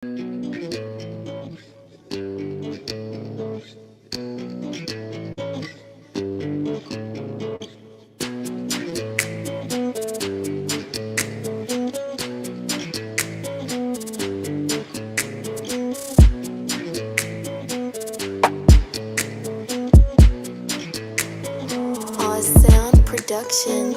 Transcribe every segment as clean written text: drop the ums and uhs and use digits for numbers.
Sound production.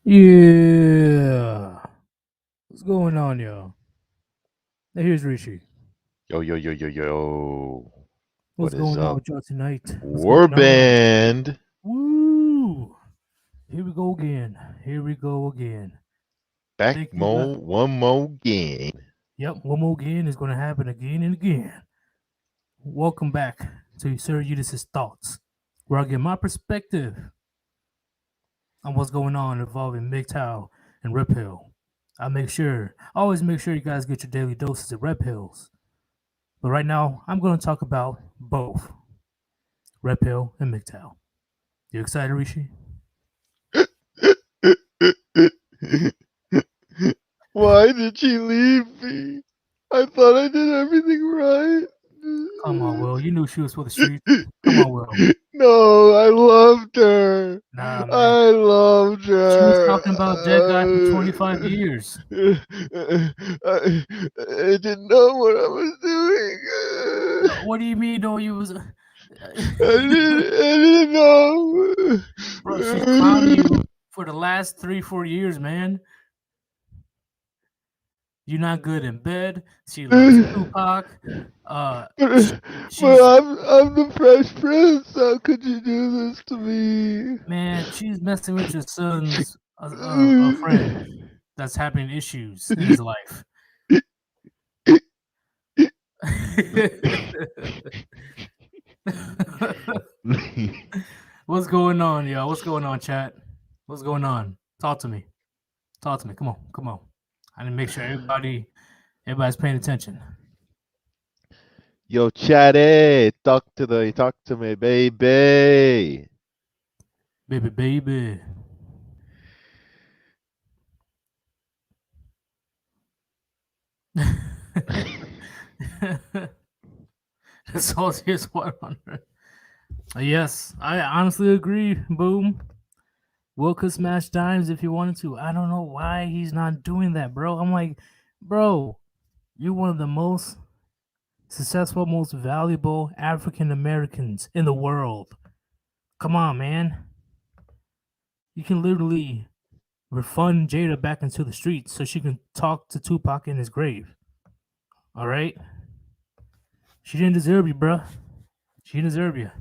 Yeah. What's going on, y'all? Now, here's Rishi. Yo, yo, yo, yo, yo. What's What is going on up? with y'all tonight? What's going on? Warband. Woo! Here we go again. Here we go again. Back Thank you, guys. one more game. Yep, one more again is going to happen again and again. Welcome back to Sir Yeetus' Thoughts, where I get my perspective on what's going on involving MGTOW and Rip Hill. Always make sure you guys get your daily doses of Rep Hills. But right now, I'm going to talk about both Rep Hill and MGTOW. You excited, Rishi? Why did she leave me? I thought I did everything right. Come on, Will. You knew she was for the streets. Come on, Will. No, I loved her. Nah, man. I loved She was her. talking about dead guy for 25 years. I didn't know what I was doing. What do you mean, though? You was. I didn't know. Bro, she's clowning you for the last 3-4 years, man. You're not good in bed. She loves Tupac. but She's I'm the Fresh Prince. How could you do this to me? man. She's messing with your son's a friend that's having issues in his life. What's going on, y'all? What's going on, chat? What's going on? Talk to me. Talk to me. Come on, come on. I need to make sure everybody's paying attention. Yo, Chatty, talk to me, baby. Baby, baby. That's all here's what on her. Yes, I honestly agree. Boom. Will could smash dimes if he wanted to. I don't know why he's not doing that, bro. I'm like, bro, you're one of the most successful, most valuable African Americans in the world. Come on, man. You can literally refund Jada back into the streets so she can talk to Tupac in his grave. All right? She didn't deserve you, bruh. She didn't deserve you.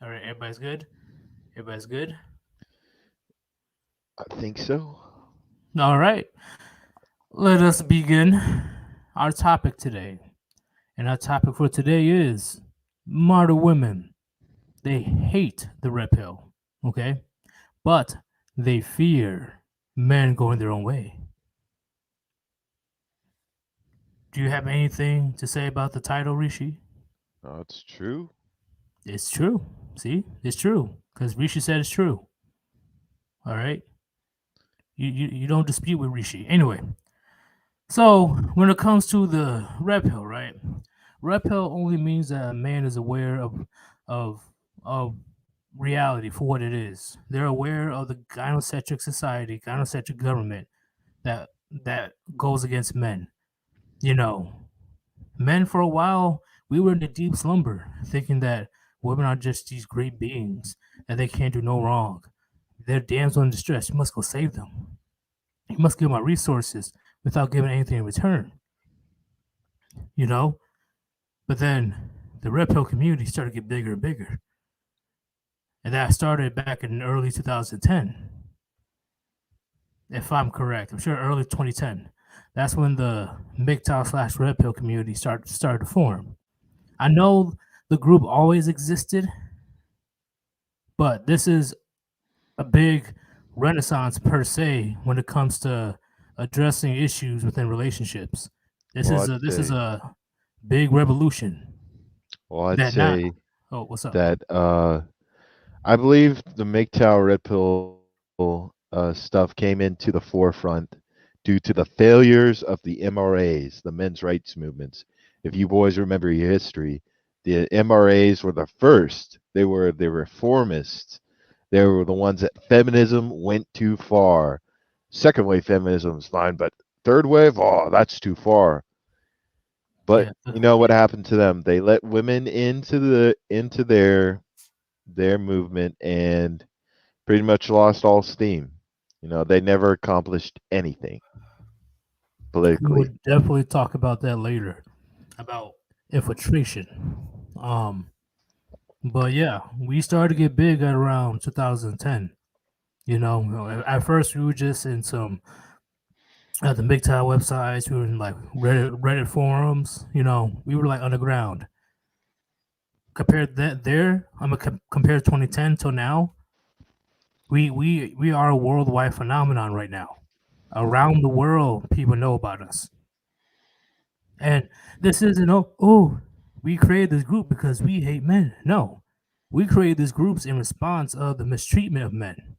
All right, everybody's good? Everybody's good? I think so. All right. Let us begin our topic today. And our topic for today is martyr women. They hate the red pill, okay? But they fear men going their own way. Do you have anything to say about the title, Rishi? Oh, it's true. It's true. See, it's true because Rishi said it's true. All right, you don't dispute with Rishi. Anyway, so when it comes to the red pill, right? Red pill only means that a man is aware of of reality for what it is. They're aware of the gynocentric society, gynocentric government that goes against men. You know, men for a while we were in a deep slumber, thinking that women are just these great beings and they can't do no wrong. They're damsel in distress. You must go save them. You must give them our resources without giving anything in return. You know, but then the red pill community started to get bigger and bigger, and that started back in early 2010, if I'm correct. I'm sure early 2010. That's when the MGTOW slash red pill community started to form. I know the group always existed, but this is a big renaissance per se when it comes to addressing issues within relationships. This Well, is I'd a this is say, a big revolution well, I'd that not. say Oh, what's up? that I believe the MGTOW Red Pill stuff came into the forefront due to the failures of the MRAs, the men's rights movements. If you boys remember your history, the MRAs were the first. They were the reformists. They were the ones that feminism went too far. Second wave feminism is fine, but third wave, oh, that's too far. But Yeah, you know what happened to them? They let women into their movement, and pretty much lost all steam. You know, they never accomplished anything We politically. would definitely talk about that later about infiltration. Um, but yeah, we started to get big at around 2010. You know, at first we were just in some the MGTOW websites. We were in like Reddit forums. You know, we were like underground. Compared that there, I'm gonna compare 2010 till now. We are a worldwide phenomenon right now. Around the world, people know about us. And this isn't we created this group because we hate men. No, we created these groups in response of the mistreatment of men.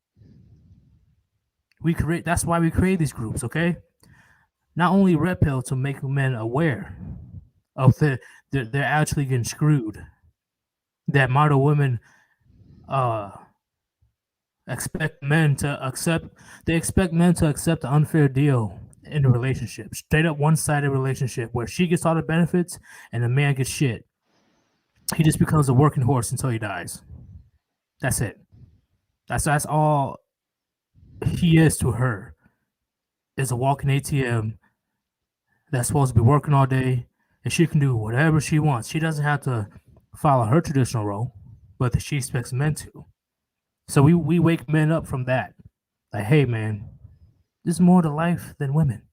That's why we create these groups. Okay, not only red pill to make men aware of they're actually getting screwed. That model women uh expect men to accept they expect men to accept the unfair deal in a relationship, straight up one-sided relationship where she gets all the benefits and the man gets shit. He just becomes a working horse until he dies. That's it. That's all he is to her. Is a walking ATM that's supposed to be working all day, and she can do whatever she wants. She doesn't have to follow her traditional role, but she expects men to. So we wake men up from that. Like, hey man, there's more to life than women.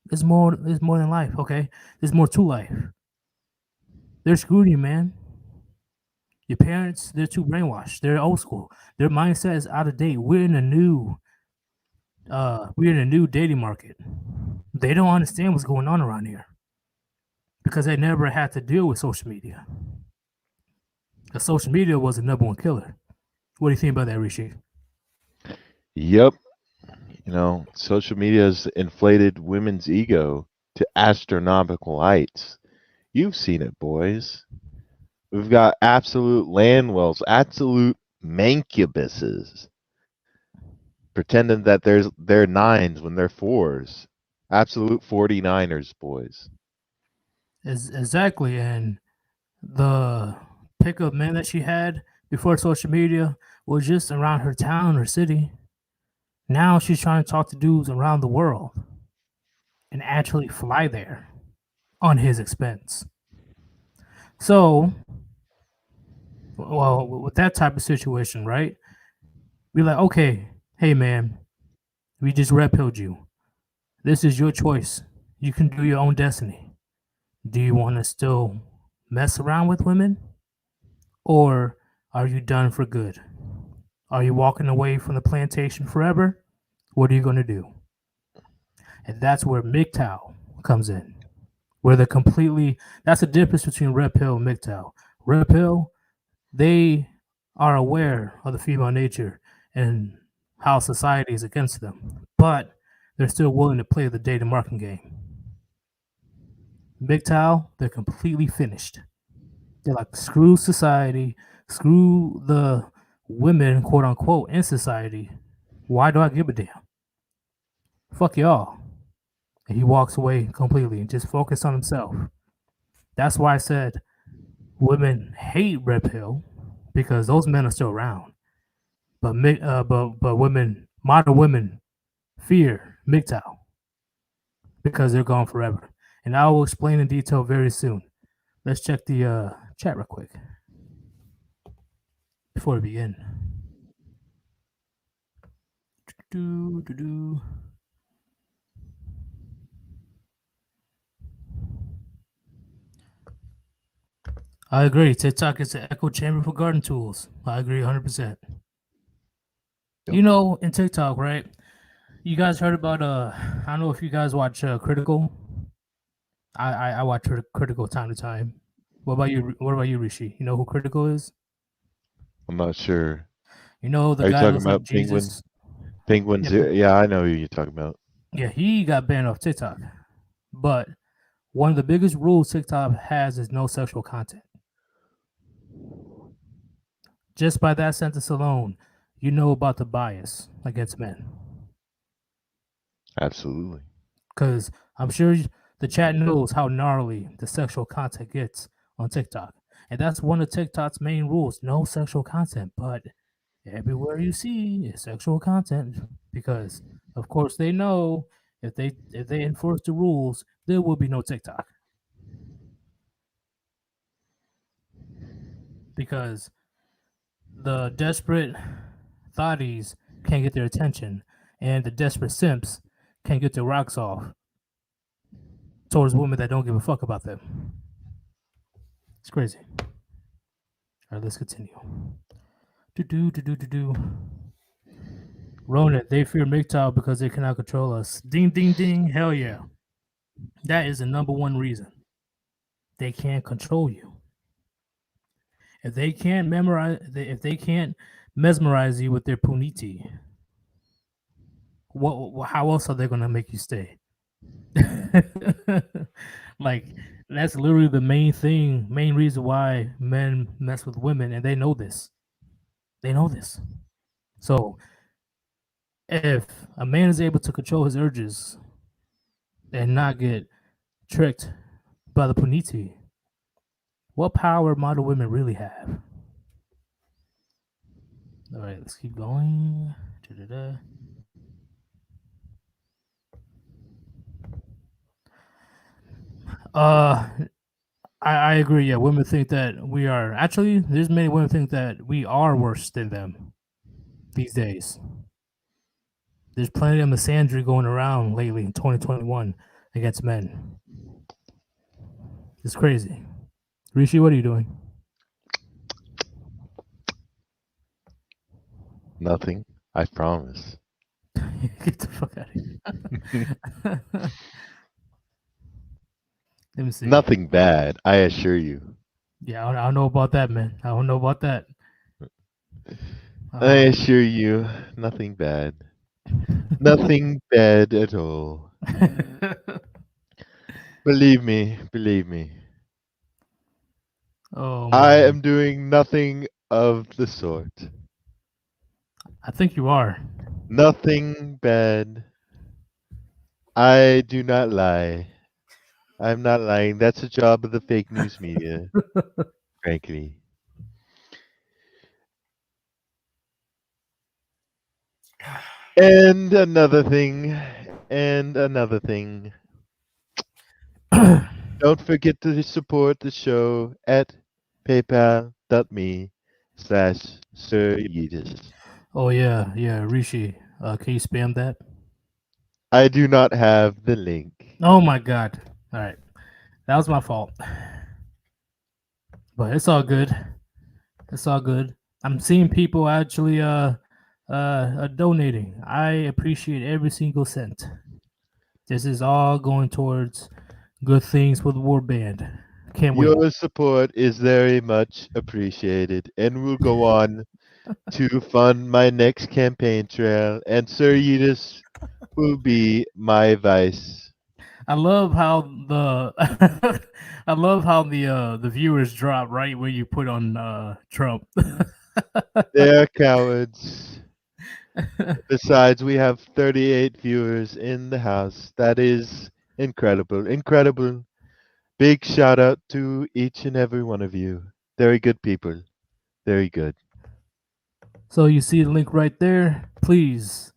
There's more than life, okay? There's more to life. They're screwing you, man. Your parents, they're too brainwashed. They're old school. Their mindset is out of date. We're in a new dating market. They don't understand what's going on around here because they never had to deal with social media. Because social media was the number one killer. What do you think about that, Rishi? Yep. You know, social media has inflated women's ego to astronomical heights. You've seen it, boys. We've got absolute landwells, absolute mancubuses, pretending that they're nines when they're fours. Absolute 49ers, boys. Exactly, and the pickup man that she had before social media was just around her town or city. Now she's trying to talk to dudes around the world and actually fly there on his expense. So, well, with that type of situation, right? We're like, okay, hey man, we just red pilled you. This is your choice. You can do your own destiny. Do you want to still mess around with women? Or are you done for good? Are you walking away from the plantation forever? What are you going to do? And that's where MGTOW comes in. Where they're completely, that's the difference between Red Pill and MGTOW. Red Pill, they are aware of the female nature and how society is against them, but they're still willing to play the data marketing game. MGTOW, they're completely finished. They're like, screw society, screw the women, quote unquote, in society. Why do I give a damn? Fuck y'all. And he walks away completely and just focus on himself. That's why I said women hate red pill because those men are still around. But women, modern women, fear MGTOW because they're gone forever. And I will explain in detail very soon. Let's check the chat real quick before we begin. Do. I agree. TikTok is an echo chamber for garden tools. I agree 100%. Yep. You know, in TikTok, right? You guys heard about I don't know if you guys watch Critical. I watch Critical time to time. What about you? What about you, Rishi? You know who Critical is? I'm not sure. You know the Are you guy that talking looks like about Jesus. Penguins? Yeah, I know who you're talking about. Yeah, he got banned off TikTok. But one of the biggest rules TikTok has is no sexual content. Just by that sentence alone, you know about the bias against men. Absolutely. Because I'm sure the chat knows how gnarly the sexual content gets on TikTok. And that's one of TikTok's main rules, no sexual content. But Everywhere you see is sexual content because, of course, they know if they enforce the rules, there will be no TikTok because the desperate thotties can't get their attention, and the desperate simps can't get their rocks off towards women that don't give a fuck about them. It's crazy. All right, let's continue. Do do do do do do. Ronan, they fear MGTOW because they cannot control us. Ding ding ding. Hell yeah. That is the number one reason. They can't control you. If they can't if they can't mesmerize you with their puniti, how else are they gonna make you stay? Like that's literally the main reason why men mess with women, and they know this. They know this. So if a man is able to control his urges and not get tricked by the puniti, what power model women really have? All right, let's keep going. Da-da-da. Uh, I agree. Yeah, women think that we are actually. There's many women think that we are worse than them these days. There's plenty of misandry going around lately in 2021 against men. It's crazy. Rishi, what are you doing? Nothing. I promise. Get the fuck out of here. Let me see. Nothing bad, I assure you. Yeah, I don't know about that, man. I don't know about that. I assure you, nothing bad. Nothing bad at all. Believe me, believe me. Oh I man, am doing nothing of the sort. I think you are. Nothing bad. I do not lie. I'm not lying. That's a job of the fake news media, frankly. And another thing, and another thing. Don't forget to support the show at paypal.me/Sir Yeetus. Oh yeah, yeah, Rishi. Can you spam that? I do not have the link. Oh my god. All right, that was my fault, but it's all good. It's all good. I'm seeing people actually donating. I appreciate every single cent. This is all going towards good things for the Warband. Can't wait. Your support is very much appreciated and will go on to fund my next campaign trail, and Sir Yeetus will be my vice. I love how the I love how the viewers drop right when you put on Trump. They are cowards. Besides, we have 38 viewers in the house. That is incredible. Incredible. Big shout out to each and every one of you. Very good people. Very good. So you see the link right there. Please,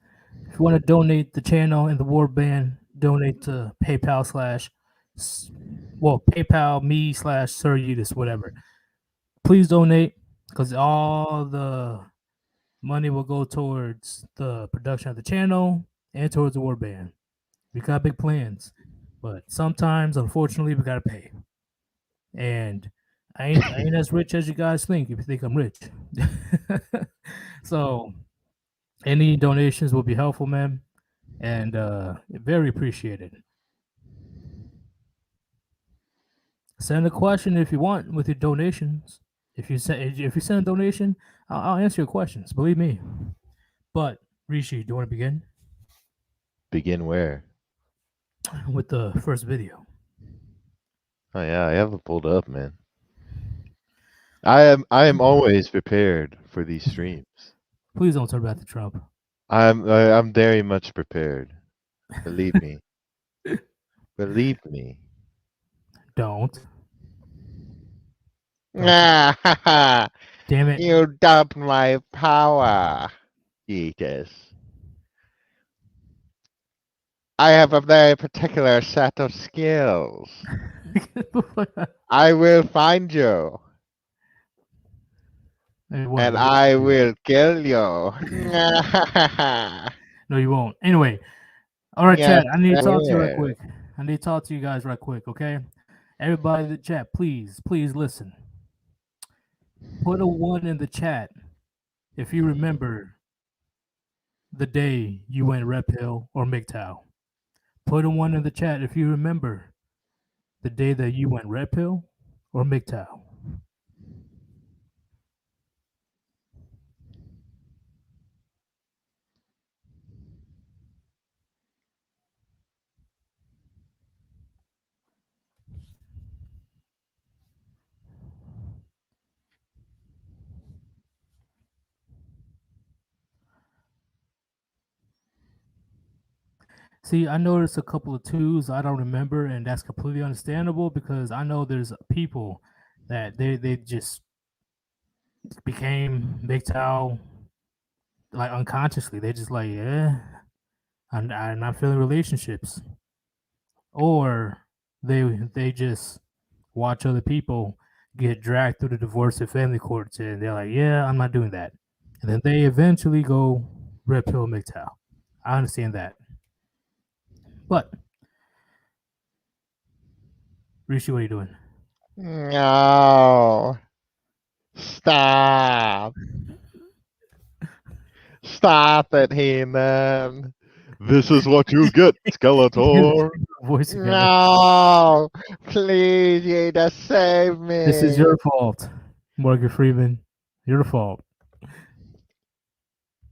if you want to donate the channel and the Warband, donate to PayPal PayPal me / Sir Yeetus, whatever. Please donate because all the money will go towards the production of the channel and towards the Warband. We got big plans, but sometimes, unfortunately, we gotta pay. And I ain't as rich as you guys think. If you think I'm rich, so any donations will be helpful, man, and very appreciated. Send a question if you want with your donations. If you send a donation, I'll answer your questions. Believe me. But Rishi, do you want to begin Begin where? with the first video? Oh yeah, I have it pulled up, man. I am always prepared for these streams. Please don't turn back to Trump. I'm very much prepared. Believe me. Believe me. Don't. Don't. Ah, Damn it. You doubt my power, Yeetus. I have a very particular set of skills. I will find you, Hey, what, and what are I you gonna will kill you. do? No, you won't. Anyway, all right, Yes, chat. I need to I talk to you right will. quick. I need to talk to you guys right quick, okay? Everybody in the chat, please listen. Put a one in the chat if you remember the day you went Rep Hill or MGTOW. Put a one in the chat if you remember the day that you went Rep Hill or MGTOW. See, I noticed a couple of twos I don't remember, and that's completely understandable because I know there's people that they just became MGTOW like unconsciously. They just like, yeah, I'm not feeling relationships, or they just watch other people get dragged through the divorce and family courts, and they're like, yeah, I'm not doing that, and then they eventually go Red Pill MGTOW. I understand that, but Rishi, what are you doing? No. Stop. Stop it, He-Man. This is what you get, Skeletor. Voice again. No. Please, Yeetus, save me. This is your fault, Morgan Freeman. Your fault.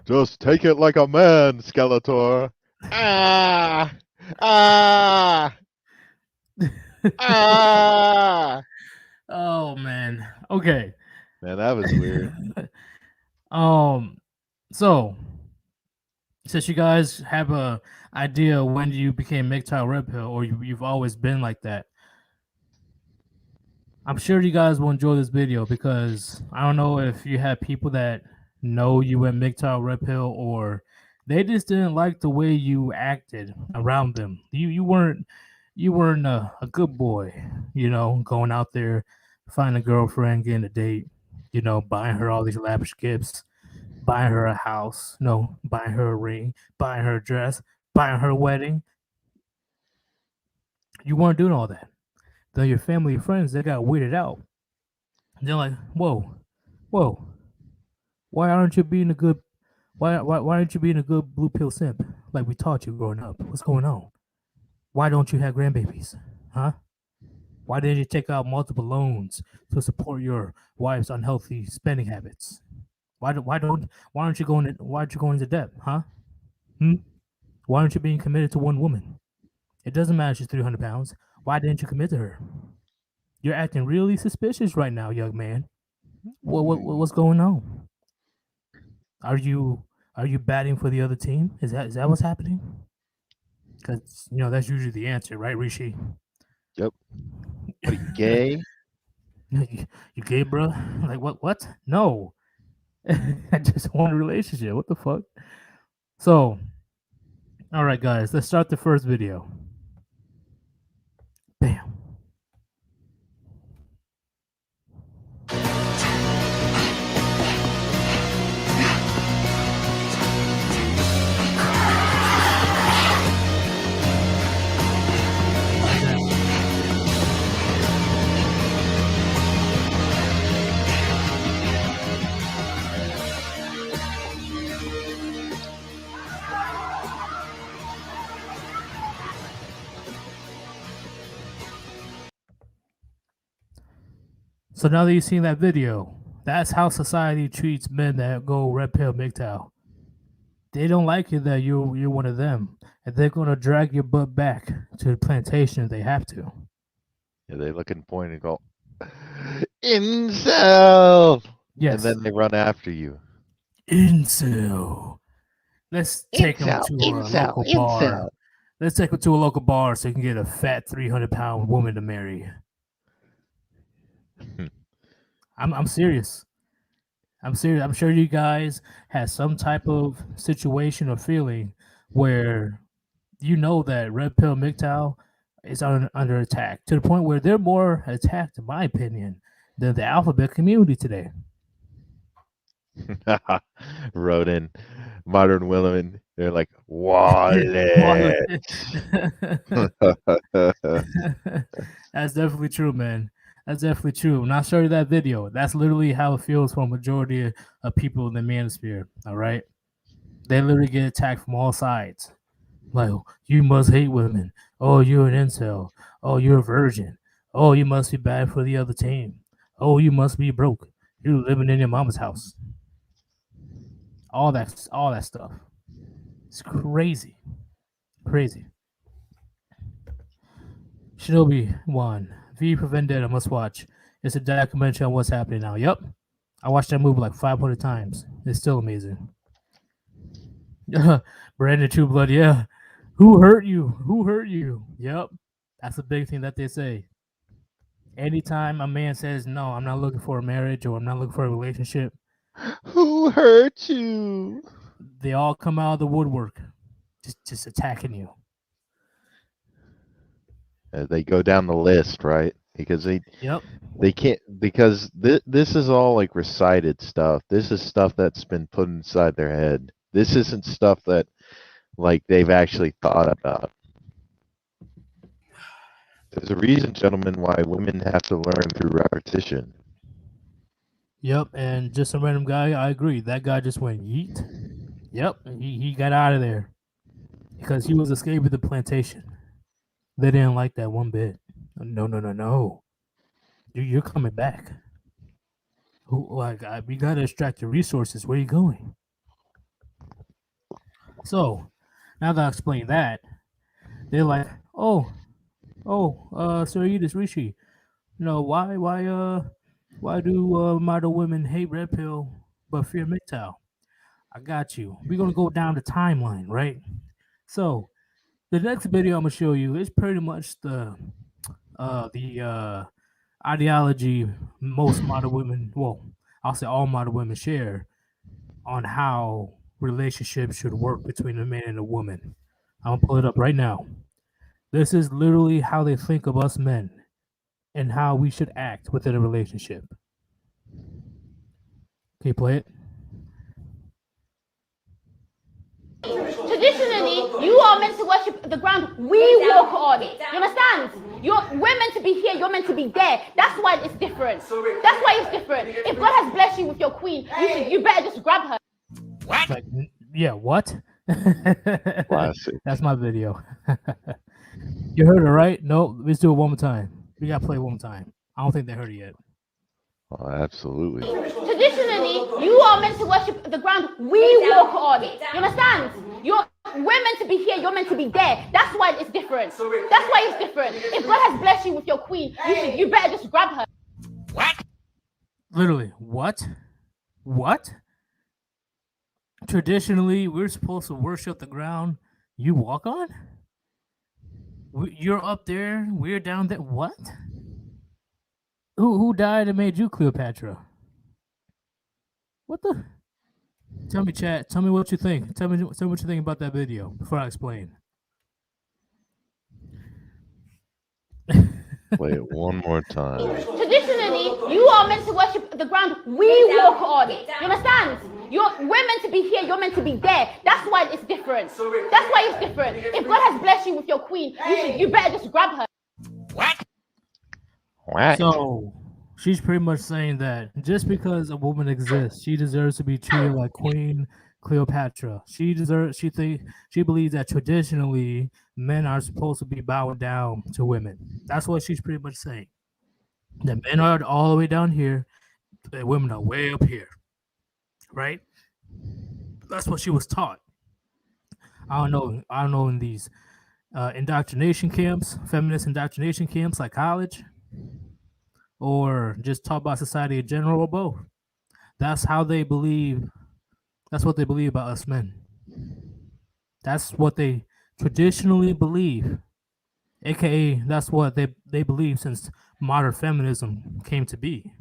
Just take it like a man, Skeletor. Ah! Ah! Ah! Oh man. Okay. Man, that was weird. So since you guys have a idea when you became MGTOW Red Pill, or you've always been like that, I'm sure you guys will enjoy this video because I don't know if you have people that know you went MGTOW Red Pill, or they just didn't like the way you acted around them. You weren't a good boy, going out there, finding a girlfriend, getting a date, buying her all these lavish gifts, buying her a house, no, buying her a ring, buying her a dress, buying her a wedding. You weren't doing all that. Then your family and friends, they got weirded out. They're like, whoa, whoa, why aren't you being a good why aren't you being a good blue pill simp like we taught you growing up? What's going on? Why don't you have grandbabies? Huh? Why didn't you take out multiple loans to support your wife's unhealthy spending habits? Why aren't you going into debt? Huh? Hmm? Why aren't you being committed to one woman? It doesn't matter if she's 300 pounds. Why didn't you commit to her? You're acting really suspicious right now, young man. What's going on? Are you batting for the other team? Is that what's happening? Because that's usually the answer, right, Rishi? Yep. What are you, gay? You gay, bro? Like what? No, I just want a relationship. What the fuck? So, all right, guys, let's start the first video. Bam. So now that you've seen that video, that's how society treats men that go red pill MGTOW. They don't like it that you're one of them, and they're gonna drag your butt back to the plantation if they have to. Yeah, they look and point and go, incel! Yes, And then they run after you. incel. Let's take them to a local bar. Let's take them to a local bar so you can get a fat 300-pound woman to marry. I'm serious. I'm serious. I'm sure you guys had some type of situation or feeling where you know that Red Pill MGTOW is under attack to the point where they're more attacked, in my opinion, than the alphabet community today. Wrote in modern women. They're like Well, wallet. That's definitely true, man. That's definitely true. When I showed you that video, that's literally how it feels for a majority of people in the manosphere. All right, they literally get attacked from all sides. Like, you must hate women. Oh, you're an incel. Oh, you're a virgin. Oh, you must be bad for the other team. Oh, you must be broke. You're living in your mama's house. All that stuff. It's crazy, crazy. Shinobi 1. V for Vendetta must watch. It's a documentary on what's happening now. Yep. I watched that movie like 500 times. It's still amazing. Brandon True Blood, yeah. Who hurt you? Who hurt you? Yep. That's a big thing that they say. Anytime a man says, no, I'm not looking for a marriage or I'm not looking for a relationship, Who hurt you? they all come out of the woodwork, just attacking you. They go down the list, right? Because Yep. they can't, because this is all like recited stuff. This is stuff that's been put inside their head. This isn't stuff that like they've actually thought about. There's a reason, gentlemen, why women have to learn through repetition. Yep. And just a random guy, I agree. That guy just went yeet. Yep. He got out of there because he was escaping the plantation. They didn't like that one bit. No, no, no, no. You're coming back. We gotta extract your resources. Where are you going? So now that I explained that, they're like, oh, Sir Yeetus Rishi, why do model women hate red pill but fear MGTOW? I got you. We're gonna go down the timeline, right? So the next video I'm gonna show you is pretty much the ideology most modern women, well, I'll say all modern women share on how relationships should work between a man and a woman. I'm gonna pull it up right now. This is literally how they think of us men and how we should act within a relationship. Can you play it? Traditionally, you are meant to worship the ground we walk on. You understand? We're meant to be here, you're meant to be there. That's why it's different. That's why it's different. If God has blessed you with your queen, you better just grab her. Like, yeah, what? Classic. That's my video. You heard it, right? No, let's do it one more time. We gotta play it one more time. I don't think they heard it yet. Oh, absolutely. Traditionally, you are meant to worship the ground we walk on. You understand? We're meant to be here, you're meant to be there. That's why it's different. That's why it's different. If God has blessed you with your queen, you better just grab her. What? Literally, what? What? Traditionally, we're supposed to worship the ground you walk on? You're up there, we're down there. What? Who died and made you Cleopatra? What the? Tell me, chat. Tell me what you think. Tell me what you think about that video before I explain. Play it one more time. Traditionally, you are meant to worship the ground we walk on. You understand? We're meant to be here, you're meant to be there. That's why it's different. That's why it's different. If God has blessed you with your queen, you better just grab her. What? So she's pretty much saying that just because a woman exists, she deserves to be treated like Queen Cleopatra. She believes that traditionally men are supposed to be bowing down to women. That's what she's pretty much saying. The men are all the way down here, the women are way up here. Right? That's what she was taught. I don't know in these indoctrination camps, feminist indoctrination camps like college, or just taught by society in general, or both. That's how they believe. That's what they believe about us men. That's what they traditionally believe. AKA, that's what they believe since modern feminism came to be.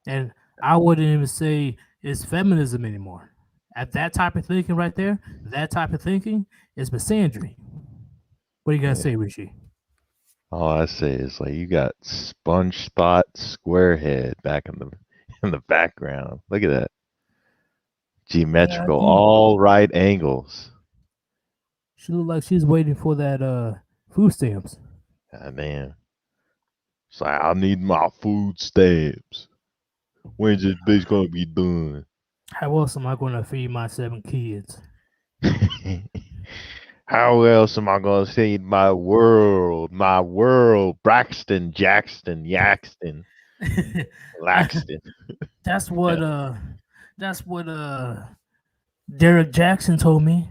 And I wouldn't even say it's feminism anymore. At that type of thinking right there, that type of thinking is misandry. What do you guys say, Rishi? All I say is like you got Sponge Spot Squarehead back in the background. Look at that. Geometrical, all right angles. She look like she's waiting for that food stamps. Ah, man. It's like I need my food stamps. When's this bitch gonna be done? How else am I gonna feed my 7 kids? How else am I gonna feed my world? My world, Braxton, Jackson, Yaxton, Laxton. That's what Derek Jackson told me.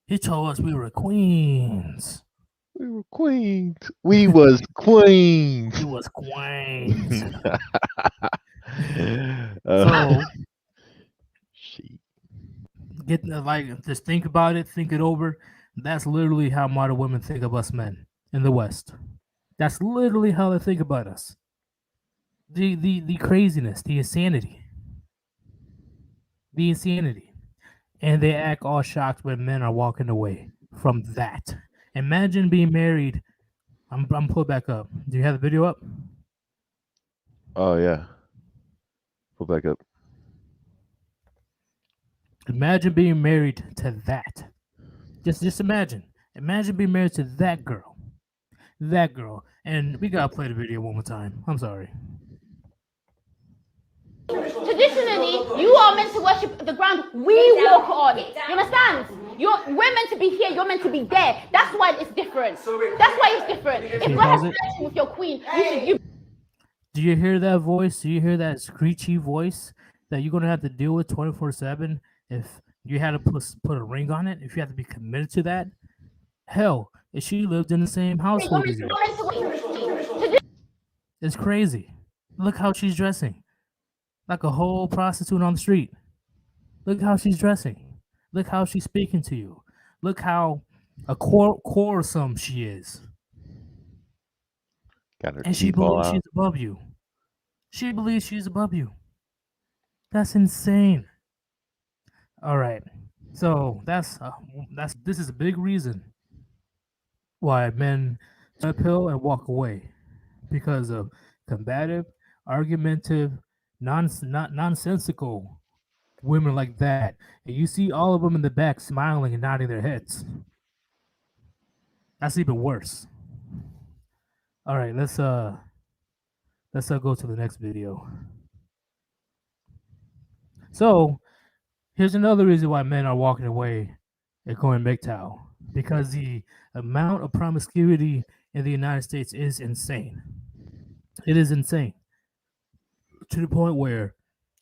He told us we were queens. We were queens. We was queens. He was queens. Uh, So get like just think about it, think it over. That's literally how modern women think of us men in the West. That's literally how they think about us. The craziness, the insanity. The insanity. And they act all shocked when men are walking away from that. Imagine being married. I'm pulled back up. Do you have the video up? oh yeah. Pull back up. Imagine being married to that. Just imagine. Imagine being married to that girl. That girl. And we gotta play the video one more time. I'm sorry. Traditionally, you are meant to worship the ground we walk on. You understand? We're meant to be here, you're meant to be there. That's why it's different. That's why it's different. If God has blessed you with your queen, you Do you hear that voice? Do you hear that screechy voice that you're gonna have to deal with 24/7 if you had to put a ring on it? If you have to be committed to that? Hell, if she lived in the same household as you. It's crazy. Look how she's dressing. Like a whole prostitute on the street. Look how she's dressing. Look how she's speaking to you. Look how quarrelsome she is. Got her And she teeth all believes out. she's above you. She believes she's above you. That's insane. All right. So that's this is a big reason why men take a pill and walk away, because of combative, argumentative, nonsensical women like that. And you see all of them in the back smiling and nodding their heads. That's even worse. All right, let's go to the next video. So here's another reason why men are walking away and going MGTOW, because the amount of promiscuity in the United States is insane. It is insane to the point where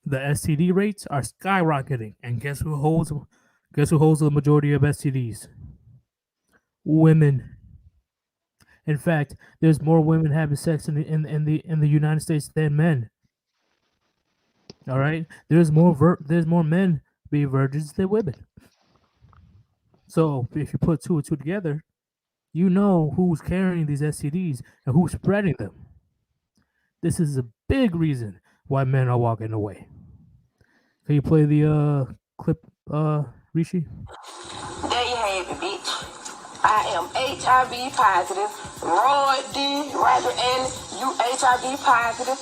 the STD rates are skyrocketing, and guess who holds the majority of STDs? Women. In fact, there's more women having sex in the United States than men. All right, there's more men being virgins than women. So if you put two and two together, you know who's carrying these STDs and who's spreading them. This is a big reason why men are walking away. Can you play the clip, Rishi? There you have it, bitch. I am HIV positive. Roy D. Roger Allen, you HIV positive.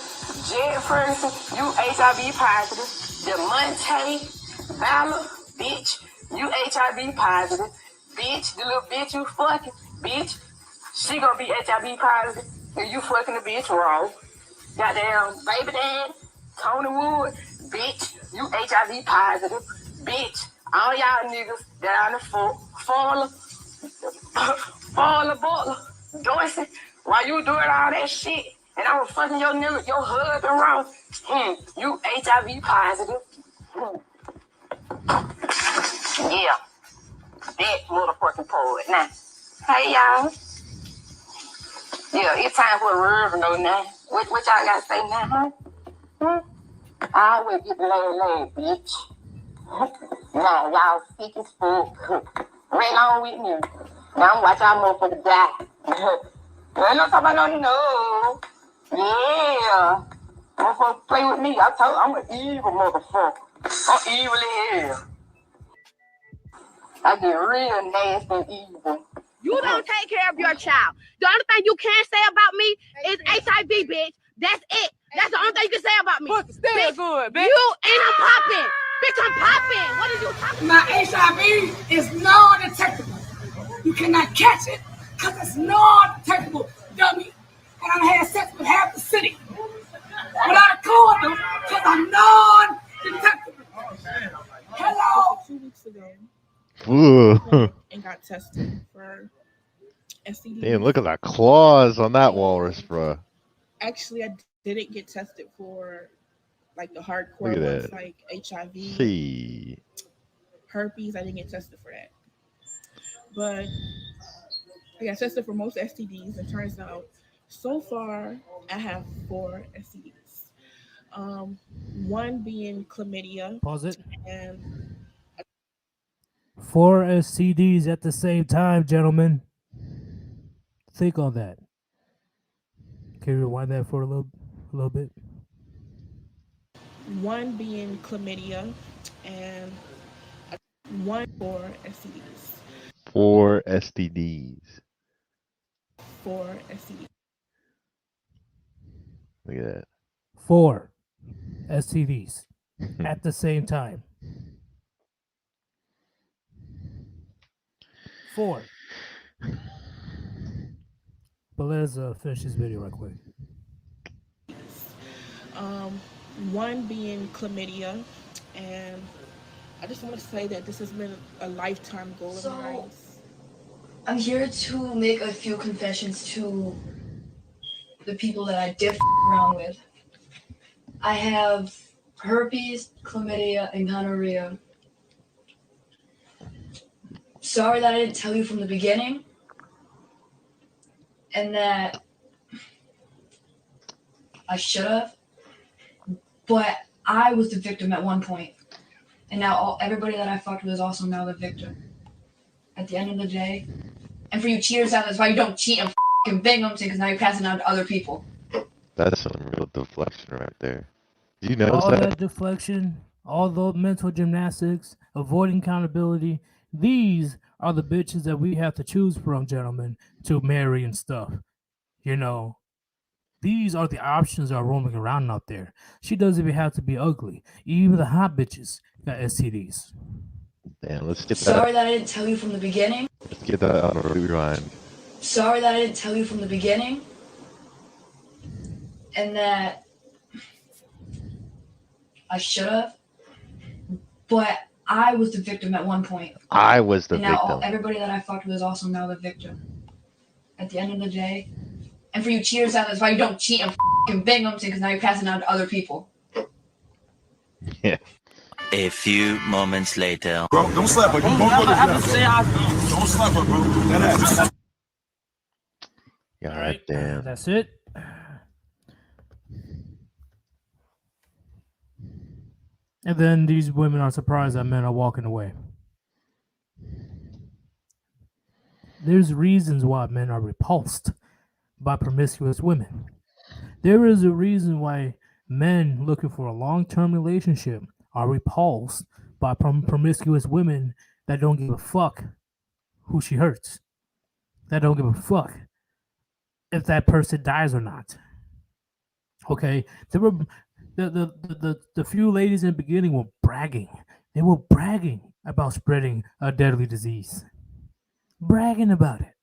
Jed Ferguson, you HIV positive. DeMonte Valor, bitch, you HIV positive. Bitch, the little bitch you fucking, bitch, she gonna be HIV positive. And you fucking the bitch wrong. Goddamn baby dad, Tony Wood, bitch, you HIV positive. Bitch, all y'all niggas that on the fall butler, Dorsey, while you doing all that shit, and I was fucking your nigga, your husband wrong, you HIV positive. Yeah, that motherfucking poet. Now, hey y'all. Yeah, it's time for a revenue now. What y'all gotta say now, huh? I always get the lay, bitch. Now, y'all sick as fuck. Right on with me. Now, I'm watching y'all motherfuckers die. I ain't no talking about no. Yeah. Motherfucker play with me. I told you, I'm an evil motherfucker. I'm evil as hell. I get real nasty and evil. You don't take care of your child. The only thing you can say about me is HIV, bitch. That's it. That's the only thing you can say about me. Pussy still Bitch, good, bitch. you and I'm popping. Bitch, I'm popping. What are you talking My about? HIV is non-detectable. You cannot catch it because it's non-detectable, dummy. And I had sex with half the city without a condom because I'm non-detectable. Hello. 2 weeks ago Ooh. and got tested for STD. Damn, look at the claws on that walrus, bro. Actually, I didn't get tested for like the Look hardcore at ones that. like HIV, See. herpes. I didn't get tested for that. But I got tested for most STDs, and turns out so far I have 4 STDs. One being chlamydia, Pause it. and 4 STDs at the same time, gentlemen. Think on that. Can you rewind that for a little bit? one being chlamydia, and 4 STDs. 4 STDs. 4 STDs. Look at that. 4 STDs at the same time. 4. But let's finish this video right quick. One being chlamydia, and I just want to say that this has been a lifetime goal of mine. I'm here to make a few confessions to the people that I did around with. I have herpes, chlamydia, and gonorrhea. Sorry that I didn't tell you from the beginning, and that I should have, but I was the victim at one point, and now everybody that I fucked with is also now the victim. At the end of the day, and for you cheaters out, that's why you don't cheat and fucking bang them, because now you're passing on to other people. That's some real deflection right there. Do you notice All that? that deflection, all the mental gymnastics, avoiding accountability, these are the bitches that we have to choose from, gentlemen, to marry and stuff. You know, these are the options that are roaming around out there. She doesn't even have to be ugly. Even the hot bitches got STDs. Damn, let's get that. Sorry that I didn't tell you from the beginning. Let's get that on a rewind. Sorry that I didn't tell you from the beginning, and that I should have, but I was the victim at one point. I was the and now victim. Everybody that I fucked with is also now the victim. At the end of the day, and for you cheaters out, that's why you don't cheat and fucking bang them, because now you're passing on to other people. Yeah. A few moments later. Bro, don't slap her. You both go to death. Don't slap her, bro. That ass. Yeah, right. Damn. That's it. And then these women are surprised that men are walking away. There's reasons why men are repulsed by promiscuous women. There is a reason why men looking for a long-term relationship are repulsed by promiscuous women that don't give a fuck who she hurts. That don't give a fuck if that person dies or not. Okay, there were the few ladies in the beginning were bragging. They were bragging about spreading a deadly disease. Bragging about it.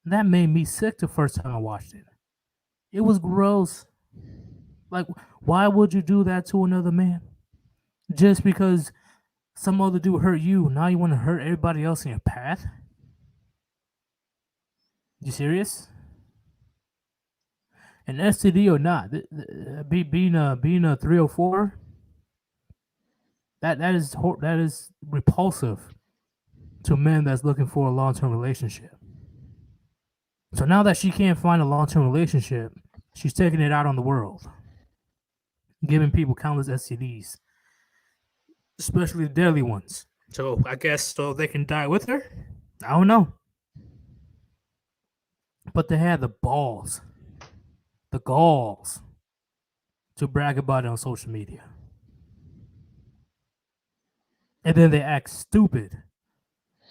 That made me sick the first time I watched it. It was gross. Like, why would you do that to another man? Just because some other dude hurt you, now you want to hurt everybody else in your path? You serious? An STD or not, being a 304, that is repulsive to men that's looking for a long-term relationship. So now that she can't find a long-term relationship, she's taking it out on the world, giving people countless STDs, especially the deadly ones. So I guess so they can die with her? I don't know. But they had the balls, the galls, to brag about it on social media. And then they act stupid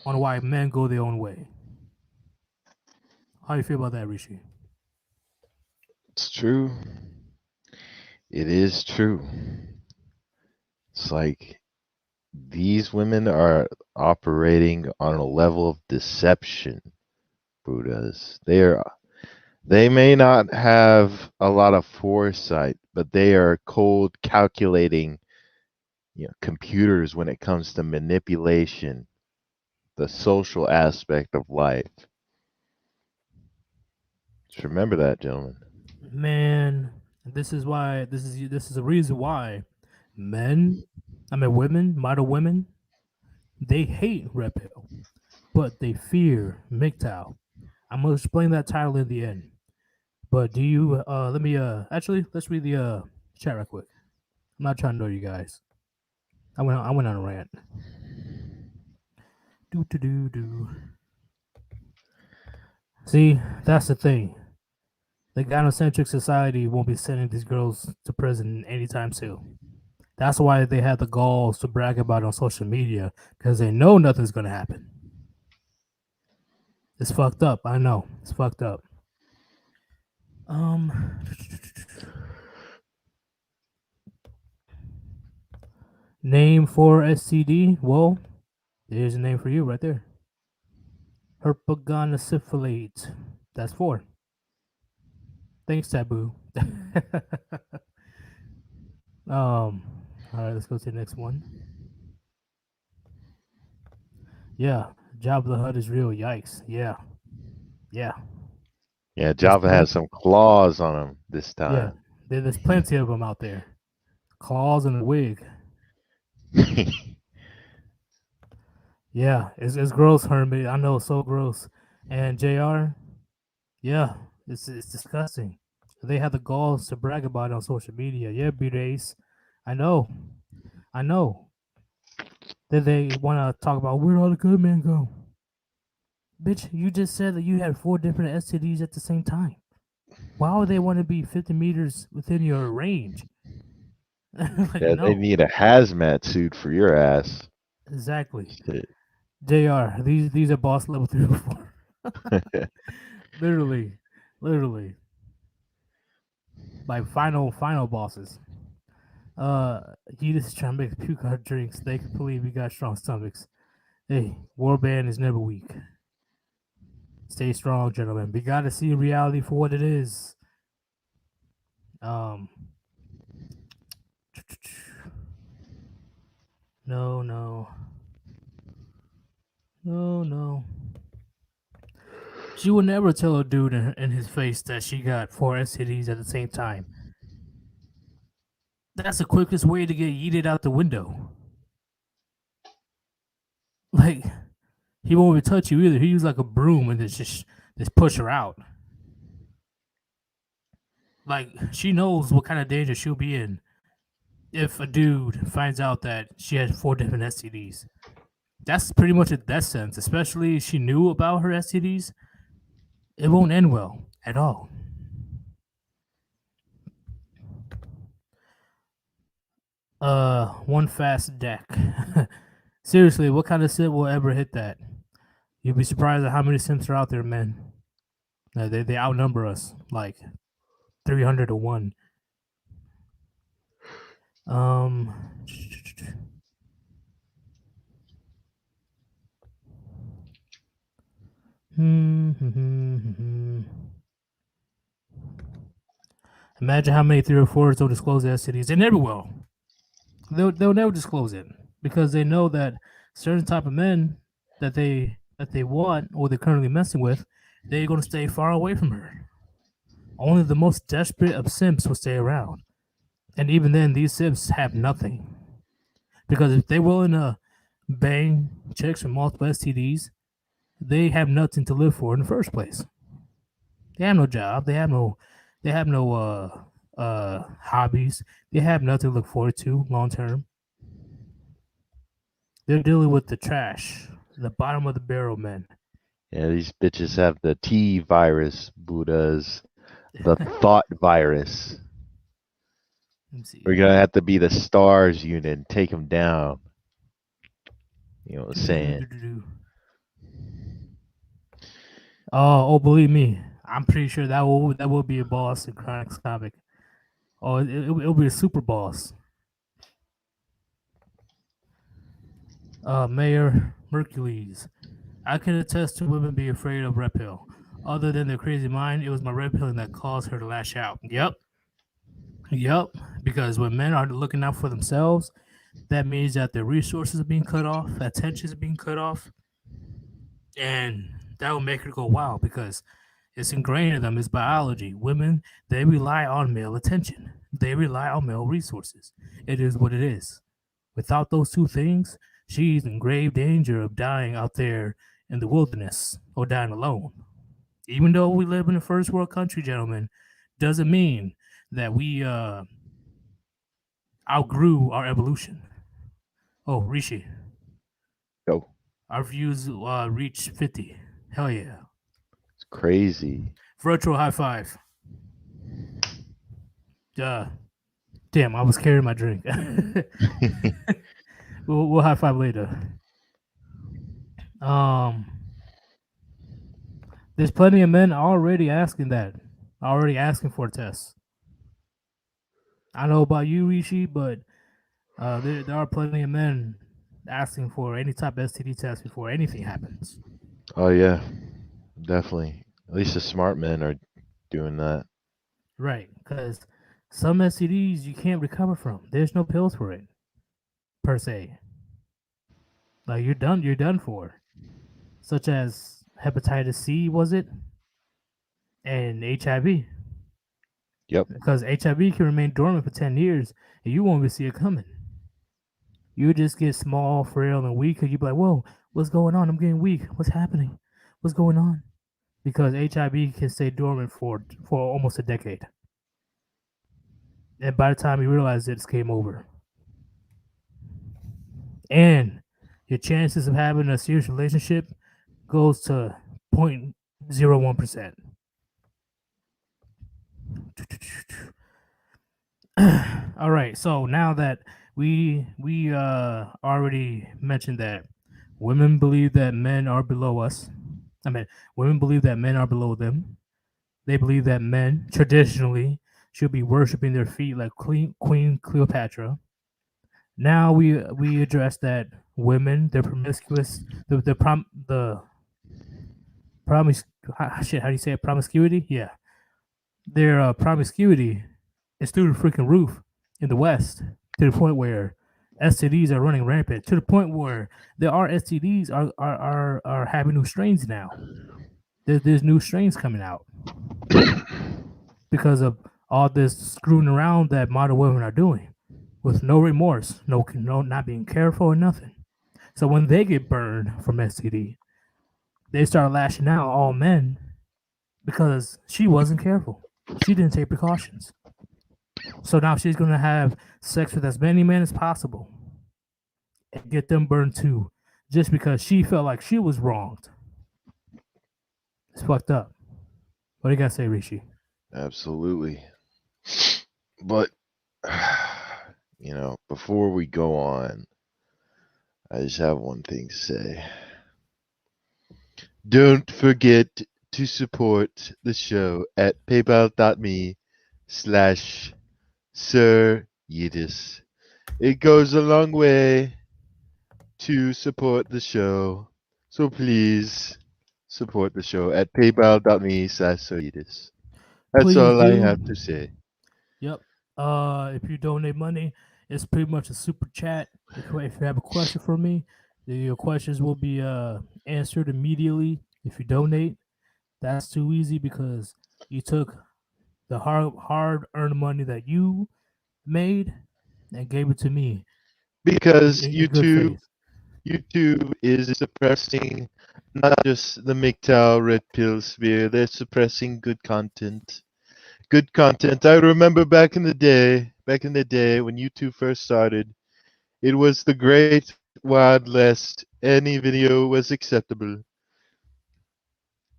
on why men go their own way. How do you feel about that, Rishi? It's true. It is true. It's like these women are operating on a level of deception, Buddhas. They may not have a lot of foresight, but they are cold calculating, computers when it comes to manipulation, the social aspect of life. Just remember that, gentlemen. Man, this is a reason why women, model women, they hate Red Pill, but they fear MGTOW. I'm gonna explain that title in the end. But do you let me actually let's read the chat right quick. I'm not trying to know you guys. I went on a rant. Do. See, that's the thing. The gynocentric society won't be sending these girls to prison anytime soon. That's why they have the galls to brag about it on social media, because they know nothing's gonna happen. It's fucked up. I know. It's fucked up. Name for STD? Well, there's a name for you right there. Herpetogonosyphilate. That's 4. Thanks, Taboo. All right, let's go to the next one. Yeah, Jabba the Hutt is real. Yikes. Yeah. Yeah, Java has some claws on him this Yeah, time. there's plenty of them out there. Claws and a wig. Yeah, it's gross, Hermit. I know, so gross. And JR, yeah, it's disgusting. They have the galls to brag about it on social media. Yeah, B-Days. I know. Then they want to talk about where all the good men go. Bitch, you just said that you had 4 different STDs at the same time. Why would they want to be 50 meters within your range? Yeah, they need a hazmat suit for your ass. Exactly. Shit. JR, these are boss level 3 or 4. literally. Like final bosses. Yeetus is trying to make puke out drinks. They can believe we got strong stomachs. Hey, Warband is never weak. Stay strong, gentlemen. We gotta see reality for what it is. No. She would never tell a dude in his face that she got 4 STDs at the same time. That's the quickest way to get yeeted out the window. Like, he won't even touch you either. He use like a broom and just push her out. Like, she knows what kind of danger she'll be in if a dude finds out that she has 4 different STDs. That's pretty much a death sentence, especially if she knew about her STDs. It won't end well at all. One fast deck. Seriously, what kind of simp will ever hit that? You'd be surprised at how many simps are out there, man. They outnumber us like 300 to 1. Imagine how many 3 or 4s don't disclose their STDs. They never will. They'll never disclose it because they know that certain type of men that they want or they're currently messing with, they're going to stay far away from her. Only the most desperate of simps will stay around. And even then, these simps have nothing. Because if they're willing to bang chicks with multiple STDs, they have nothing to live for in the first place. They have no job. They have no hobbies. They have nothing to look forward to long term. They're dealing with the trash, the bottom of the barrel men. Yeah, these bitches have the T virus, Buddhas, the thought virus. Let me see. We're gonna have to be the stars unit and take them down. You know what I'm saying? Oh, believe me, I'm pretty sure that will be a boss in Chronic's comic. Oh, it'll be a super boss. Mayor Mercules. I can attest to women being afraid of red pill. Other than their crazy mind, it was my red pilling that caused her to lash out. Yep. Because when men are looking out for themselves, that means that their resources are being cut off, attention is being cut off, and that will make her go wow because it's ingrained in them. It's biology. Women, they rely on male attention. They rely on male resources. It is what it is. Without those two things, she's in grave danger of dying out there in the wilderness or dying alone. Even though we live in a first world country, gentlemen, doesn't mean that we outgrew our evolution. Oh, Rishi, Yo, our views reached 50. Hell yeah. it's crazy. Virtual high five. Damn, I was carrying my drink. we'll high five later. There's plenty of men already asking for a test. I don't know about you, Rishi, but there are plenty of men asking for any type of STD test before anything happens. Oh yeah, definitely. At least the smart men are doing that. Right, because some STDs you can't recover from. There's no pills for it, per se. Like you're done for. Such as hepatitis C, was it? And HIV. Yep. Because HIV can remain dormant for 10 years and you won't even see it coming. You just get small, frail, and weak, and you be like, whoa, what's going on? I'm getting weak. What's happening? What's going on? Because HIV can stay dormant for almost a decade. And by the time you realize it, it's game over. And your chances of having a serious relationship goes to 0.01%. All right, so now that we already mentioned that women believe that men are below us. I mean, women believe that men are below them. They believe that men traditionally should be worshiping their feet like Queen Cleopatra. Now we address that women, they're promiscuous, the promise shit. How do you say it? Promiscuity? Yeah, their promiscuity is through the freaking roof in the West to the point where STDs are running rampant. To the point where there are STDs are having new strains now. There's new strains coming out because of all this screwing around that modern women are doing with no remorse, no not being careful or nothing. So when they get burned from STD, they start lashing out all men because she wasn't careful. She didn't take precautions. So now she's gonna have sex with as many men as possible and get them burned too, just because she felt like she was wronged. It's fucked up. What do you gotta say, Rishi? Absolutely. But before we go on, I just have one thing to say. Don't forget to support the show at paypal.me/Sir Yeetus. It goes a long way to support the show. So please support the show at paypal.me/Sir Yeetus. That's Please all I do. have to say. Yep. If you donate money, it's pretty much a super chat. If you have a question for me, your questions will be answered immediately if you donate. That's too easy because you took the hard earned money that you made and gave it to me Because in good faith. YouTube is suppressing not just the MGTOW red pill sphere, they're suppressing good content. Good content. I remember back in the day when YouTube first started, it was the great Wild West. Any video was acceptable.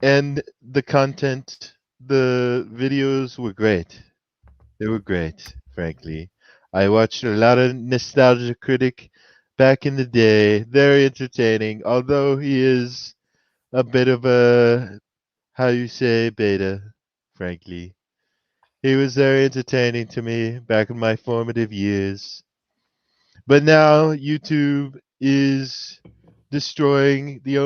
And the content, the videos were great. They were great, frankly. I watched a lot of Nostalgia Critic back in the day. Very entertaining, although he is a bit of a, how you say, beta, frankly. He was very entertaining to me back in my formative years. But now YouTube is destroying its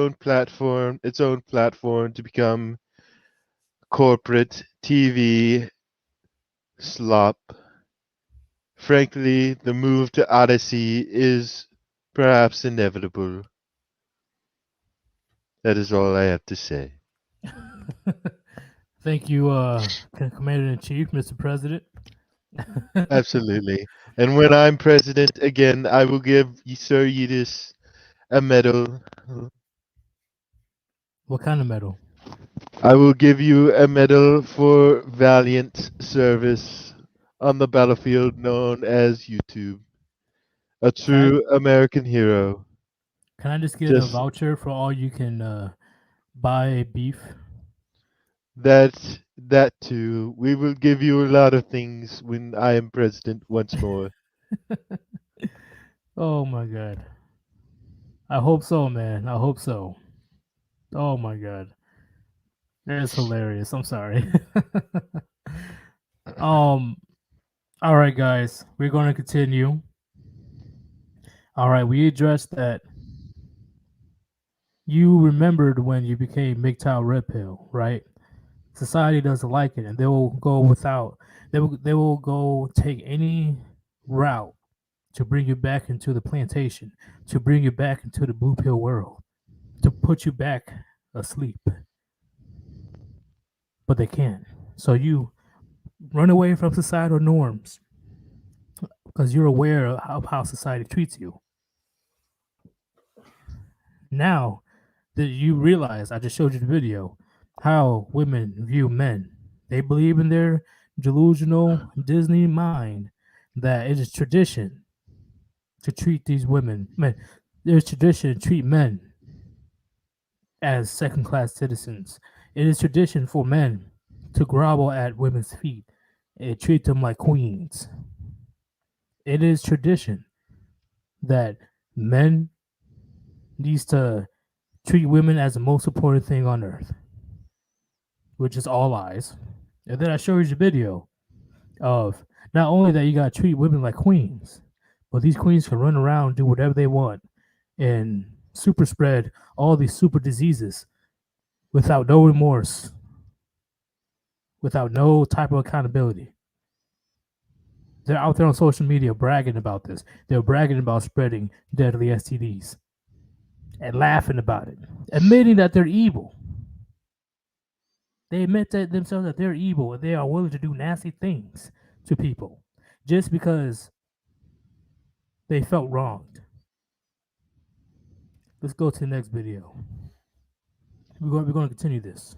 own platform to become corporate TV slop. Frankly, the move to Odysee is perhaps inevitable. That is all I have to say. Thank you, Commander in Chief, Mr. President. Absolutely. And when I'm president again, I will give Sir Yeetus a medal. What kind of medal? I will give you a medal for valiant service on the battlefield known as YouTube. A true American hero. Can I just get a Just voucher for all you can buy beef? that too. We will give you a lot of things when I am president once more. Oh my god. I hope so, man. I hope so. Oh my god. That's hilarious. I'm sorry. All right, guys. We're going to continue. All right, we addressed that you remembered when you became MGTOW Red Pill, right? Society doesn't like it, and they will go without. They will go take any route to bring you back into the plantation, to bring you back into the blue pill world, to put you back asleep. But they can't. So you run away from societal norms because you're aware of how society treats you. Now that you realize, I just showed you the video, how women view men. They believe in their delusional Disney mind that it is tradition to treat these women, men. There's tradition to treat men as second class citizens. It is tradition for men to grovel at women's feet and treat them like queens. It is tradition that men needs to treat women as the most important thing on earth, which is all lies. And then I showed you the video of not only that you gotta treat women like queens, but these queens can run around, do whatever they want, and super spread all these super diseases without no remorse, without no type of accountability. They're out there on social media bragging about this. They're bragging about spreading deadly STDs and laughing about it, admitting that they're evil. They admit to themselves that they're evil and they are willing to do nasty things to people just because they felt wronged. Let's go to the next video. We're going to continue this.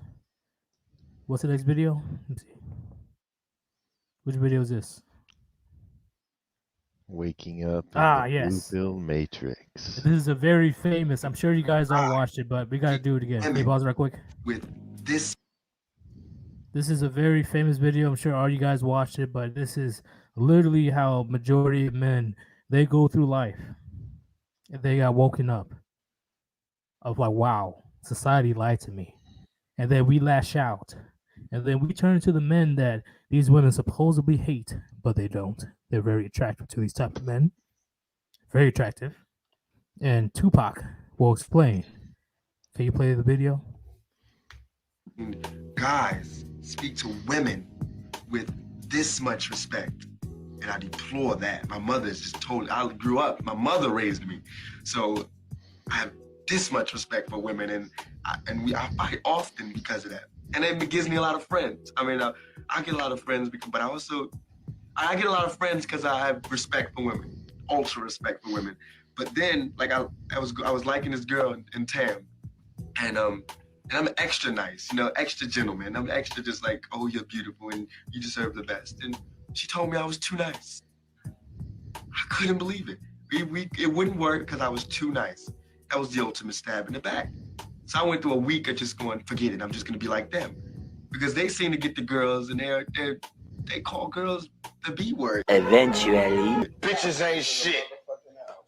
What's the next video? Let me see. Which video is this? Waking up in Ah, the yes. blue pill matrix. This is a very famous. I'm sure you guys all watched it, but we got to do it again. Can you pause right quick? With this. This is a very famous video. I'm sure all you guys watched it, but this is literally how majority of men, they go through life. And they got woken up of like, wow, society lied to me. And then we lash out. And then we turn to the men that these women supposedly hate, but they don't. They're very attractive to these type of men. Very attractive. And Tupac will explain. Can you play the video? Guys speak to women with this much respect, and I deplore that. My mother is just totally, I grew up, my mother raised me, so I have this much respect for women, and I fight often because of that, and it gives me a lot of friends. I mean, I get a lot of friends, but I get a lot of friends because I have respect for women, ultra respect for women. But then, like I was liking this girl in Tam, and I'm extra nice, extra gentleman. I'm extra just like, oh, you're beautiful and you deserve the best. And she told me I was too nice. I couldn't believe it. It wouldn't work because I was too nice. That was the ultimate stab in the back. So I went through a week of just going, forget it, I'm just gonna be like them. Because they seem to get the girls and they call girls the B word. Eventually. Bitches ain't shit.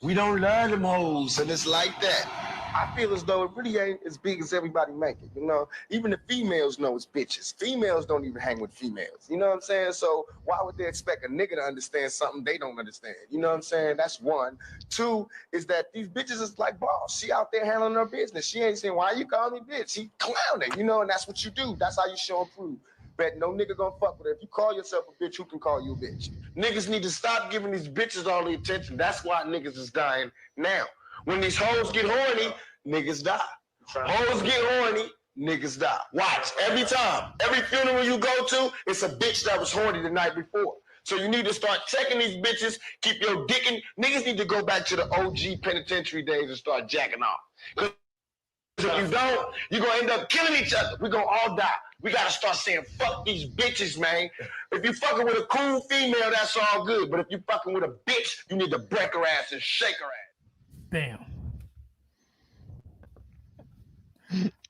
We don't love them hoes, and it's like that. I feel as though it really ain't as big as everybody make it, you know? Even the females know it's bitches. Females don't even hang with females, you know what I'm saying? So why would they expect a nigga to understand something they don't understand? You know what I'm saying? That's one. Two is that these bitches is like boss. She out there handling her business. She ain't saying, why you call me bitch? She clowning, you know, and that's what you do. That's how you show and prove. Bet no nigga gonna fuck with her. If you call yourself a bitch, who can call you a bitch? Niggas need to stop giving these bitches all the attention. That's why niggas is dying now. When these hoes get horny, niggas die. Hoes get horny, niggas die. Watch, every time. Every funeral you go to, it's a bitch that was horny the night before. So you need to start checking these bitches, keep your dick in. Niggas need to go back to the OG penitentiary days and start jacking off. Because if you don't, you're going to end up killing each other. We're going to all die. We got to start saying, fuck these bitches, man. If you fucking with a cool female, that's all good. But if you fucking with a bitch, you need to break her ass and shake her ass. Bam.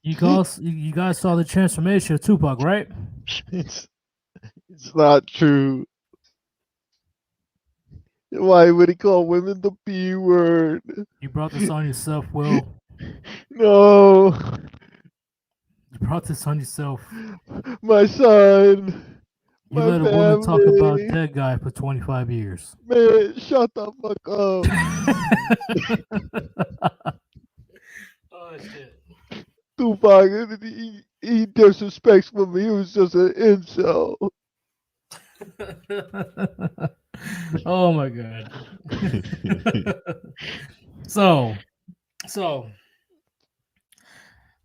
You guys saw the transformation of Tupac, right? It's not true. Why would he call women the B word? You brought this on yourself, Will. No. You brought this on yourself. My son. You My let a woman talk about family. that guy for 25 years. Man, shut the fuck up. Oh, shit. Tupac, he disrespects me. He was just an incel. Oh my god. So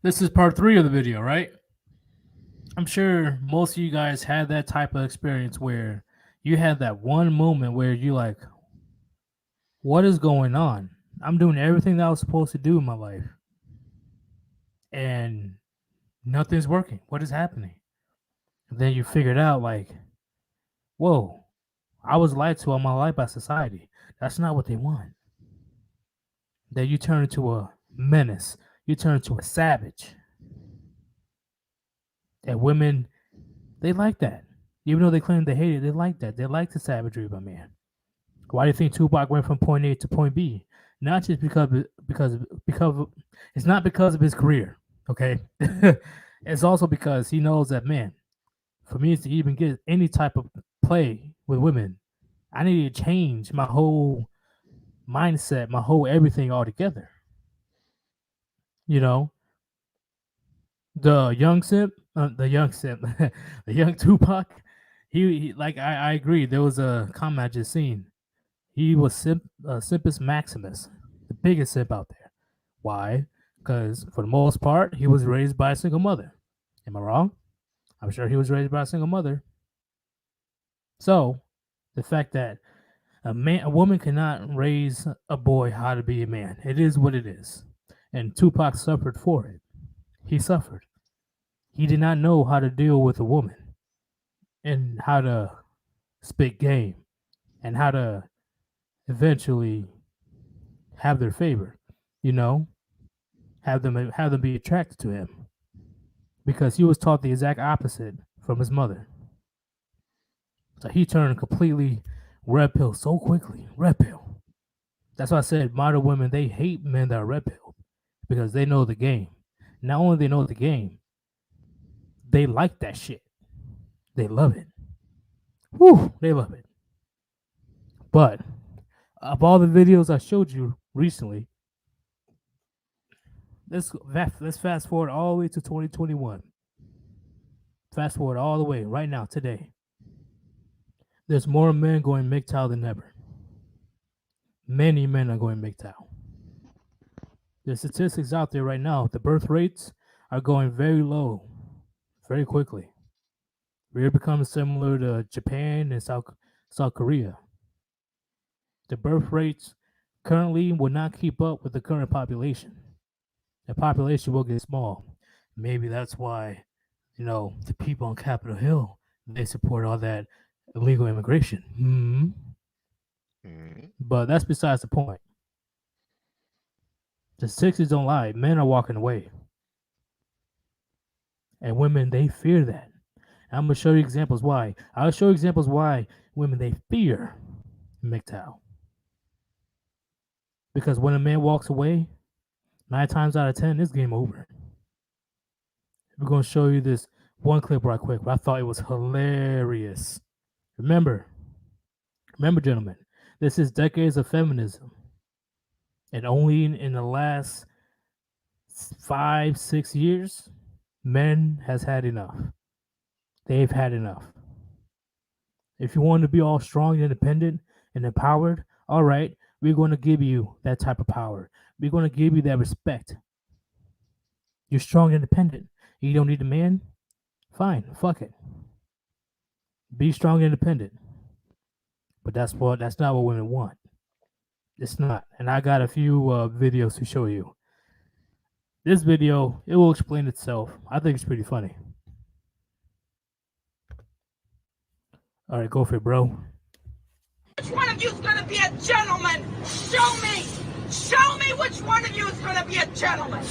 this is part 3 of the video, right? I'm sure most of you guys had that type of experience where you had that one moment where you like, what is going on? I'm doing everything that I was supposed to do in my life, and nothing's working. What is happening? And then you figured out, like, whoa, I was lied to all my life by society. That's not what they want. Then you turn into a menace. You turn into a savage. And women, they like that. Even though they claim they hate it, they like that. They like the savagery of a man. Why do you think Tupac went from point A to point B? Not just because it's not because of his career, okay? It's also because he knows that, man, for me to even get any type of play with women, I need to change my whole mindset, my whole everything altogether. You know, the young Tupac, he like I agree. There was a comment I just seen. He was Simpus Maximus, the biggest simp out there. Why? Because for the most part, he was raised by a single mother. Am I wrong? I'm sure he was raised by a single mother. So, the fact that a woman cannot raise a boy how to be a man. It is what it is. And Tupac suffered for it. He suffered. He did not know how to deal with a woman and how to spit game and how to eventually have their favor, you know, have them be attracted to him, because he was taught the exact opposite from his mother. So he turned completely red pill so quickly. Red pill. That's why I said modern women, they hate men that are red pill because they know the game. Not only they know the game, they like that shit. They love it. Whew, they love it. But of all the videos I showed you recently, let's fast forward all the way to 2021. Fast forward all the way right now, today. There's more men going MGTOW than ever. Many men are going MGTOW. There's statistics out there right now. The birth rates are going very low, very quickly. We're becoming similar to Japan and South Korea. The birth rates currently will not keep up with the current population. The population will get small. Maybe that's why, the people on Capitol Hill, they support all that illegal immigration. But that's besides the point. The 60s don't lie. Men are walking away. And women, they fear that. I'm gonna show you examples why. I'll show you examples why women they fear MGTOW. Because when a man walks away, 9 times out of 10, it's game over. We're gonna show you this one clip right quick. But I thought it was hilarious. Remember, gentlemen, this is decades of feminism, and only in the last 5-6 years, men has had enough. They've had enough. If you want to be all strong and independent and empowered, all right, we're going to give you that type of power. We're going to give you that respect. You're strong and independent. You don't need a man? Fine, fuck it. Be strong and independent. But that's not what women want. It's not. And I got a few videos to show you. This video, it will explain itself. I think it's pretty funny. All right, go for it, bro. Which one of you is going to be a gentleman? Show me. Show me which one of you is going to be a gentleman.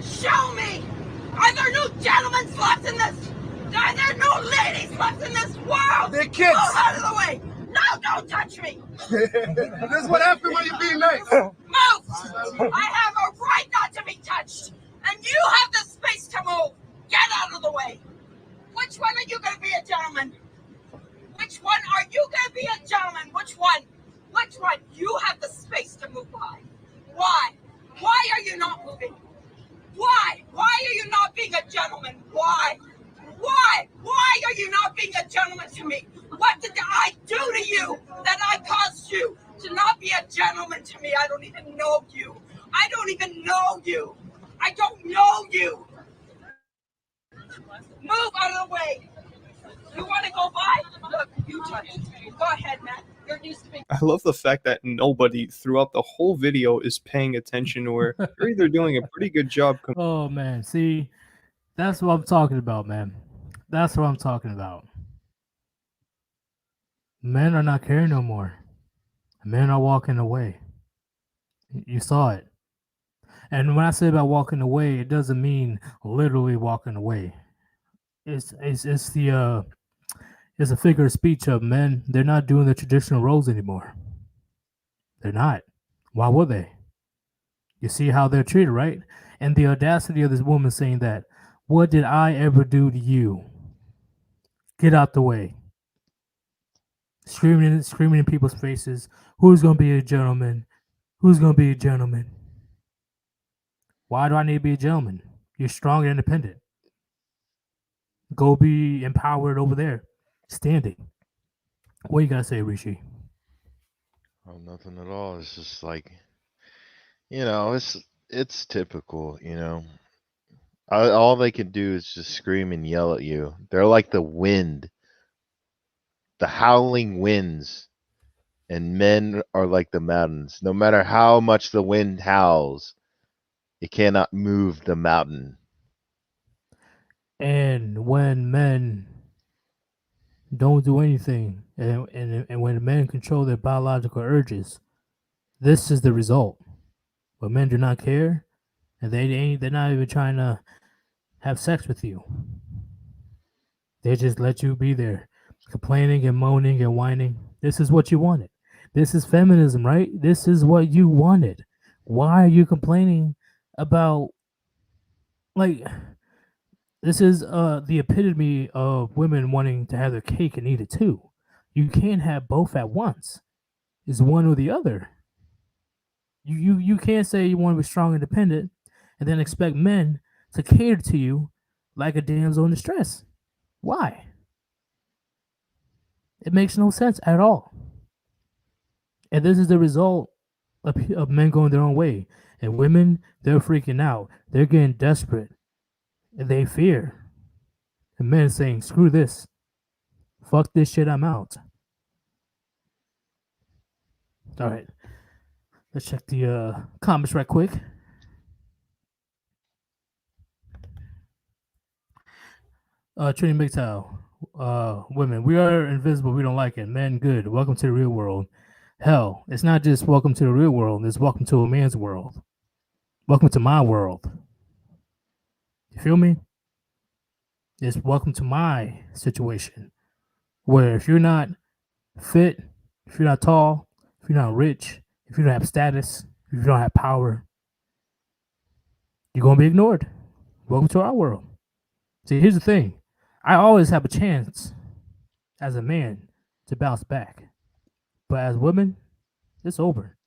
Show me. Are there no gentlemen left in this? Are there no ladies left in this world? They're kids. Move out of the way. No, don't touch me. This is what happens when you're being nice. Move. I have a right not to be touched. And you have the space to move. Get out of the way. Which one are you going to be a gentleman? Which one are you going to be a gentleman? Which one? Which one? You have the space to move by. Why? Why are you not moving? Why? Why are you not being a gentleman? Why? Why? Why are you not being a gentleman to me? What did I do to you that I caused you to not be a gentleman to me? I don't even know you. I don't even know you. I don't know you. Move out of the way. You want to go by? Look, you touch. Go ahead, man. You're used to being. I love the fact that nobody throughout the whole video is paying attention, or they're either doing a pretty good job. Oh man, see, that's what I'm talking about, man. That's what I'm talking about. Men are not caring no more. Men are walking away. You saw it. And when I say about walking away, it doesn't mean literally walking away. It's a figure of speech of men. They're not doing the traditional roles anymore. They're not. Why would they? You see how they're treated, right? And the audacity of this woman saying that, what did I ever do to you? Get out the way. Screaming in people's faces. Who's going to be a gentleman? Who's going to be a gentleman? Why do I need to be a gentleman? You're strong and independent. Go be empowered over there. Standing. What you got to say, Rishi? Oh, nothing at all. It's just like, it's typical, all they can do is just scream and yell at you. They're like the wind, the howling winds, and men are like the mountains. No matter how much the wind howls, it cannot move the mountain. And when men don't do anything, and when men control their biological urges, this is the result. When men do not care, and they're not even trying to have sex with you. They just let you be there, complaining and moaning and whining. This is what you wanted. This is feminism, right? This is what you wanted. Why are you complaining about, like, this is the epitome of women wanting to have their cake and eat it too. You can't have both at once. It's one or the other. You can't say you want to be strong and independent and then expect men to cater to you like a damsel in distress. Why? It makes no sense at all. And this is the result of men going their own way. And women, they're freaking out. They're getting desperate. And they fear. And men saying, screw this. Fuck this shit, I'm out. All right. Let's check the comments right quick. Trini MGTOW. Women, we are invisible. We don't like it. Men, good. Welcome to the real world. Hell, it's not just welcome to the real world. It's welcome to a man's world. Welcome to my world. You feel me? is welcome to my situation, where if you're not fit, if you're not tall, if you're not rich, if you don't have status, if you don't have power, you're gonna be ignored. Welcome to our world. See, here's the thing: I always have a chance as a man to bounce back, but as women, it's over.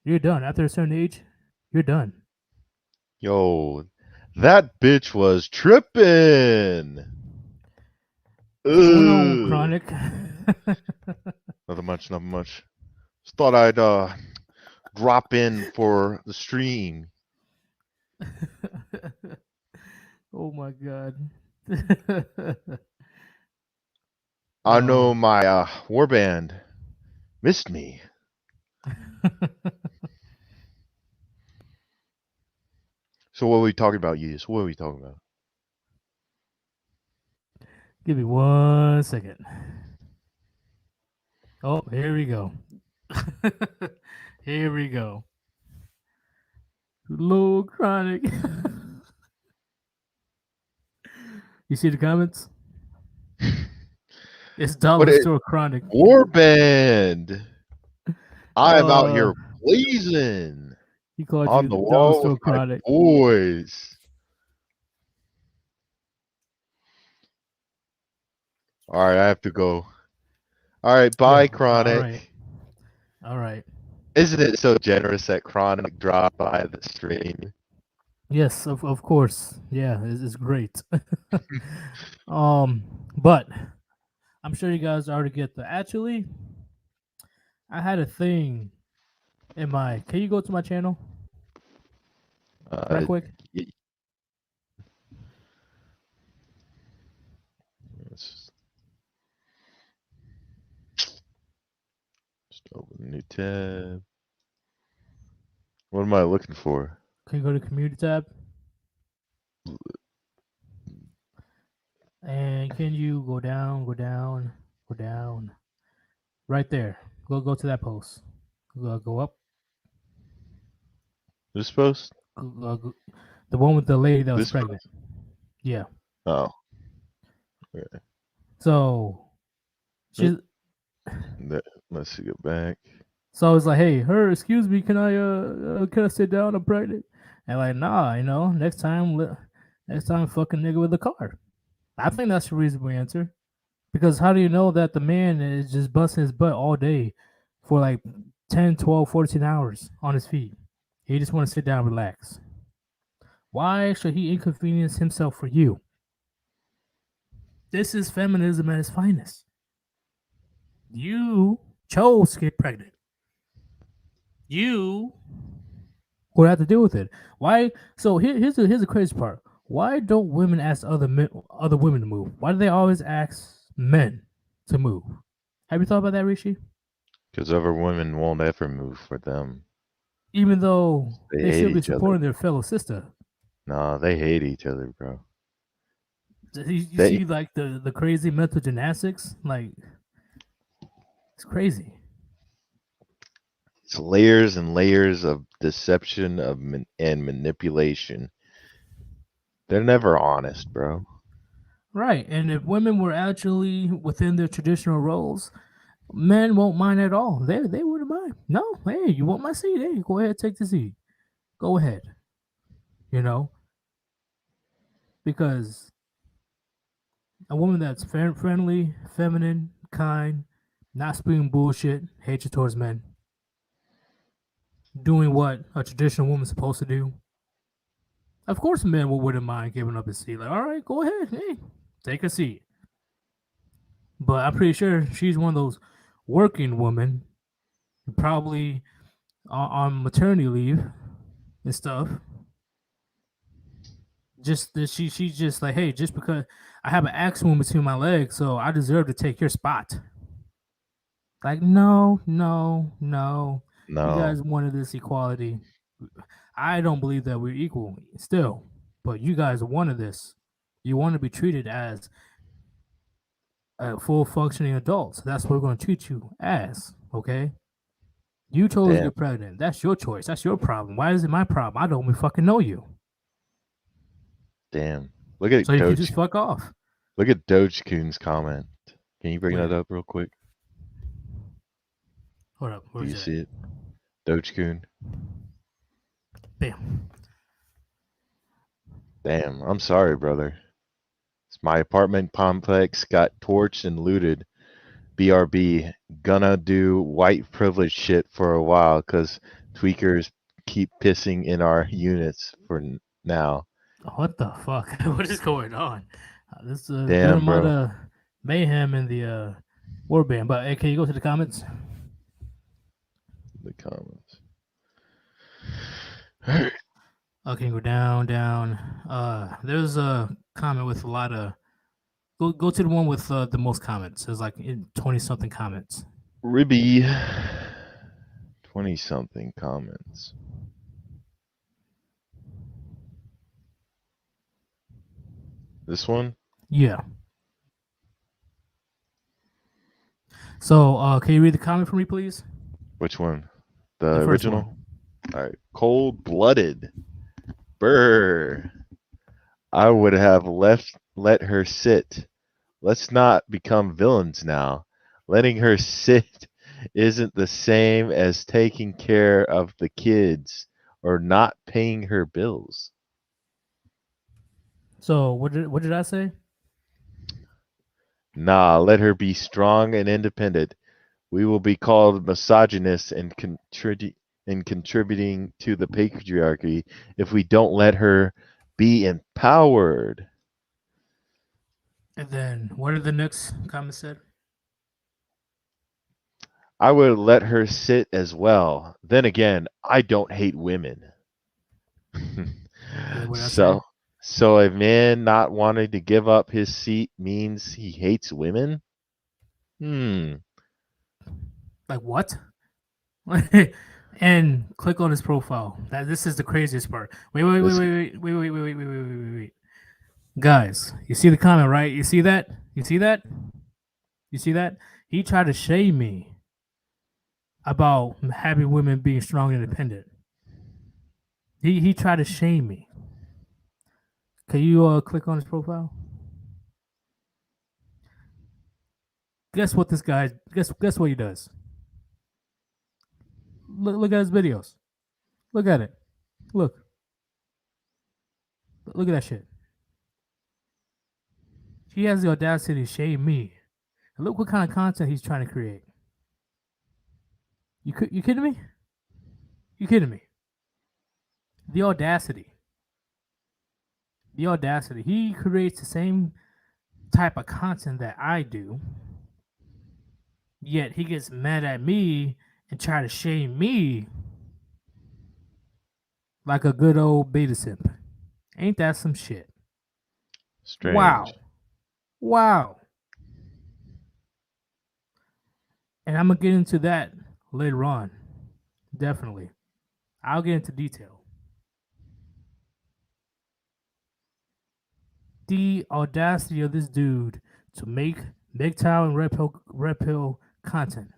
You're done after a certain age. You're done. Yo, that bitch was tripping. What's going on, Ugh. Chronic? Nothing much, nothing much. Just thought I'd drop in for the stream. Oh my god. I know my Warband missed me. So what are we talking about, Yeetus? What are we talking about? Give me 1 second. Oh, here we go. Here we go. Low Chronic. You see the comments? It's dollar store Chronic. Warband. I am out here blazing. He called on you the dollar wall store with my Chronic. boys. All right, I have to go. All right, bye, Chronic. All right. Isn't it so generous that Chronic dropped by the stream? Yes, of course. Yeah, it's great. But I'm sure you guys already get the. Actually, I had a thing in my. Can you go to my channel? Right quick. Let's just open a new tab. What am I looking for? Can you go to community tab? And can you go down? Right there. Go to that post. Go up. This post? The one with the lady that was This pregnant. post? Yeah. Oh. Okay. So she's. Let's see, go back. So I was like, "Hey, excuse me, can I sit down? I'm pregnant." And like, nah, next time, fucking nigga with a car. I think that's a reasonable answer, because how do you know that the man is just busting his butt all day for like 10, 12, 14 hours on his feet? He just want to sit down and relax. Why should he inconvenience himself for you? This is feminism at its finest. You chose to get pregnant. You would have to deal with it. Why? So here's the crazy part. Why don't women ask other women to move? Why do they always ask men to move? Have you thought about that, Rishi? Because other women won't ever move for them. Even though they hate should be each other. supporting their fellow sister. No, they hate each other, bro. You see, like the crazy mental gymnastics, like it's crazy. It's layers and layers of deception and manipulation. They're never honest, bro. Right, and if women were actually within their traditional roles, men won't mind at all. They wouldn't mind. No, hey, you want my seat? Hey, go ahead, take the seat. Go ahead. Because a woman that's friendly, feminine, kind, not spewing bullshit, hatred towards men, doing what a traditional woman's supposed to do. Of course, men wouldn't mind giving up his seat. Like, all right, go ahead, hey, take a seat. But I'm pretty sure she's one of those working women, probably on maternity leave and stuff. Just that she's just like, hey, just because I have an axe wound between my legs, so I deserve to take your spot. Like, no. You guys wanted this equality. I don't believe that we're equal still, but you guys wanted this. You want to be treated as a full functioning adult. So that's what we're going to treat you as, okay? You chose to get pregnant. That's your choice. That's your problem. Why is it my problem? I don't even fucking know you. Damn. Look at so Coach. You can just fuck off. Look at Dogecoon's comment. Can you bring Where? that up real quick? Hold up. Do Where's you that? see it? Dogecoon. Bam. Damn, I'm sorry, brother. My apartment complex got torched and looted. BRB. Gonna do white privilege shit for a while because tweakers keep pissing in our units for now. What the fuck? What is going on? This is a good Damn, amount bro. of mayhem in the Warband. But hey, can you go to the comments? The comments. Okay, go down. There's a comment with a lot of. Go to the one with the most comments. There's like 20 something comments. Ribby. 20 something comments. This one? Yeah. So, can you read the comment for me, please? Which one? The The first original? one. All right. Cold blooded. Brr. I would have let her sit. Let's not become villains now. Letting her sit isn't the same as taking care of the kids or not paying her bills. So, what did I say? Nah, let her be strong and independent. We will be called misogynists and contributing to the patriarchy if we don't let her be empowered. And then, what did the next comment said? I would let her sit as well. Then again, I don't hate women. What did I say? So a man not wanting to give up his seat means he hates women? Like what? And click on his profile. This is the craziest part. Wait. Guys, you see the comment, right? You see that? You see that? You see that? He tried to shame me about having women being strong and independent. He tried to shame me. Can you click on his profile? Guess what this guy guess what he does? Look at his videos. Look at it. Look at that shit. He has the audacity to shame me. And look what kind of content he's trying to create. You kidding me? You kidding me? The audacity. The audacity. He creates the same type of content that I do, yet he gets mad at me and try to shame me like a good old beta simp. Ain't that some shit? Strange. Wow. And I'm gonna get into that later on. Definitely. I'll get into detail. The audacity of this dude to make MGTOW and Red Pill content.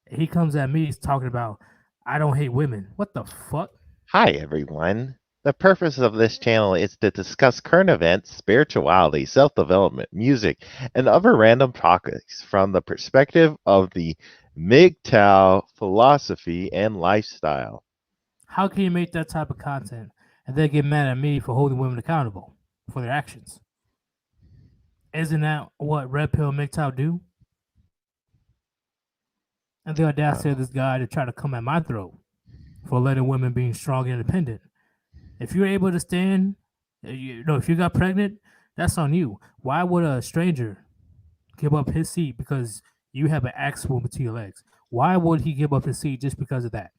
He comes at me talking about I don't hate women. What the fuck? Hi, everyone. The purpose of this channel is to discuss current events, spirituality, self-development, music, and other random topics from the perspective of the MGTOW philosophy and lifestyle. How can you make that type of content and then get mad at me for holding women accountable for their actions? Isn't that what Red Pill and MGTOW do? And the audacity of this guy to try to come at my throat for letting women being strong and independent. If you're able to stand, if you got pregnant, that's on you. Why would a stranger give up his seat because you have an axe wound between your legs? Why would he give up his seat just because of that?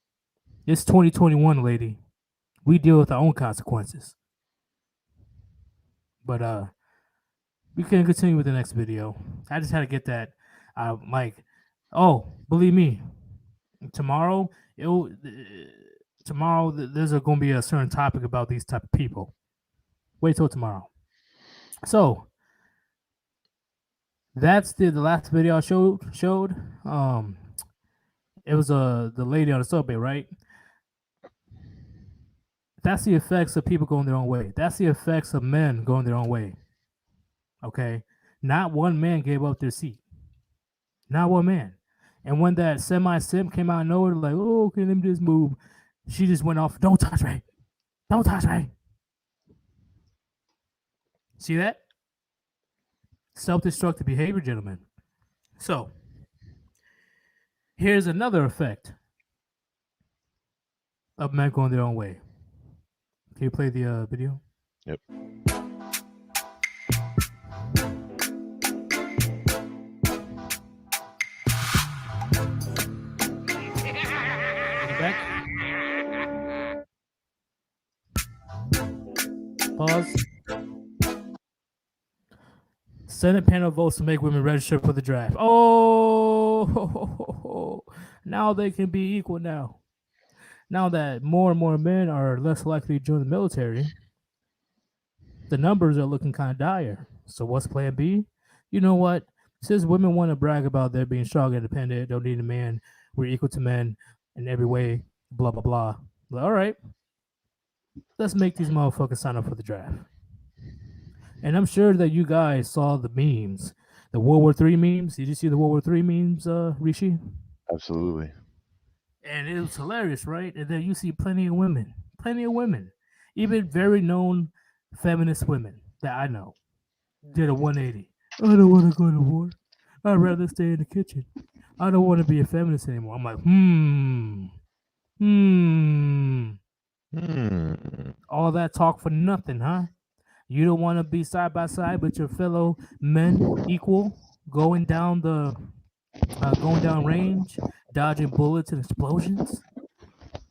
It's 2021, lady. We deal with our own consequences. But we can continue with the next video. I just had to get that. Believe me, tomorrow there's going to be a certain topic about these type of people. Wait till tomorrow. So that's the last video I showed. It was the lady on the subway, right? That's the effects of people going their own way. That's the effects of men going their own way. Okay, Not one man gave up their seat. Not one man. And when that semi-sim came out of nowhere, like, oh, okay, let me just move. She just went off, don't touch me. Don't touch me. See that? Self-destructive behavior, gentlemen. So, here's another effect of men going their own way. Can you play the video? Yep. Back. Pause. Senate panel votes to make women register for the draft. Oh, now they can be equal now. Now that more and more men are less likely to join the military, the numbers are looking kind of dire. So what's plan B? You know what? Since women want to brag about their being strong, independent, don't need a man, we're equal to men in every way, blah, blah, blah. Well, all right. Let's make these motherfuckers sign up for the draft. And I'm sure that you guys saw the memes, the World War III memes. Did you see the World War III memes, Rishi? Absolutely. And it was hilarious, right? And then you see plenty of women, even very known feminist women that I know did a 180. I don't want to go to war. I'd rather stay in the kitchen. I don't want to be a feminist anymore. I'm like, all that talk for nothing, huh? You don't want to be side by side with your fellow men, equal, going down range, dodging bullets and explosions.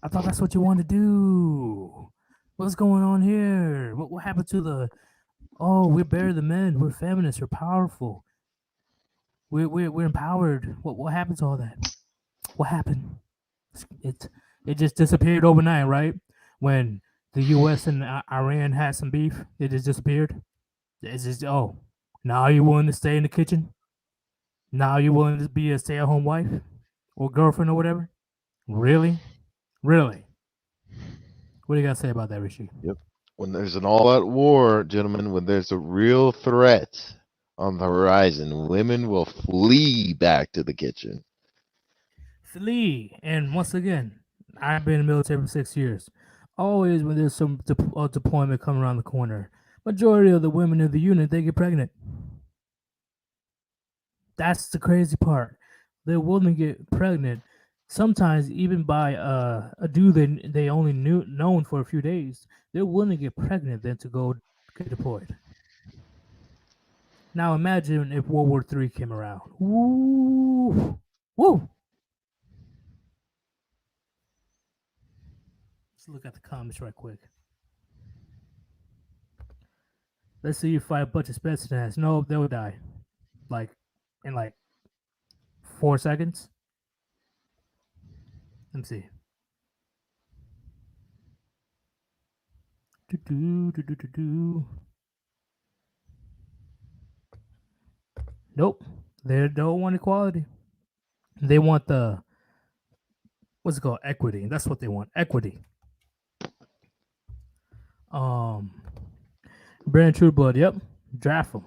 I thought that's what you wanted to do. What's going on here? What happened to the? Oh, we're better than men. We're feminists. We're powerful. We're empowered. What happened to all that? What happened? It just disappeared overnight, right? When the U.S. and Iran had some beef, it just disappeared. It's just now you're willing to stay in the kitchen? Now you're willing to be a stay-at-home wife or girlfriend or whatever? Really? Really? What do you got to say about that, Rishi? Yep. When there's an all-out war, gentlemen, when there's a real threat on the horizon, women will flee back to the kitchen. Flee. And once again, I've been in the military for 6 years. Always when there's some deployment coming around the corner, majority of the women in the unit, they get pregnant. That's the crazy part. They're willing to get pregnant, sometimes even by a dude they only known for a few days. They're willing to get pregnant than to go get deployed. Now imagine if World War III came around. Woo! Woo! Let's look at the comments right quick. Let's see you fight a bunch of Spetsnaz. No, they'll die. In 4 seconds. Let me see. Nope. They don't want equality. They want what's it called? Equity. That's what they want. Equity. Brand True Blood. Yep. Draft them.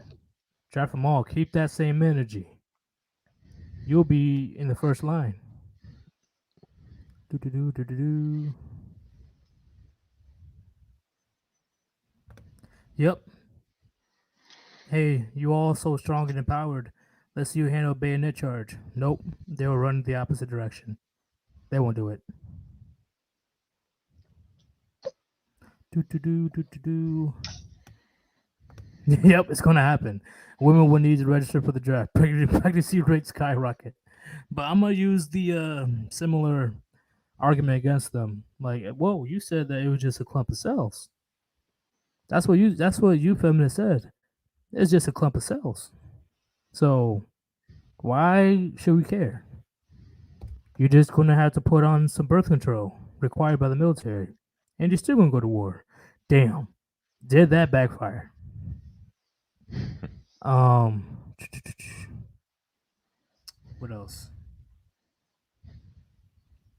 Draft them all. Keep that same energy. You'll be in the first line. Yep. Hey, you all so strong and empowered. Let's see you handle a bayonet charge. Nope. They will run the opposite direction. They won't do it. Yep, it's gonna happen. Women will need to register for the draft. Pregnancy rates skyrocket. But I'm gonna use the similar argument against them. Like, whoa, you said that it was just a clump of cells. That's what you feminists said. It's just a clump of cells. So why should we care? You're just gonna have to put on some birth control required by the military, and you're still gonna go to war. Damn, did that backfire? What else?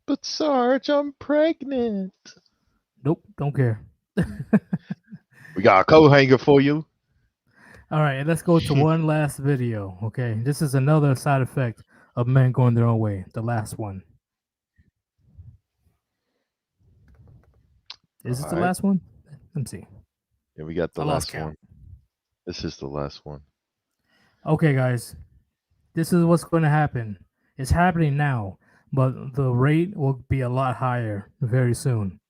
But Sarge, I'm pregnant. Nope, don't care. We got a coat hanger for you. All right, let's go to one last video. Okay, this is another side effect of men going their own way. The last one. Is this the Alright. last one? Let me see. Yeah, we got the I lost last count. one. This is the last one. Okay, guys, this is what's going to happen. It's happening now, but the rate will be a lot higher very soon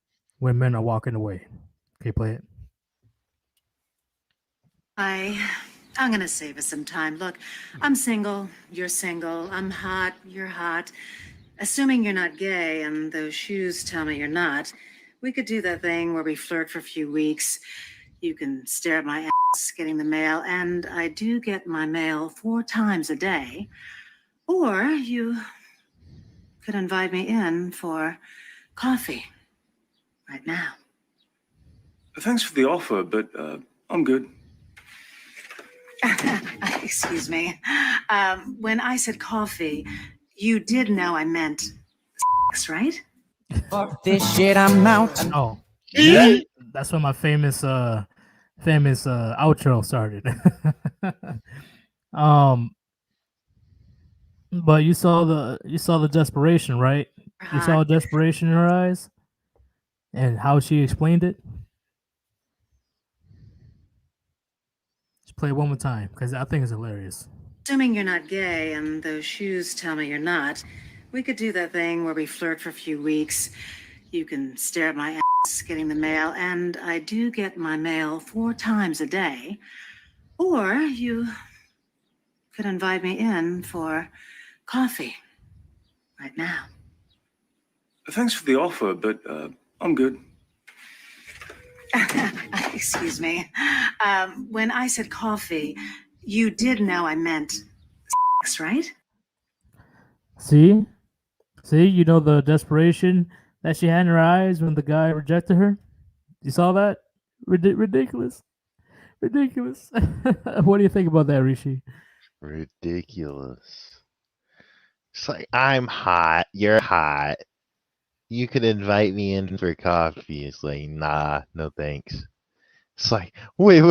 when men are walking away. Okay, play it. I'm gonna save us some time. Look, I'm single, you're single, I'm hot, you're hot. Assuming you're not gay and those shoes tell me you're not, we could do that thing where we flirt for a few weeks. You can stare at my ass getting the mail, and I do get my mail 4 times a day. Or you could invite me in for coffee right now. Thanks for the offer, but I'm good. Excuse me. When I said coffee, you did know I meant sex, right? Fuck this shit, I'm out. Oh, that's when my famous outro started. But you saw the desperation, right? You saw desperation in her eyes and how she explained it. Just play it one more time because I think it's hilarious. Assuming you're not gay and those shoes tell me you're not, we could do that thing where we flirt for a few weeks. You can stare at my ass getting the mail, and I do get my mail 4 times a day. Or you could invite me in for coffee right now. Thanks for the offer, but I'm good. Excuse me. When I said coffee, you did know I meant sex, right? See, you know the desperation that she had in her eyes when the guy rejected her. You saw that? Ridiculous. What do you think about that, Rishi? Ridiculous. It's like, I'm hot, you're hot. You could invite me in for coffee. It's like, nah, no thanks. It's like, wait.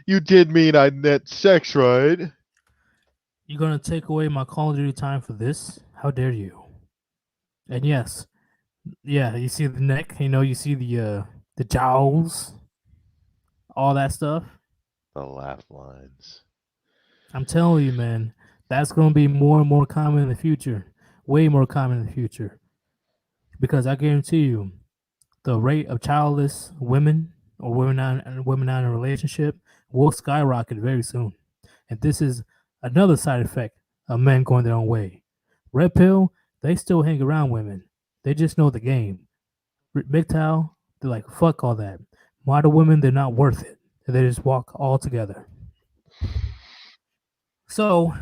You did mean I meant sex, right? You're gonna take away my Call of Duty time for this? How dare you? And yes, yeah, you see the neck, you see the jowls, all that stuff. The laugh lines. I'm telling you, man, that's gonna be more and more common in the future. Way more common in the future. Because I guarantee you, the rate of childless women or women not in a relationship will skyrocket very soon. And this is another side effect of men going their own way. Red pill, they still hang around women. They just know the game. MGTOW, they're like, fuck all that. Model women, they're not worth it. They just walk all together. So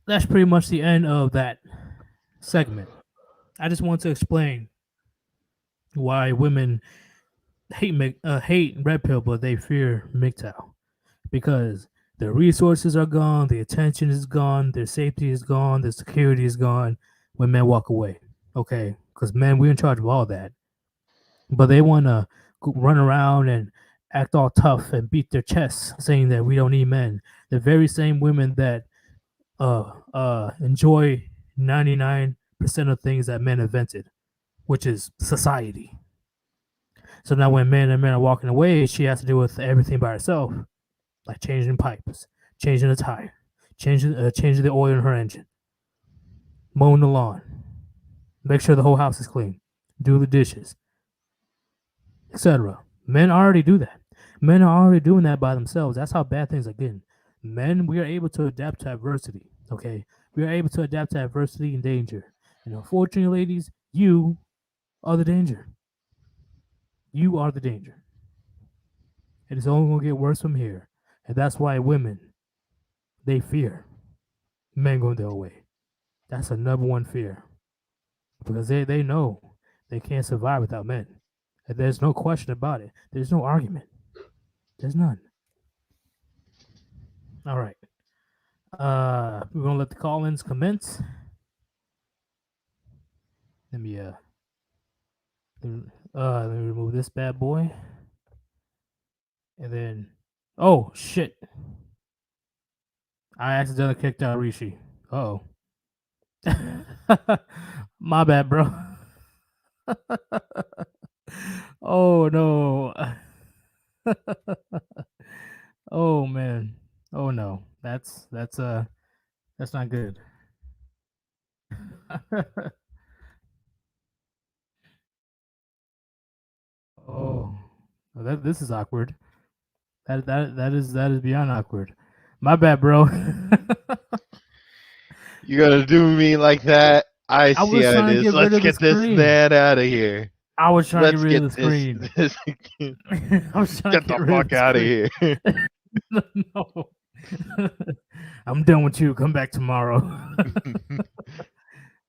that's pretty much the end of that segment. I just want to explain why women hate red pill, but they fear MGTOW, because their resources are gone, the attention is gone, their safety is gone, their security is gone when men walk away. Okay, because men, we're in charge of all that, but they want to run around and act all tough and beat their chests, saying that we don't need men. The very same women that enjoy 99% of things that men invented, which is society. So now when men are walking away, she has to deal with everything by herself, like changing pipes, changing the tire, changing the oil in her engine, mowing the lawn, make sure the whole house is clean, do the dishes, etc. Men already do that. Men are already doing that by themselves. That's how bad things are getting. Men, we are able to adapt to adversity. Okay, we are able to adapt to adversity and danger. And unfortunately, ladies, you are the danger. You are the danger. It is only going to get worse from here. And that's why women, they fear men going their way. That's a number one fear. Because they know they can't survive without men. And there's no question about it. There's no argument. There's none. All right. We're going to let the call-ins commence. Let me remove this bad boy. And then, oh shit! I accidentally kicked out Rishi. Oh, my bad, bro. Oh no. Oh man. Oh no. That's not good. Oh, that this is awkward. That is beyond awkward. My bad, bro. You gonna do me like that? I I see was how it trying to is. get rid Let's of the get this screen. man out of here. I was trying to get Let's rid of get the this. screen. this I was trying get to get the rid of fuck the out of screen. here. No. I'm done with you. Come back tomorrow.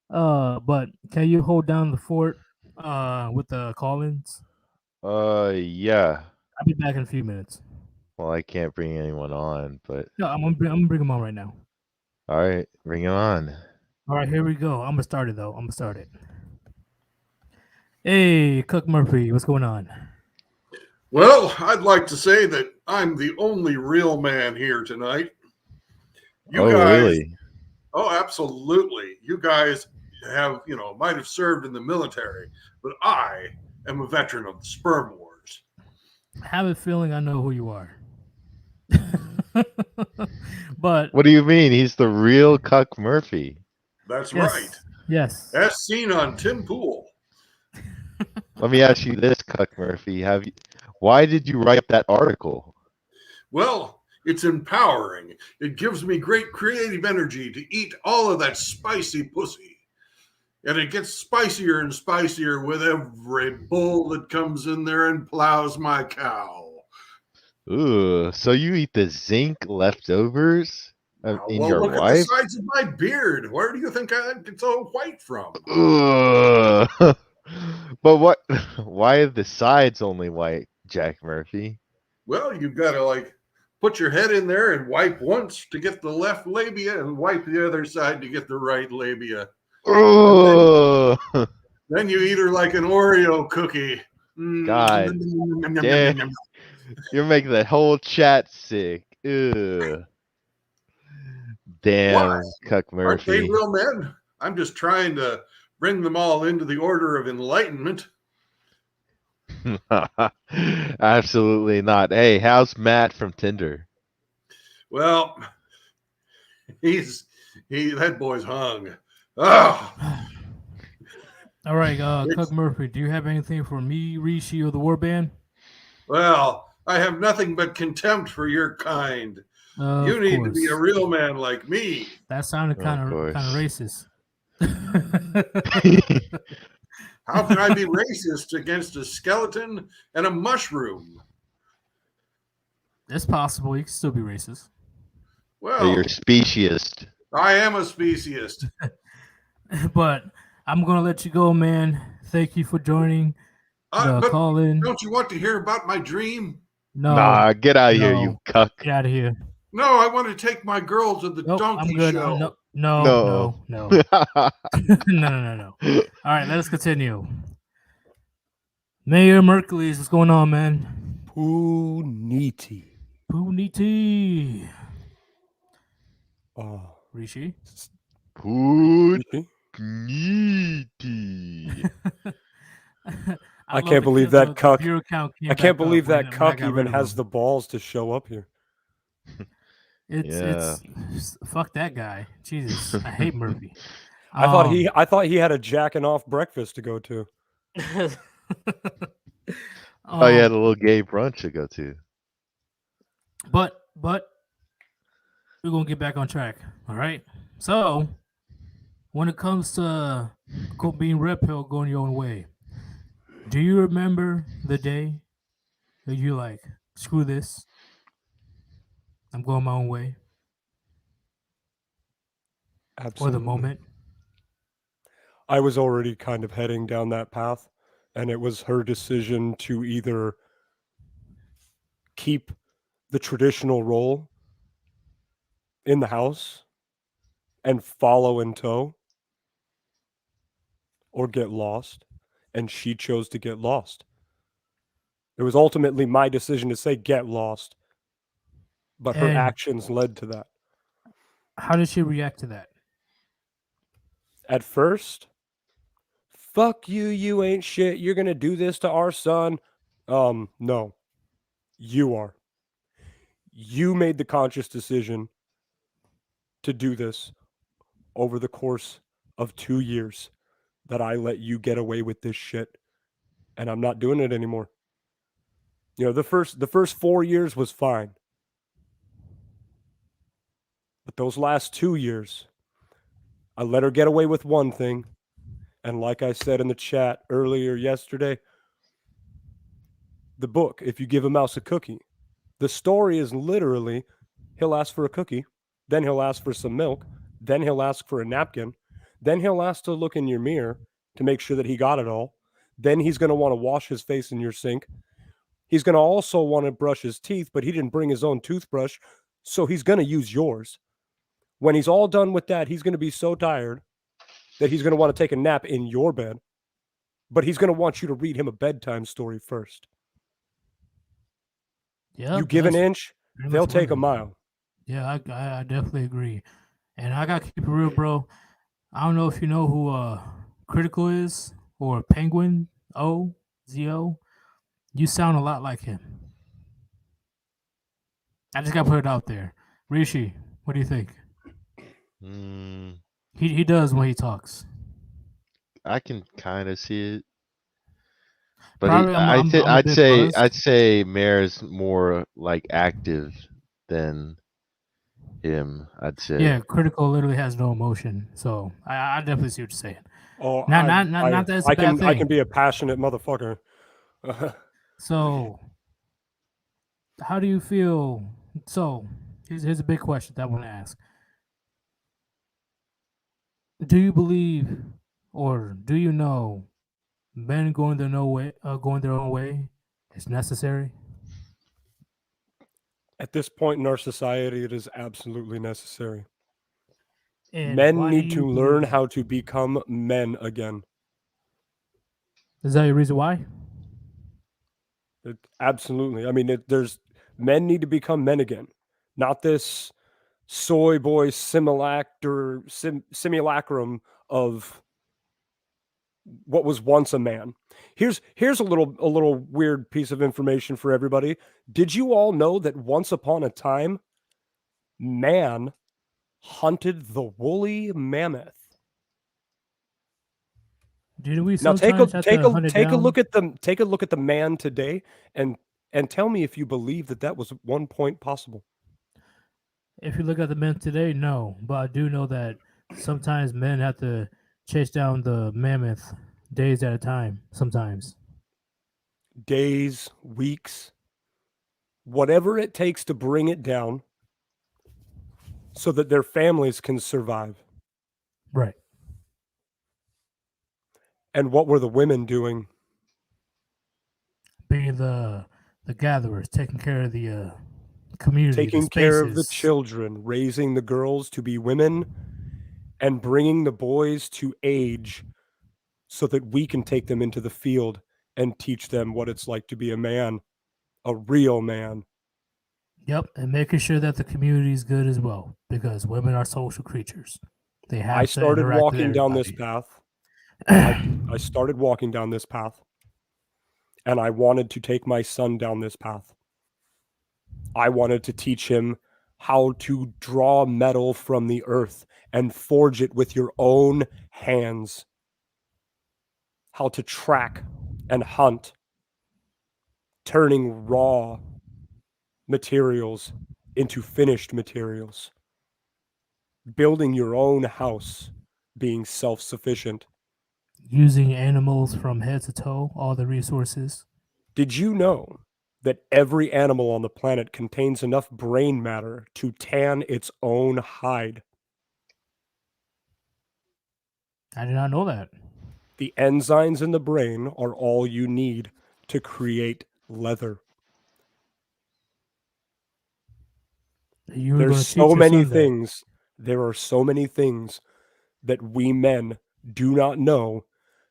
But can you hold down the fort with the call-ins? Yeah. I'll be back in a few minutes. Well, I can't bring anyone on, but No, I'm gonna bring him on right now. all right, bring him on. All right, here we go. I'm gonna start it though. I'm gonna start it. Hey, Cook Murphy, what's going on? Well, I'd like to say that I'm the only real man here tonight. You Oh, guys, really? oh, absolutely. You guys have, might have served in the military, but I am a veteran of the sperm wars. I have a feeling I know who you are. But What do you mean? He's the real Cuck Murphy. That's yes, right. Yes. As seen on Tim Pool. Let me ask you this, Cuck Murphy. Why did you write that article? Well, it's empowering. It gives me great creative energy to eat all of that spicy pussy. And it gets spicier and spicier with every bull that comes in there and plows my cow. Ooh, so you eat the zinc leftovers in Well, your look at the wife? size of my beard. Where do you think I get so white from? Ugh. But what? Why are the sides only white, Jack Murphy? Well, you've got to put your head in there and wipe once to get the left labia and wipe the other side to get the right labia. Then you eat her like an Oreo cookie. God damn. You're making the whole chat sick. Ugh. Damn, Cuck Aren't they Murphy. real men? I'm just trying to bring them all into the order of enlightenment. Absolutely not. Hey, how's Matt from Tinder? Well, that boy's hung. Oh. All right, Cook Murphy, do you have anything for me, Rishi, or the Warband? Well, I have nothing but contempt for your kind. You need to be a real man like me. That sounded kind of racist. How can I be racist against a skeleton and a mushroom? It's possible. You can still be racist. Well, you're speciest. I am a speciest. But I'm gonna let you go, man. Thank you for joining the But call in. Don't you want to hear about my dream? No. Nah, get out of here, you cuck. Get out of here. No, I want to take my girl to the donkey I'm good. show. No. No. No. All right, let us continue. Mayor Mercules, what's going on, man? Puniti. Rishi? Puniti. I can't believe that cuck. I can't believe that cuck even has the balls to show up here. It's fuck that guy. Jesus, I hate Murphy. I thought he had a jacking off breakfast to go to. Oh, you had a little gay brunch to go to. But we're gonna get back on track. All right. So when it comes to being red pill going your own way, do you remember the day that you like, screw this, I'm going my own way? Absolutely. Or the moment? I was already kind of heading down that path, and it was her decision to either keep the traditional role in the house and follow in tow, or get lost, and she chose to get lost. It was ultimately my decision to say get lost. But her And- actions led to that. How did she react to that? At first, fuck you, you ain't shit. You're going to do this to our son. No. You are. You made the conscious decision to do this over the course of 2 years that I let you get away with this shit, and I'm not doing it anymore. You know, the first 4 years was fine. But those last 2 years, I let her get away with one thing, and like I said in the chat earlier yesterday, the book, If You Give a Mouse a Cookie, the story is literally he'll ask for a cookie, then he'll ask for some milk, then he'll ask for a napkin, then he'll ask to look in your mirror to make sure that he got it all. Then he's going to want to wash his face in your sink. He's going to also want to brush his teeth, but he didn't bring his own toothbrush, so he's going to use yours. When he's all done with that, he's going to be so tired that he's going to want to take a nap in your bed, but he's going to want you to read him a bedtime story first. Yeah, you give an that's inch, pretty they'll much take a women. mile. Yeah, I definitely agree. And I gotta keep it real, bro. I don't know if you know who Critical is or Penguin OZO. You sound a lot like him. I just gotta put it out there. Rishi, what do you think? He does when he talks. I can kind of see it. But Probably I'm a I'd bit say buzzed. Mayor's more like active than him. I'd say. Yeah, Critical literally has no emotion. So I definitely see what you're saying. Oh, Not that it's a bad thing. I can be a passionate motherfucker. So, how do you feel? So, here's a big question that I want to ask. Do you believe, or do you know, men going their own way is necessary? At this point in our society, it is absolutely necessary. And Men why do need you to learn believe- how to become men again. Is that your reason why? Absolutely. I mean, there's men need to become men again, not this soy boy simulacrum of what was once a man. Here's a little weird piece of information for everybody. Did you all know that once upon a time, man hunted the woolly mammoth? Did we Now sometimes have to hunt it take a down? look at the man today and tell me if you believe that was at one point possible. If you look at the men today, no. But I do know that sometimes men have to chase down the mammoth days at a time. Sometimes. Days, weeks, whatever it takes to bring it down so that their families can survive. Right. And what were the women doing? Being the gatherers, taking care of the community, Taking the care of the spaces. children, raising the girls to be women, and bringing the boys to age so that we can take them into the field and teach them what it's like to be a man, a real man. Yep, and making sure that the community is good as well, because women are social creatures. They have I to started interact with walking down this everybody. path. I started walking down this path, and I wanted to take my son down this path. I wanted to teach him how to draw metal from the earth and forge it with your own hands, how to track and hunt, turning raw materials into finished materials, building your own house, being self-sufficient. Using animals from head to toe, all the resources. Did you know that every animal on the planet contains enough brain matter to tan its own hide? I did not know that. The enzymes in the brain are all you need to create leather. You were There's going to teach so your many son that. things. There are so many things that we men do not know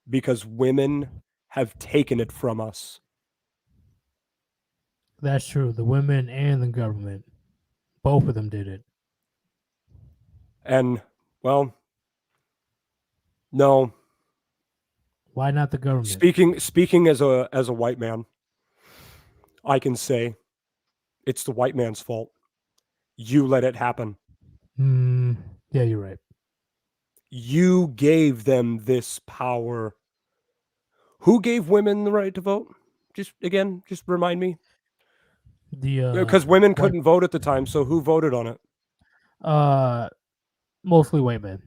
because women have taken it from us. That's true. The women and the government, both of them did it. And well, no. Why not the government? Speaking as a white man, I can say it's the white man's fault. You let it happen. Yeah, you're right. You gave them this power. Who gave women the right to vote? Just remind me. Because women couldn't vote at the time, so who voted on it? Mostly white men.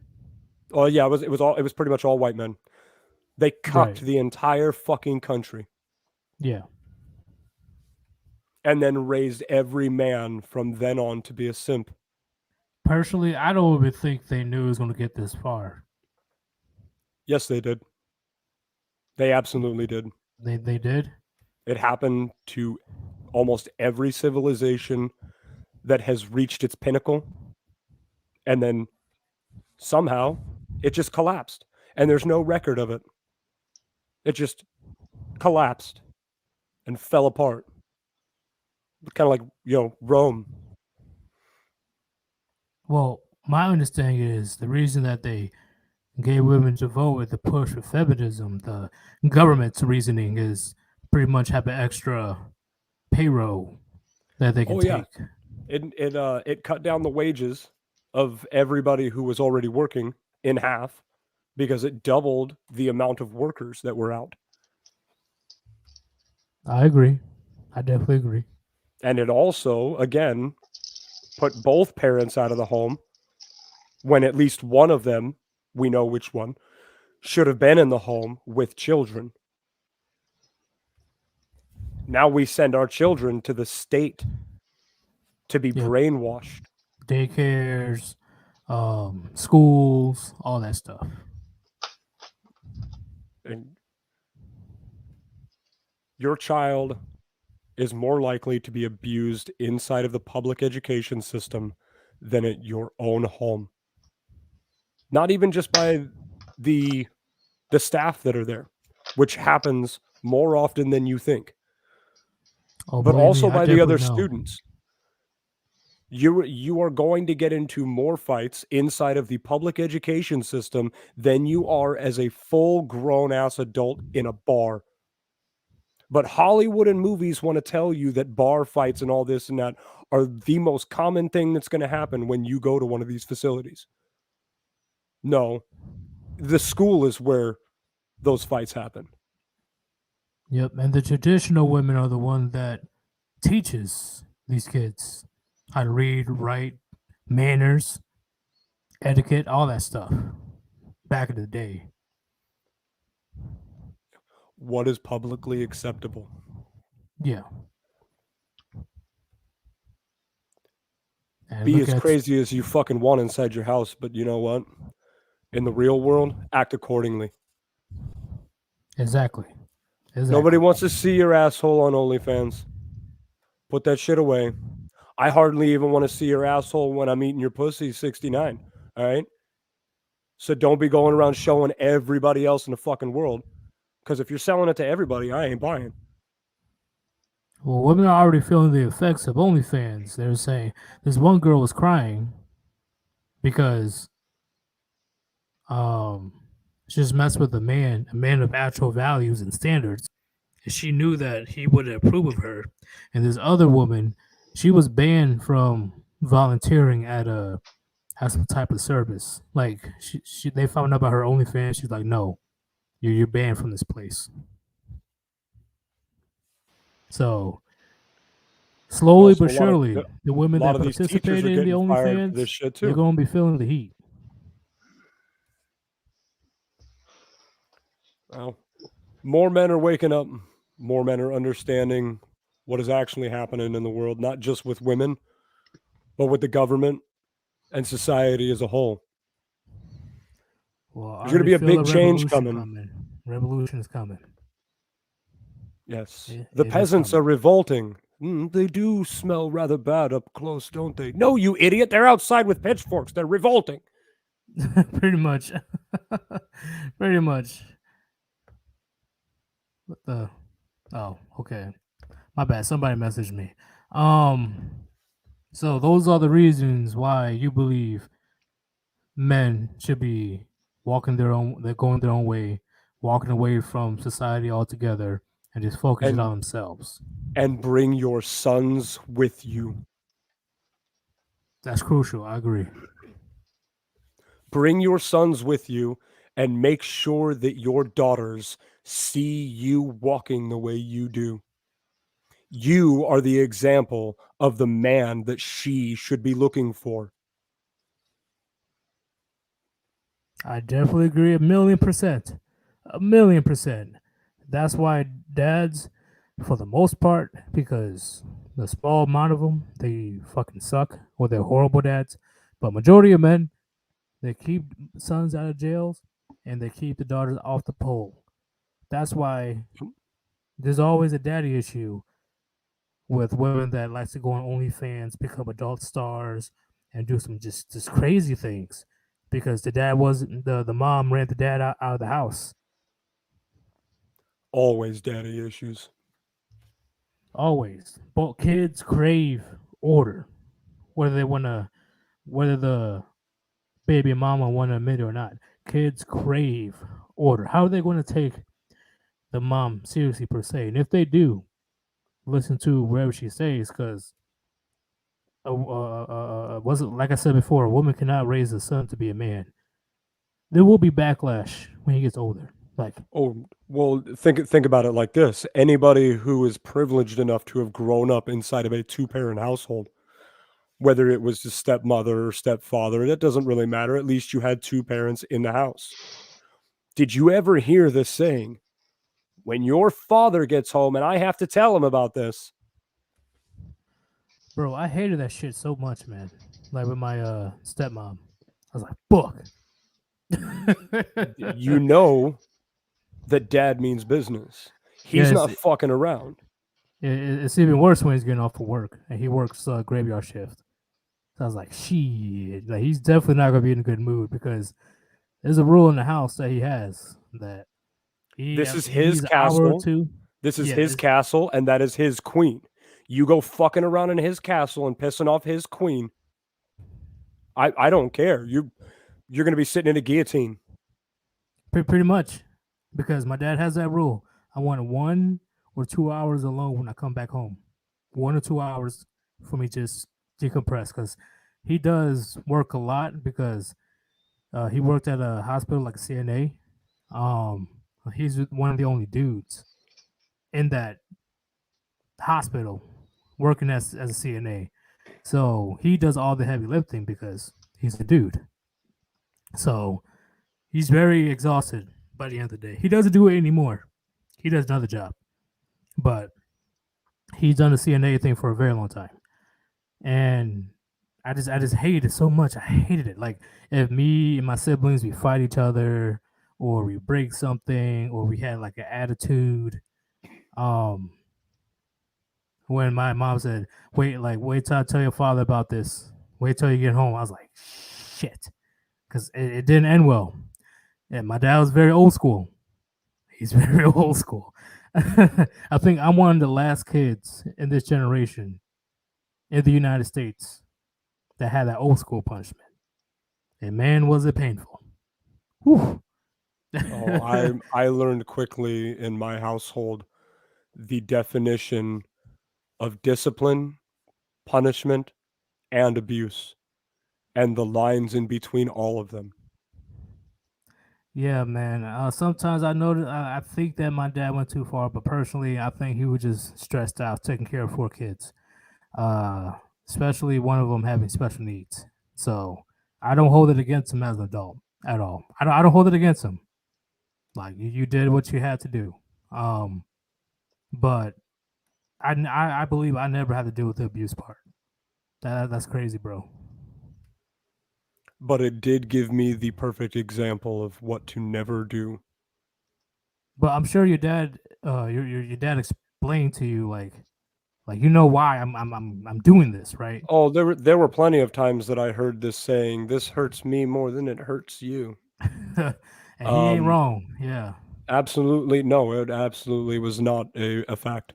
Oh yeah, it was pretty much all white men. They cucked the entire fucking country. Yeah. And then raised every man from then on to be a simp. Personally, I don't even think they knew it was going to get this far. Yes, they did. They absolutely did. They did? It happened to almost every civilization that has reached its pinnacle. And then somehow it just collapsed. And there's no record of it. It just collapsed and fell apart. Kind of like, Rome. Well, my understanding is the reason that they gave women to vote with the push for feminism, the government's reasoning is pretty much have an extra payroll that they can take. It cut down the wages of everybody who was already working in half because it doubled the amount of workers that were out. I agree. I definitely agree. And it also, again, put both parents out of the home when at least one of them, we know which one, should have been in the home with children. Now we send our children to the state to be brainwashed. Daycares, schools, all that stuff. And your child is more likely to be abused inside of the public education system than at your own home. Not even just by the staff that are there, which happens more often than you think. But also by the other students. You are going to get into more fights inside of the public education system than you are as a full-grown ass adult in a bar. But Hollywood and movies want to tell you that bar fights and all this and that are the most common thing that's going to happen when you go to one of these facilities. No, the school is where those fights happen. Yep, and the traditional women are the one that teaches these kids how to read, write, manners, etiquette, all that stuff. Back in the day. What is publicly acceptable? Yeah. And be as crazy as you fucking want inside your house, but you know what? In the real world, act accordingly. Exactly. Nobody wants to see your asshole on OnlyFans. Put that shit away. I hardly even want to see your asshole when I'm eating your pussy 69. All right? So don't be going around showing everybody else in the fucking world. Because if you're selling it to everybody, I ain't buying. Well, women are already feeling the effects of OnlyFans. They're saying this one girl was crying because she just messed with a man of actual values and standards. And she knew that he wouldn't approve of her. And this other woman, she was banned from volunteering at some type of service. Like they found out about her OnlyFans. She's like, no, you're banned from this place. So slowly but surely, the women that participated in the OnlyFans, they're going to be feeling the heat. Well, more men are waking up. More men are understanding what is actually happening in the world, not just with women, but with the government and society as a whole. Well, there's going to be a big change coming. Revolution is coming. Yes. The peasants are revolting. They do smell rather bad up close, don't they? No, you idiot. They're outside with pitchforks. They're revolting. Pretty much. Pretty much. What the? Oh, okay. My bad. Somebody messaged me. So those are the reasons why you believe men should be they're going their own way, walking away from society altogether, and just focusing on themselves. And bring your sons with you. That's crucial. I agree. Bring your sons with you and make sure that your daughters see you walking the way you do. You are the example of the man that she should be looking for. I definitely agree 1,000,000%. 1,000,000%. That's why dads, for the most part, because the small amount of them, they fucking suck or they're horrible dads. But majority of men, they keep sons out of jails and they keep the daughters off the pole. That's why there's always a daddy issue with women that likes to go on OnlyFans, become adult stars, and do some just crazy things because the dad wasn't the mom ran the dad out of the house. Always daddy issues. Always. But kids crave order. Whether the baby mama want to admit it or not. Kids crave order. How are they going to take the mom seriously per se? And if they do, listen to whatever she says, because wasn't like I said before, a woman cannot raise a son to be a man. There will be backlash when he gets older. Like, oh, well, think about it like this. Anybody who is privileged enough to have grown up inside of a two-parent household, whether it was his stepmother or stepfather, that doesn't really matter. At least you had two parents in the house. Did you ever hear this saying, when your father gets home and I have to tell him about this? bro, I hated that shit so much, man. Like with my stepmom. I was like, fuck. You know that dad means business. He's Yes, not fucking around. It's even worse when he's getting off of work and he works graveyard shift. So I was like, shit. Like, he's definitely not going to be in a good mood because there's a rule in the house that he has that this is his an hour or castle. two. This is Yeah, his castle, and that is his queen. You go fucking around in his castle and pissing off his queen. I don't care. You're going to be sitting in a guillotine. Pretty much, because my dad has that rule. I want 1 or 2 hours alone when I come back home. 1 or 2 hours for me just decompress, because he does work a lot because he worked at a hospital like a CNA. He's one of the only dudes in that hospital working as a CNA. So he does all the heavy lifting because he's a dude. So he's very exhausted by the end of the day. He doesn't do it anymore. He does another job. But he's done the CNA thing for a very long time. And I just hated it so much. I hated it. Like, if me and my siblings, we fight each other or we break something or we had like an attitude, when my mom said, wait till I tell your father about this. Wait till you get home. I was like, shit. Because it didn't end well. And my dad was very old school. He's very old school. I think I'm one of the last kids in this generation in the United States that had that old school punishment. And man, was it painful. Whew. I learned quickly in my household the definition of discipline, punishment, and abuse, and the lines in between all of them. Yeah, man. Sometimes I notice I think that my dad went too far, but personally, I think he was just stressed out taking care of 4 kids, especially one of them having special needs. So I don't hold it against him as an adult at all. I don't hold it against him. Like, you did what you had to do. But I believe I never had to deal with the abuse part. That's crazy, bro. But it did give me the perfect example of what to never do. But I'm sure your dad, your dad explained to you like you know why I'm doing this, right? Oh, there were plenty of times that I heard this saying, "This hurts me more than it hurts you." And he ain't wrong. Yeah. Absolutely no, it absolutely was not a fact.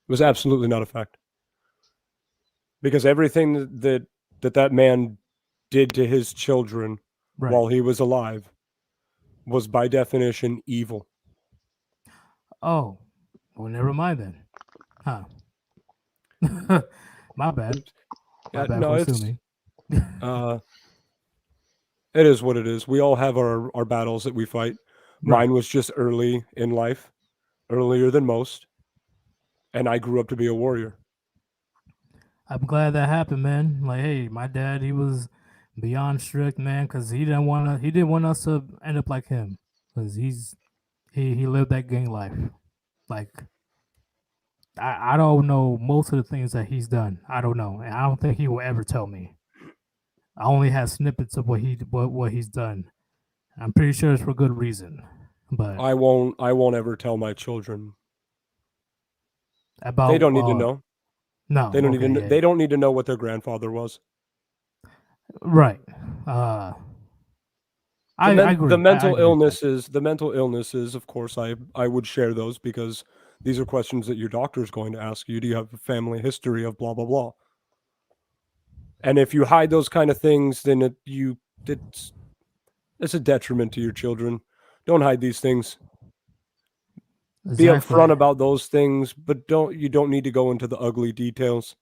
It was absolutely not a fact. Because everything that man did to his children Right. while he was alive was by definition evil. Oh, well, never mind then. Huh. My bad. My bad No, for it's assuming. it is what it is. We all have our battles that we fight. Right. Mine was just early in life, earlier than most, and I grew up to be a warrior. I'm glad that happened, man. Like, hey, my dad, he was beyond strict, man, because he didn't want us to end up like him, because he lived that gang life. Like, I don't know most of the things that he's done. I don't know, and I don't think he will ever tell me. I only have snippets of what he's done. I'm pretty sure it's for good reason, but I won't ever tell my children. about They don't need to know. No, They don't okay, even. yeah. They don't need to know what their grandfather was. Right. I agree. The I mental agree with that. the mental illnesses, of course, I would share those because these are questions that your doctor is going to ask you. Do you have a family history of blah blah blah? And if you hide those kind of things, then it's a detriment to your children. Don't hide these things. Be Exactly. upfront about those things, but you don't need to go into the ugly details.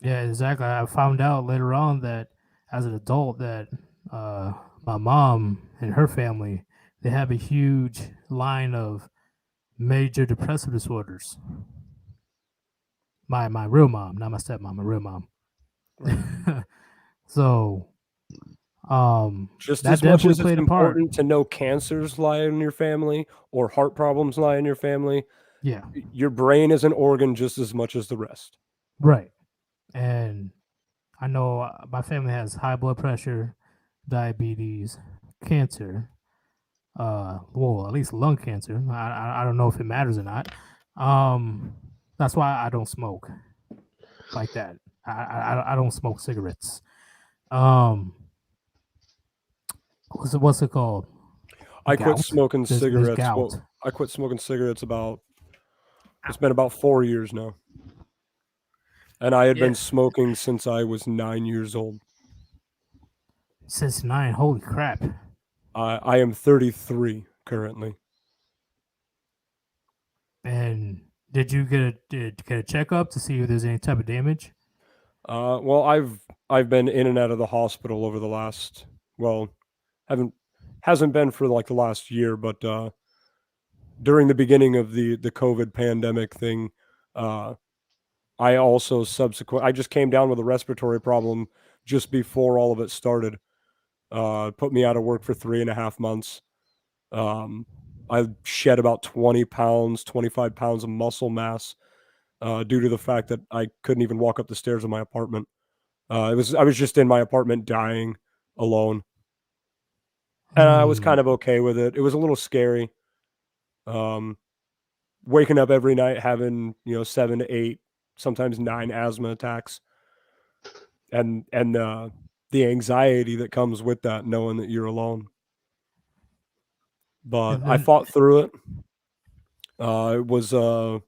Yeah, exactly. I found out later on that as an adult that my mom and her family, they have a huge line of major depressive disorders. My real mom, not my stepmom, my real mom. So Just that as much definitely as it's played a part. important to know cancers lie in your family or heart problems lie in your family, Yeah. your brain is an organ just as much as the rest. Right. And I know my family has high blood pressure, diabetes, cancer, well, at least lung cancer. I don't know if it matters or not. That's why I don't smoke like that. I don't smoke cigarettes. What's it called? I quit Gout? smoking There's cigarettes. gout. Well, I quit smoking cigarettes it's been about 4 years now. And I had Yeah. been smoking since I was 9 years old. Since 9, holy crap. I am 33 currently. And did you get a checkup to see if there's any type of damage? Well, I've been in and out of the hospital over the last, well, hasn't been for like the last year, but during the beginning of the COVID pandemic thing, I also I just came down with a respiratory problem just before all of it started. Put me out of work for 3.5 months. I shed about 20 pounds, 25 pounds of muscle mass due to the fact that I couldn't even walk up the stairs of my apartment. I was just in my apartment dying alone. And I was kind of okay with it. It was a little scary. Waking up every night having, 7 to 8, sometimes 9 asthma attacks. And the anxiety that comes with that, knowing that you're alone. But I fought through it. It was, what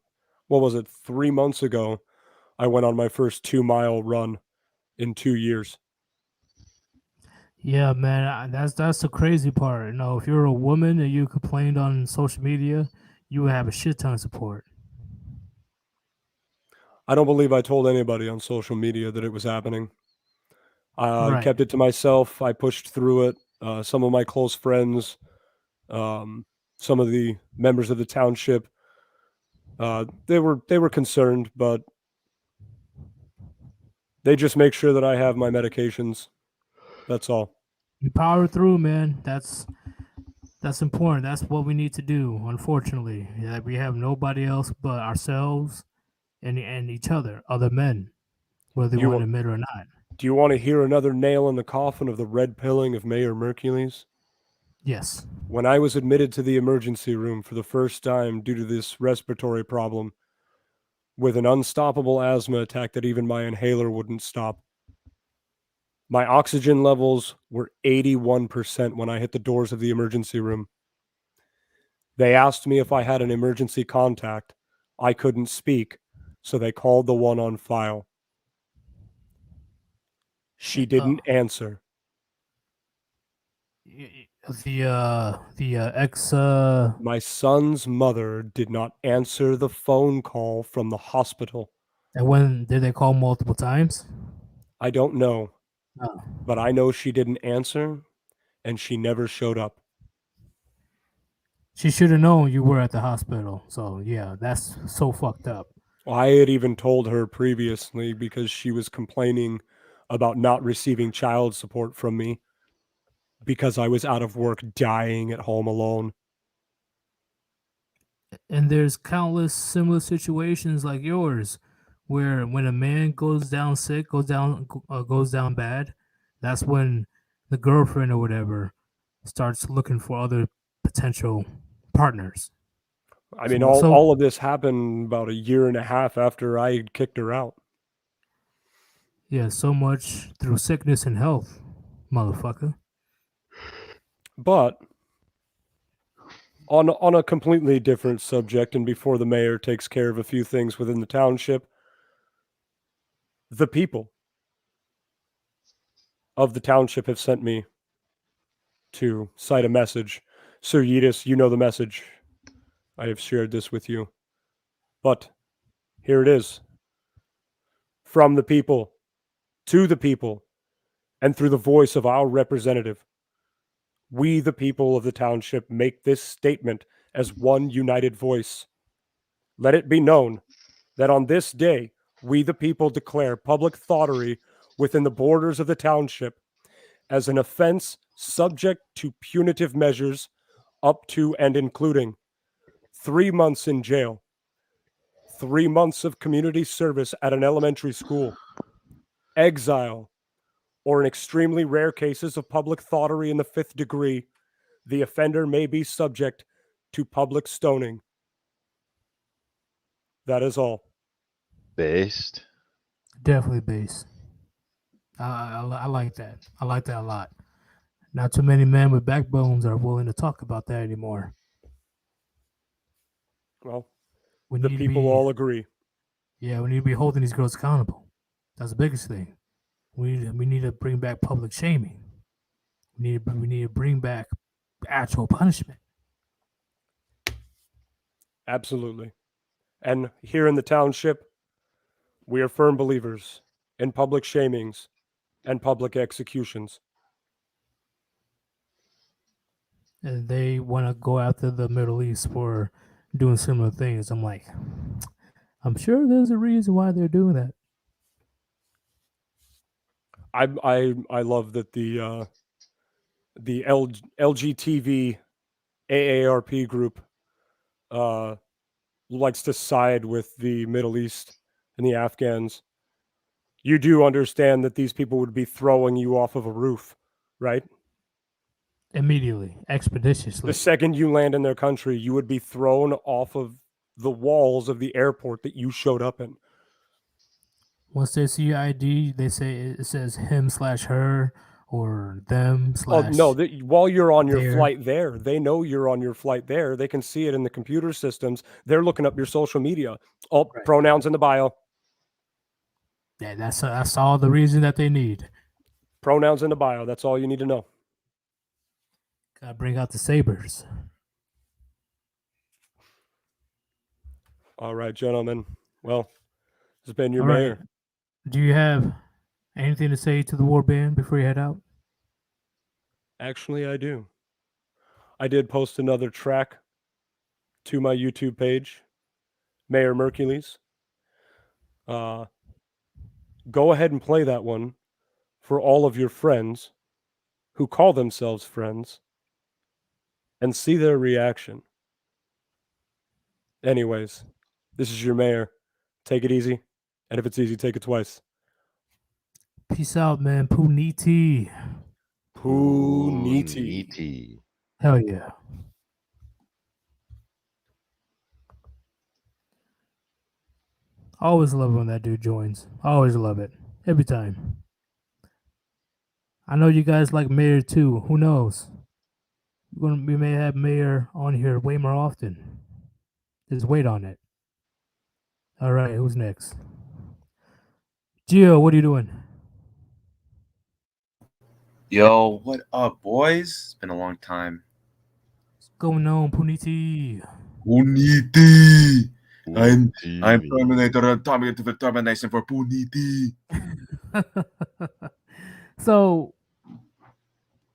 was it, 3 months ago, I went on my first 2-mile run in 2 years. Yeah, man, that's the crazy part. If you're a woman and you complained on social media, you would have a shit ton of support. I don't believe I told anybody on social media that it was happening. I Right. kept it to myself. I pushed through it. Some of my close friends, some of the members of the township, they were concerned, but they just make sure that I have my medications. That's all. You power through, man. That's important. That's what we need to do. Unfortunately, we have nobody else but ourselves and each other, other men, whether they want to admit it or not. Do you want to hear another nail in the coffin of the red pilling of Mayor Mercules? Yes. When I was admitted to the emergency room for the first time due to this respiratory problem, with an unstoppable asthma attack that even my inhaler wouldn't stop, my oxygen levels were 81% when I hit the doors of the emergency room. They asked me if I had an emergency contact. I couldn't speak. So they called the one on file. She didn't answer. The ex. My son's mother did not answer the phone call from the hospital. And when did they call multiple times? I don't know. Oh. But I know she didn't answer, and she never showed up. She should have known you were at the hospital. So yeah, that's so fucked up. I had even told her previously because she was complaining about not receiving child support from me because I was out of work dying at home alone. And there's countless similar situations like yours where when a man goes down sick, goes down bad, that's when the girlfriend or whatever starts looking for other potential partners. I mean, all of this happened about a year and a half after I kicked her out. Yeah, so much through sickness and health, motherfucker. But on a completely different subject, and before the mayor takes care of a few things within the township, the people of the township have sent me to cite a message. Sir Yeetus, you know the message. I have shared this with you. But here it is. From the people, to the people, and through the voice of our representative, we, the people of the township, make this statement as one united voice. Let it be known that on this day, we, the people, declare public thoughterly within the borders of the township as an offense subject to punitive measures up to and including 3 months in jail, 3 months of community service at an elementary school, exile, or in extremely rare cases of public thoughterly in the 5th degree, the offender may be subject to public stoning. That is all. Based. Definitely based. I like that. I like that a lot. Not too many men with backbones are willing to talk about that anymore. Well, we the people all agree. Yeah, we need to be holding these girls accountable. That's the biggest thing. We need to bring back public shaming. We need to bring back actual punishment. Absolutely. And here in the township, we are firm believers in public shamings and public executions. And they want to go after the Middle East for doing similar things. I'm like, I'm sure there's a reason why they're doing that. I love that the LGTV AARP group likes to side with the Middle East and the Afghans. You do understand that these people would be throwing you off of a roof, right? Immediately, expeditiously. The second you land in their country, you would be thrown off of the walls of the airport that you showed up in. Once they see your ID, they say it says him/her or them slash. Oh no! While you're on your their. flight there, they know you're on your flight there. They can see it in the computer systems. They're looking up your social media. All right. Pronouns in the bio. Yeah, that's all the reason that they need. Pronouns in the bio. That's all you need to know. Gotta bring out the sabers. All right, gentlemen. Well, this has been your all mayor. Right. Do you have anything to say to the Warband before you head out? Actually, I do. I did post another track to my YouTube page, Mayor Mercules. Go ahead and play that one for all of your friends who call themselves friends and see their reaction. Anyways, this is your mayor. Take it easy. And if it's easy, take it twice. Peace out, man. Puniti. Puniti. Hell yeah. Always love when that dude joins. Always love it. Every time. I know you guys like Mayor too. Who knows? We may have Mayor on here way more often. Just wait on it. All right, who's next? Gio, what are you doing? Yo, what up, boys? It's been a long time. What's going on, Puniti? Puniti! I'm TV. Terminator, Termination for Puniti. So,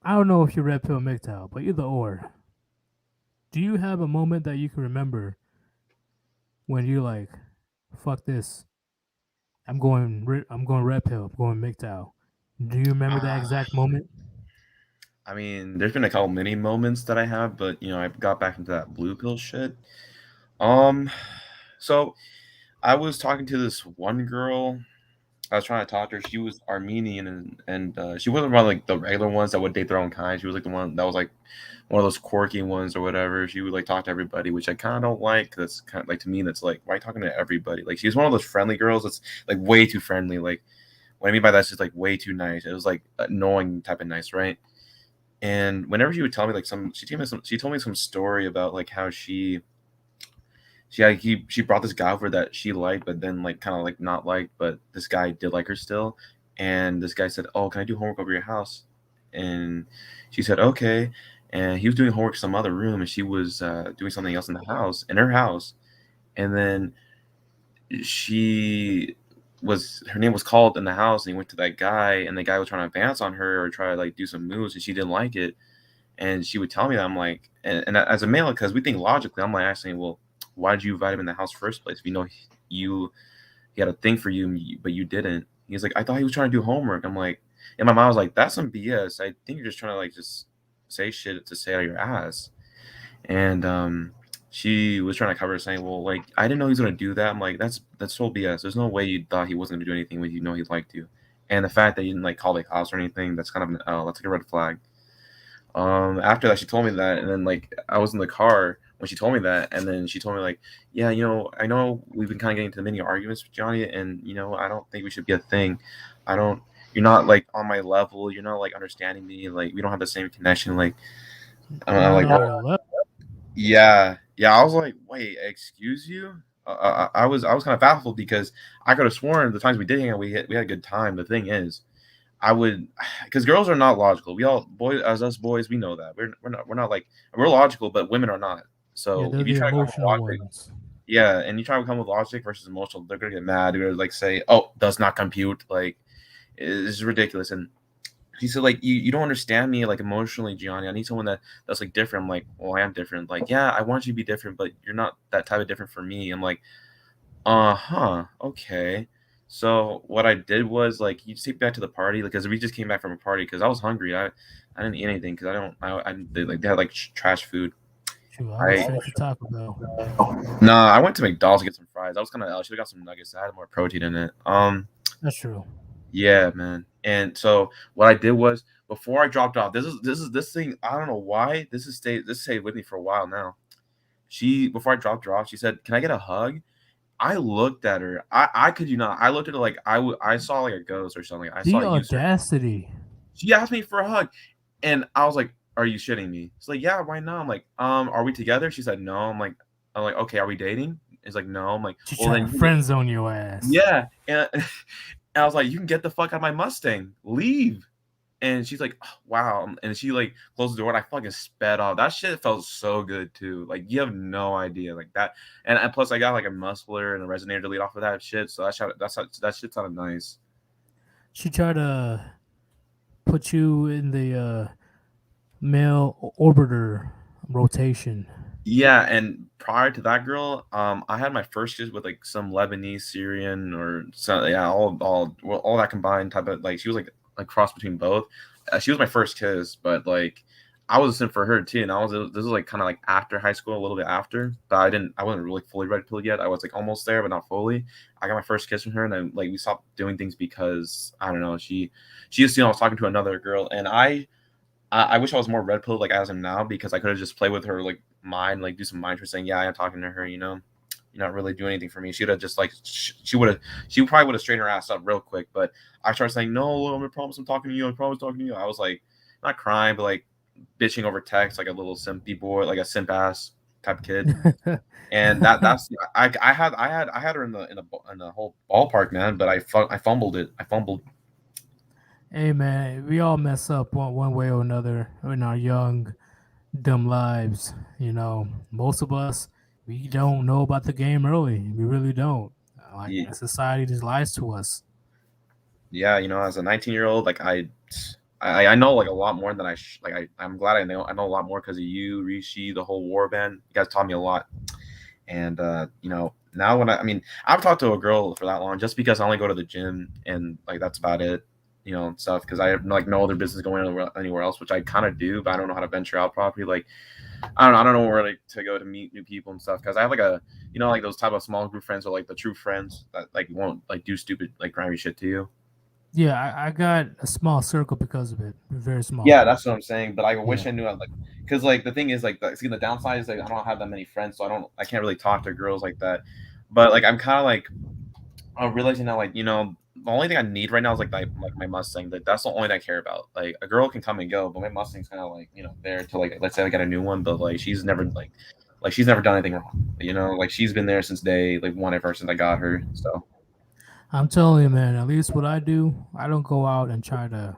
I don't know if you're red pill or MGTOW, but either or. Do you have a moment that you can remember when you're like, "Fuck this, I'm going red pill, I'm going MGTOW"? Do you remember that exact moment? I mean, there's been a couple mini moments that I have, but I got back into that blue pill shit. So I was talking to this one girl. I was trying to talk to her. She was Armenian, and she wasn't one of, like, the regular ones that would date their own kind. She was like the one that was like one of those quirky ones or whatever. She would like talk to everybody, which I kind of don't like. That's kind of like, to me, that's like, why are you talking to everybody? Like, she was one of those friendly girls that's like way too friendly. Like, what I mean by that's just like way too nice. It was like annoying type of nice, right? And whenever she would tell me like she told me some story about like how she brought this guy over that she liked, but then like kind of like not liked, but this guy did like her still. And this guy said, "Oh, can I do homework over your house?" And she said, "Okay." And he was doing homework in some other room, and she was doing something else in the house, in her house. And then her name was called in the house, and he went to that guy, and the guy was trying to advance on her or try to like do some moves, and she didn't like it. And she would tell me that. I'm like, and as a male, because we think logically, I'm like asking, well, why did you invite him in the house first place? If you know he had a thing for you, but you didn't. He's like, I thought he was trying to do homework. I'm like, and my mom was like, that's some BS. I think you're just trying to like just say shit to say out of your ass. And she was trying to cover it, saying, well, like, I didn't know he was gonna do that. I'm like, that's total BS. There's no way you thought he wasn't gonna do anything when you know he liked you. And the fact that you didn't like call the cops or anything, that's kind of an L. That's like a red flag. After that, she told me that, and then like I was in the car when she told me that, and then she told me like, yeah, I know we've been kind of getting into many arguments with Johnny, and I don't think we should be a thing. I don't. You're not like on my level. You're not like understanding me. Like, we don't have the same connection. Like, I don't know. Not Like, on your level. yeah. I was like, wait, excuse you? I was kind of baffled because I could have sworn the times we did hang out, we had a good time. The thing is, I would, because girls are not logical. We all boys, as us boys, we know that we're not like, we're logical, but women are not. Yeah, So they're if you the try to come with emotional logic, ones. yeah, and you try to come with logic versus emotional, they're gonna get mad. They're gonna like say, "Oh, does not compute." Like, it's ridiculous. And he said, like, you don't understand me like emotionally, Gianni. I need someone that's like different. I'm like, well, I am different. Like, yeah, I want you to be different, but you're not that type of different for me. I'm like, uh-huh, okay. So what I did was like, you take me back to the party because we just came back from a party because I was hungry. I didn't eat anything because they had like trash food. Shoot, I went straight to Taco Bell. Nah, I went to McDonald's to get some fries. I was kind of, I should have got some nuggets that had more protein in it. That's true. Yeah, man. And so what I did was, before I dropped off, this thing, I don't know why this stayed with me for a while now. Before I dropped her off, she said, "Can I get a hug?" I looked at her. I could you not. I looked at her like I saw like a ghost or something. I The saw you. audacity. She asked me for a hug, and I was like, "Are you shitting me?" She's like, "Yeah, why not?" I'm like, "Are we together?" She said, "No." I'm like, "Okay, are we dating?" It's like, "No." I'm like, She's "Well, trying then to friend zone your ass. yeah." And, and I was like, "You can get the fuck out of my Mustang. Leave." And she's like, "Oh, wow." And she like closed the door, and I fucking sped off. That shit felt so good too. Like, you have no idea, like that. And plus, I got like a muffler and a resonator to lead off of that shit. So that shit sounded nice. She tried to put you in the male orbiter rotation. Yeah, and prior to that girl, I had my first kiss with like some Lebanese, Syrian, or so, yeah, all that combined type of, like, she was like a cross between both. She was my first kiss, but like I was a simp for her too, and this was like kind of like after high school, a little bit after, but I wasn't really fully red pilled yet. I was like almost there, but not fully. I got my first kiss from her, and then like we stopped doing things because I don't know. She just I was talking to another girl, and I wish I was more red pilled like as I am now, because I could have just played with her like mind, like do some mind tricks saying, yeah, I'm talking to her, you're not really doing anything for me. She would have just like she probably would have straightened her ass up real quick. But I started saying, no, I'm gonna promise I'm talking to you. I promise talking to you. I was like not crying, but like bitching over text like a little simpy boy, like a simp ass. type kid. And that's I had her in the whole ballpark, man, but I fumbled it. I fumbled. Hey man, we all mess up one way or another in our young, dumb lives. You know, most of us we don't know about the game early. We really don't. Like Yeah, society just lies to us. yeah, as a 19-year-old, like I know like a lot more than I'm glad I know a lot more because of you, Rishi, the whole Warband. You guys taught me a lot. And now when I've talked to a girl for that long just because I only go to the gym and like that's about it, and stuff because I have like no other business going anywhere else, which I kind of do, but I don't know how to venture out properly. Like I don't know where to go to meet new people and stuff because I have like a like those type of small group friends or like the true friends that like won't like do stupid like grimy shit to you. Yeah, I got a small circle because of it. Very small. Yeah, that's what I'm saying. But I wish Yeah. I knew because like the thing is like the downside is like I don't have that many friends, so I can't really talk to girls like that. But like I'm kind of like I'm realizing now like the only thing I need right now is like my Mustang. Like that's the only thing I care about. Like a girl can come and go, but my Mustang's kind of like there to like let's say I got a new one, but like she's never she's never done anything wrong. Like she's been there since day like one ever since I got her. So I'm telling you, man. At least what I do, I don't go out and try to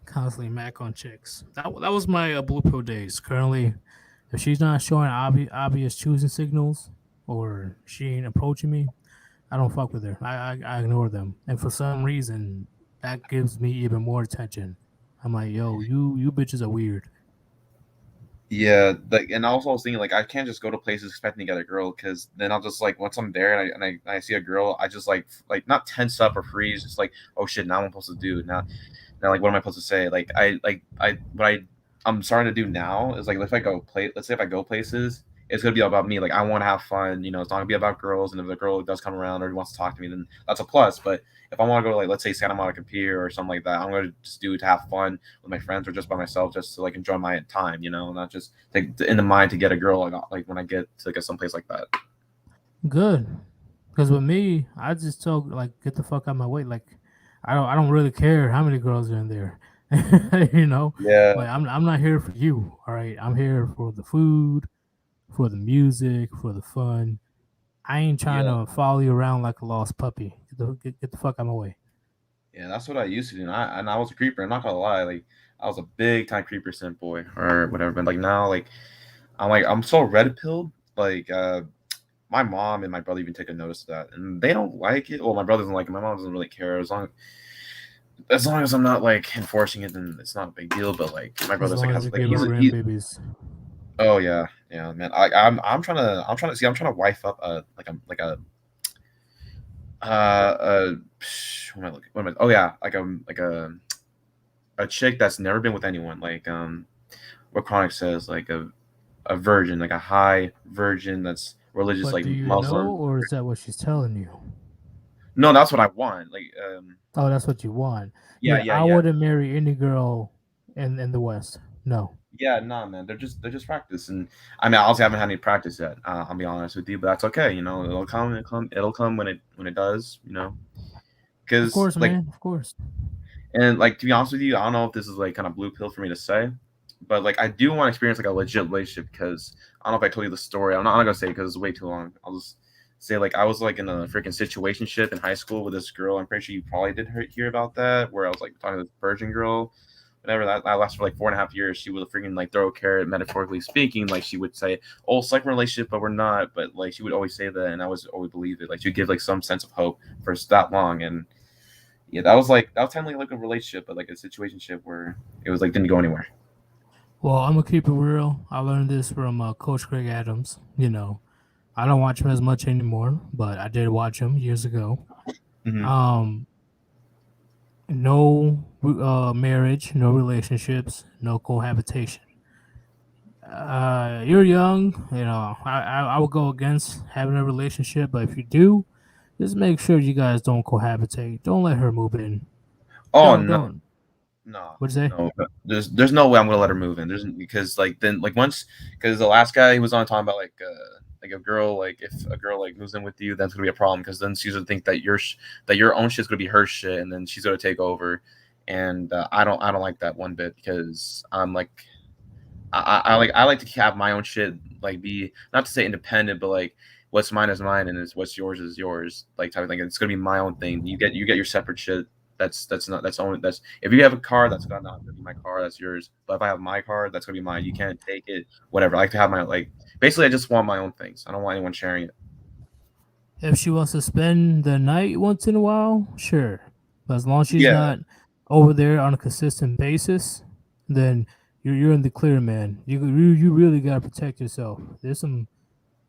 constantly mac on chicks. That was my blue pill days. Currently, if she's not showing obvious choosing signals or she ain't approaching me, I don't fuck with her. I ignore them. And for some reason, that gives me even more attention. I'm like, yo, you bitches are weird. yeah, like and also I was thinking like I can't just go to places expecting to get a girl because then I'll just like once I'm there and I see a girl, I just like not tense up or freeze, just like oh shit, now I'm supposed to do now like what am I supposed to say? Like I'm starting to do now is like if I go let's say if I go places, it's gonna be about me. Like I want to have fun, it's not gonna be about girls. And if the girl does come around or wants to talk to me, then that's a plus. But if I want to go to like let's say Santa Monica Pier or something like that, I'm gonna just do it to have fun with my friends or just by myself, just to like enjoy my time, not just like in the mind to get a girl like when I get to like someplace like that. Good. Because with me, I just tell like get the fuck out of my way. Like I don't really care how many girls are in there. Yeah. Like I'm not here for you. All right. I'm here for the food, for the music, for the fun. I ain't trying Yeah. to follow you around like a lost puppy. Get the fuck out of my way. Yeah, that's what I used to do. And I was a creeper. I'm not gonna lie, like I was a big time creeper simp boy or whatever. But like now, like I'm so red pilled. Like my mom and my brother even take a notice of that, and they don't like it. Well, my brother doesn't like it. My mom doesn't really care as long as I'm not like enforcing it, then it's not a big deal. But like my As brother's long like as has you like give her grandbabies. oh yeah, man. I'm trying to see. I'm trying to wife up what am I looking? What am I? Oh yeah, like a chick that's never been with anyone. Like what Chronic says, like a virgin, like a high virgin that's religious, But like do you Muslim. know, or is that what she's telling you? No, that's what I want. Like Oh, that's what you want. yeah, Yeah, yeah, I yeah. wouldn't marry any girl in the West. No. Yeah, nah, man. They're just practice, and I mean, I also haven't had any practice yet. I'll be honest with you, but that's okay. It'll come when it does. Of Because course, man. Of course. and like to be honest with you, I don't know if this is like kind of blue pill for me to say, but like I do want to experience like a legit relationship because I don't know if I told you the story. I'm not gonna say it because it's way too long. I'll just say like I was like in a freaking situationship in high school with this girl. I'm pretty sure you probably did hear about that, where I was like talking to this virgin girl. Whatever that lasted for like 4.5 years. She would freaking like throw a carrot, metaphorically speaking. Like she would say, "Oh, it's like a relationship, but we're not." But like she would always say that, and I was always believe it. Like she'd give like some sense of hope for that long, and yeah, that was technically like a relationship, but like a situationship where it was like didn't go anywhere. Well, I'm gonna keep it real. I learned this from Coach Greg Adams. I don't watch him as much anymore, but I did watch him years ago. Mhm. No marriage, no relationships, no cohabitation. You're young, I would go against having a relationship, but if you do, just make sure you guys don't cohabitate. Don't let her move in. Oh Don't. no, What'd you say? no. There's no way I'm gonna let her move in. There's because like then like once because the last guy he was on talking about like a girl like if a girl like moves in with you, that's gonna be a problem because then she's gonna think that your own shit's gonna be her shit, and then she's gonna take over. And I don't like that one bit because I'm like I like to have my own shit like be not to say independent, but like what's mine is mine and what's yours is yours, like type of thing. It's gonna be my own thing. You get your separate shit. That's not that's only that's if you have a car, that's gonna not be my car, that's yours. But if I have my car, that's gonna be mine. You can't take it, whatever. I like to have my like basically I just want my own things. I don't want anyone sharing it. If she wants to spend the night once in a while, sure. But as long as she's Yeah. not over there on a consistent basis, then you're in the clear, man. You really gotta protect yourself. There's some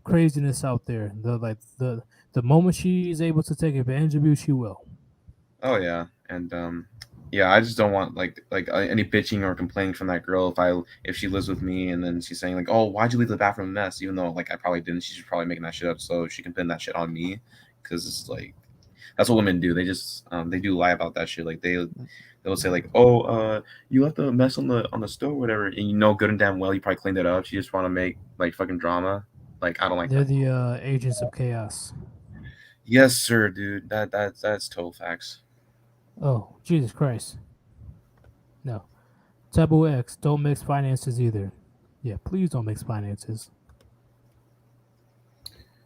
craziness out there. The moment she's able to take advantage of you, she will. Oh yeah, and yeah, I just don't want like any bitching or complaining from that girl if she lives with me and then she's saying like, oh, why'd you leave the bathroom a mess? Even though like I probably didn't. She's probably making that shit up so she can pin that shit on me, because it's like that's what women do. They just they do lie about that shit. Like they'll say like, oh, you left the mess on the stove or whatever, and you know good and damn well you probably cleaned it up. You just want to make like fucking drama. Like I don't like They're that. the agents of chaos. Yes, sir, dude. That's total facts. Oh, Jesus Christ. No. Taboo X, don't mix finances either. Yeah, please don't mix finances.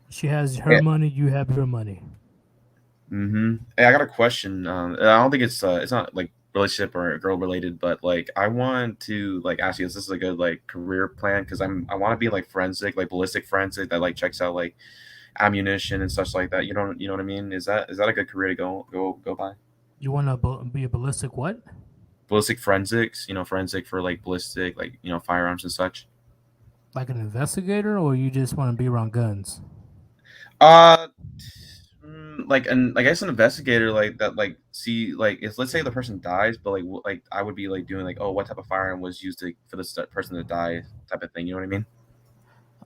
She has her Yeah. money, you have your money. Mm-hmm. Hey, I got a question. I don't think it's not like relationship or girl related, but like I want to like ask you if this is a good like career plan, because I want to be like forensic, like ballistic forensic that like checks out like ammunition and such like that. You know what I mean? Is that a good career to go by? You want to be a ballistic what? Ballistic forensics, forensic for like ballistic, like firearms and such. Like an investigator, or you just want to be around guns? Like I guess an investigator like that, like see like if let's say the person dies, but like I would be like doing like, oh, what type of firearm was used for this person to die, type of thing. You know what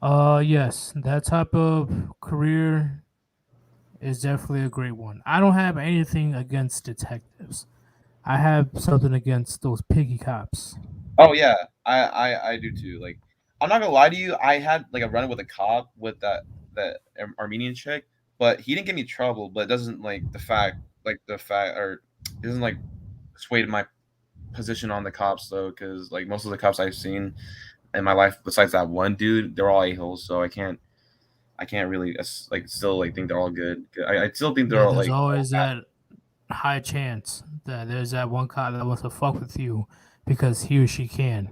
I mean? Yes, that type of career is definitely a great one. I don't have anything against detectives. I have something against those piggy cops. Oh yeah, I do too. Like I'm not gonna lie to you, I had like a run with a cop with that Armenian chick, but he didn't give me trouble. But it doesn't like the fact or it doesn't like sway my position on the cops though, because like most of the cops I've seen in my life, besides that one dude, they're all a-holes. So I can't really like still like think they're all good. I still think they're Yeah, all there's like always that high chance that there's that one cop that wants to fuck with you because he or she can.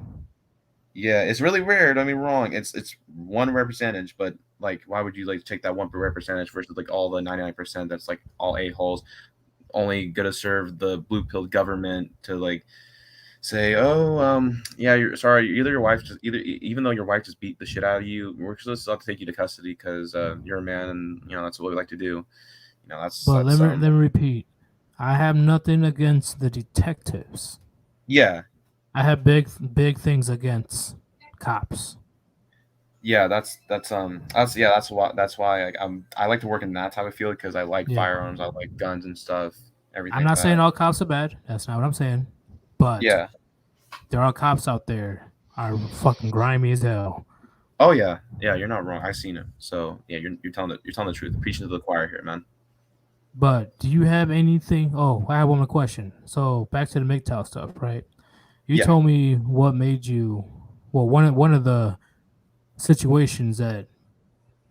yeah, it's really weird. I mean, wrong. It's one percentage, but like, why would you like take that 1% percentage versus like all the 99% that's like all a-holes, only gonna serve the blue pill government to like say, oh, yeah, you're sorry. Even though your wife just beat the shit out of you, we're just have to take you to custody because you're a man, and that's what we like to do. But let me repeat. I have nothing against the detectives. Yeah. I have big things against cops. Yeah, that's why I like to work in that type of field, because I like firearms, I like guns and stuff. Everything. I'm not saying all cops are bad. That's not what I'm saying. But yeah, there are cops out there are fucking grimy as hell. Oh yeah, you're not wrong. I've seen it. So yeah, you're telling the truth. Preaching to the choir here, man. But do you have anything? Oh, I have one more question. So back to the MGTOW stuff, right? You told me what made you. Well, one of the situations that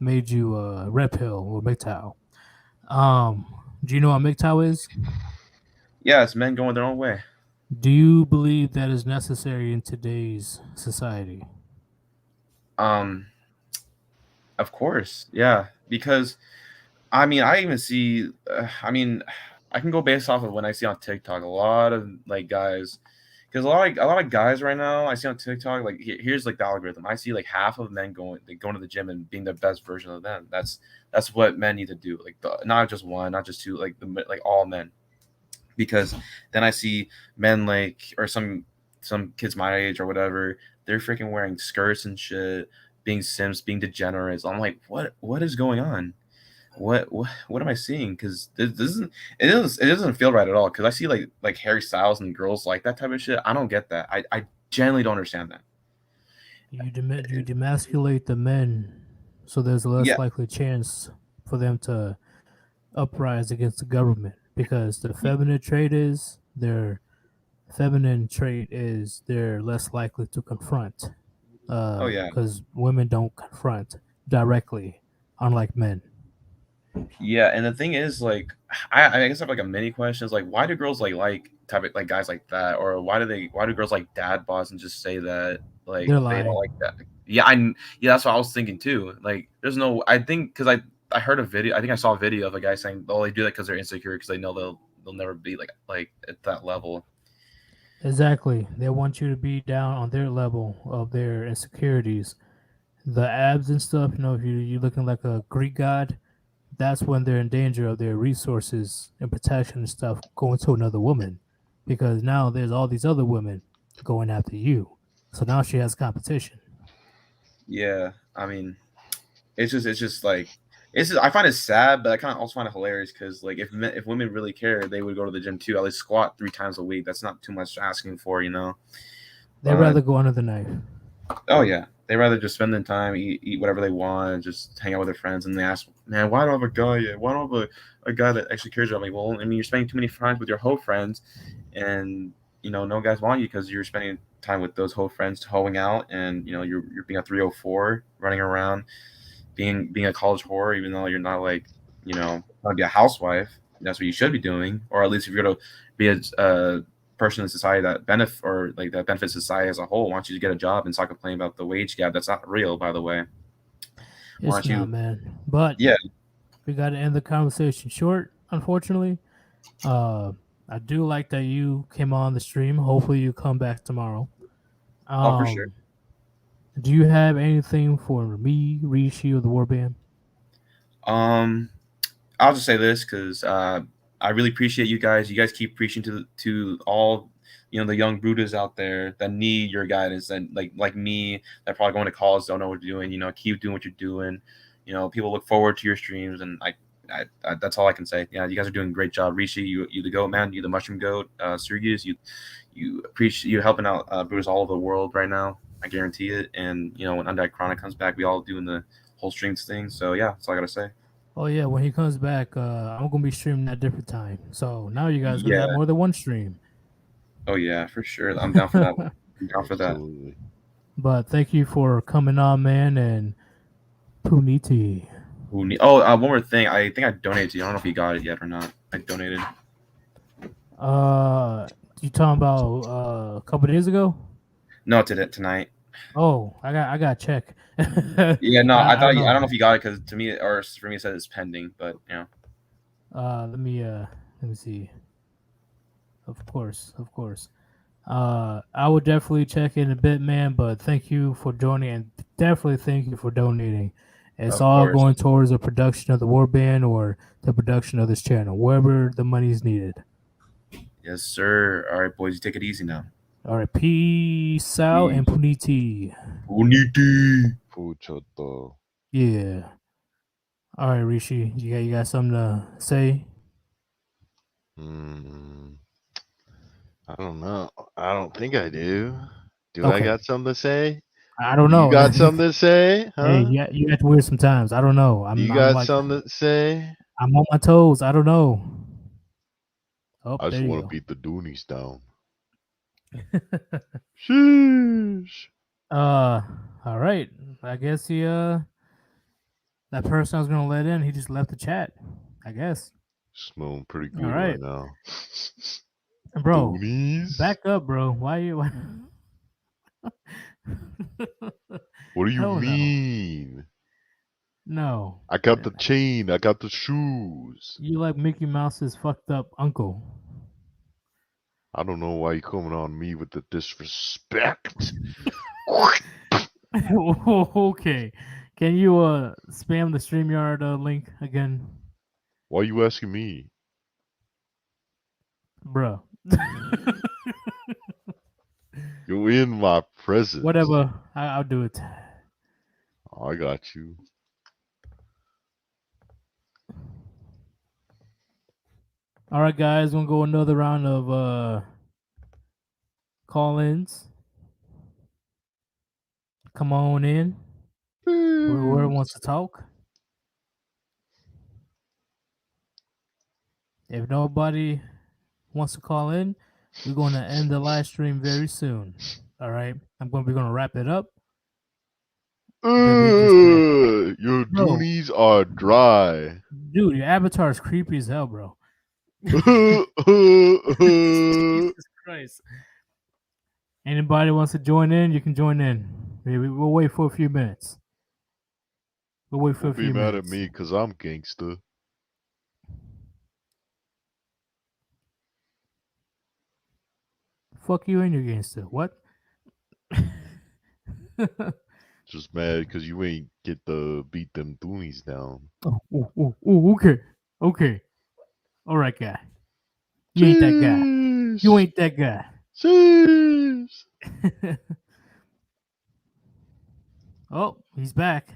made you red pill or MGTOW. Do you know what MGTOW is? Yeah, it's men going their own way. Do you believe that is necessary in today's society? Of course, yeah. Because, I mean, I even see. I can go based off of when I see on TikTok a lot of like guys, because a lot of guys right now I see on TikTok, like here's like the algorithm. I see like half of men going to the gym and being the best version of them. That's what men need to do. Like not just one, not just two, like all men. Because then I see men like, or some kids my age or whatever, they're freaking wearing skirts and shit, being simps, being degenerates. I'm like, what is going on? What am I seeing? Because it doesn't feel right at all. Because I see like Harry Styles and girls like that type of shit. I don't get that. I genuinely don't understand that. You demasculate the men, so there's a less likely chance for them to uprise against the government, because the feminine trait is they're less likely to confront. Oh yeah. because women don't confront directly, unlike men. Yeah, and the thing is, like, I guess I have like a mini question. Is like, why do girls like type of like guys like that, or why do girls like dad bods and just say that like They're they don't lying. like that? Yeah, yeah, that's what I was thinking too. Like, there's no, I think because I heard a video, I think I saw a video of a guy saying, oh, they do that because they're insecure because they know they'll never be like at that level. Exactly. They want you to be down on their level of their insecurities. The abs and stuff, if you're looking like a Greek god, that's when they're in danger of their resources and protection and stuff going to another woman. Because now there's all these other women going after you. So now she has competition. Yeah, I mean, it's just like I find it sad, but I kind of also find it hilarious because like if women really care, they would go to the gym too. At least squat 3 times a week. That's not too much asking for, you know. They'd rather go under the knife. Oh yeah, they rather just spend their time, eat whatever they want, and just hang out with their friends. And they ask, man, why don't I have a guy yet? Why don't I have a guy that actually cares about me? Well, I mean, you're spending too many times with your hoe friends, and no guys want you because you're spending time with those hoe friends, hoeing out, and you're being a 304, running around, being a college whore, even though you're not like trying to be a housewife. That's what you should be doing, or at least if you're gonna be a person in society that benefits society as a whole. Why don't you get a job and stop complaining about the wage gap? That's not real, by the way. Why It's don't not, you? man. But Yeah, we got to end the conversation short, unfortunately. I do like that you came on the stream. Hopefully, you come back tomorrow. oh for sure. Do you have anything for me, Rishi, or the Warband? I'll just say this because I really appreciate you guys. You guys keep preaching to all the young Buddhas out there that need your guidance, and like me that probably going to college don't know what you're doing. Keep doing what you're doing. People look forward to your streams, and I that's all I can say. Yeah, you guys are doing a great job. Rishi, you the goat man, you the mushroom goat. Sergius, you appreciate you helping out Buddhists all over the world right now. I guarantee it. And when Undead Chronic comes back, we all doing the whole streams thing. So yeah, that's all I gotta say. Oh yeah, when he comes back, I'm gonna be streaming at a different time. So now you guys gonna Yeah. have more than one stream. Oh yeah, for sure. I'm down for that. I'm down for that. Absolutely. But thank you for coming on, man, and Puniti. Oh, one more thing. I think I donated to you. I don't know if you got it yet or not. I donated. You talking about a couple days ago? No, tonight. Oh, I got to check. Yeah, no, I don't know. don't know if you got it because to me or for me it says it's pending, but Let me see. Of course. I would definitely check in a bit, man. But thank you for joining, and definitely thank you for donating. It's Of all course. going towards the production of the Warband or the production of this channel, wherever the money is needed. Yes, sir. All right, boys, you take it easy now. All right, peace out and puniti. Puniti. Puchoto. Yeah. All right, Rishi, you got something to say? I don't know. I don't think I do. Do I Okay. got something to say? I don't know. You got something to say? Huh? Hey, yeah, you have to weird sometimes. I don't know. I'm got like, something to say? I'm on my toes. I don't know. Oh, I just there you want to go. beat the Doonies down. Sheesh. All right. I guess that person I was gonna let in, he just left the chat. I guess. Smelling pretty good All right right. now. Bro, Doonies? back up, bro. Why you? What do you Hell no. mean? No. I got the chain. I got the shoes. You like Mickey Mouse's fucked up uncle. I don't know why you coming on me with the disrespect. Okay. Can you spam the StreamYard link again? Why you asking me? Bruh. You're in my presence. Whatever. I'll do it. I got you. All right, guys. We'll go another round of call-ins. Come on in. Whoever wants to talk. If nobody wants to call in, we're going to end the live stream very soon. All right. We're going to wrap it up. Your Bro. doonies are dry. Dude, your avatar is creepy as hell, bro. Jesus Christ. Anybody wants to join in, you can join in. We'll wait for a few minutes. We'll wait for Don't a few be mad minutes. at me because I'm gangster. Fuck you and your gangster. What? Just mad because you ain't get to beat them doonies down. Oh, okay. Okay. All right, guy. You ain't that guy. You ain't that guy. Jeez. Oh, he's back.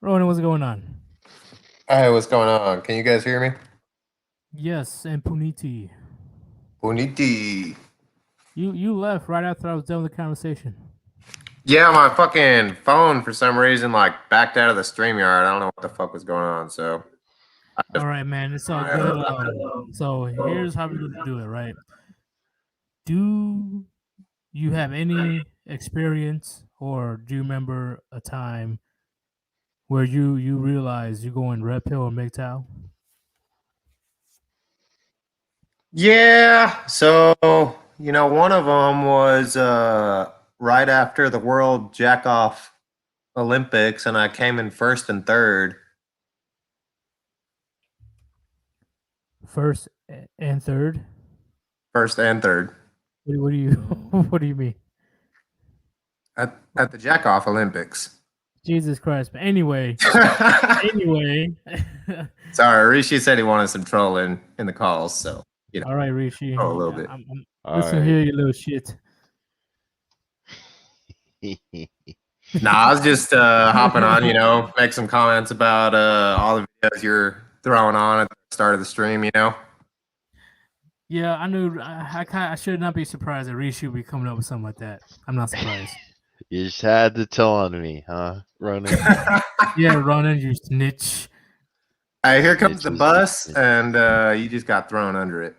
Ronan, what's going on? Hey, what's going on? Can you guys hear me? Yes, and Puniti. Puniti. You left right after I was done with the conversation. Yeah, my fucking phone for some reason like backed out of the StreamYard. I don't know what the fuck was going on. So, All right, man, it's all good. So here's how we're gonna do it, right? Do you have any experience, or do you remember a time where you realize you're going red pill or MGTOW? yeah. So one of them was right after the World Jack Off Olympics, and I came in first and third. First and third. First and third. What do you what do you mean? At the Jack Off Olympics. Jesus Christ! But anyway, Sorry, Rishi said he wanted some trolling in the calls, so all right, Rishi. a little bit. Listen here, you little shit. Nah, I was just hopping on, make some comments about all the videos you're throwing on at the start of the stream, Yeah, I knew. I should not be surprised that Rishi would be coming up with something like that. I'm not surprised. You just had to tell on me, huh, Ronan? Yeah, Ronan, you snitch. All right, here comes the bus, and you just got thrown under it.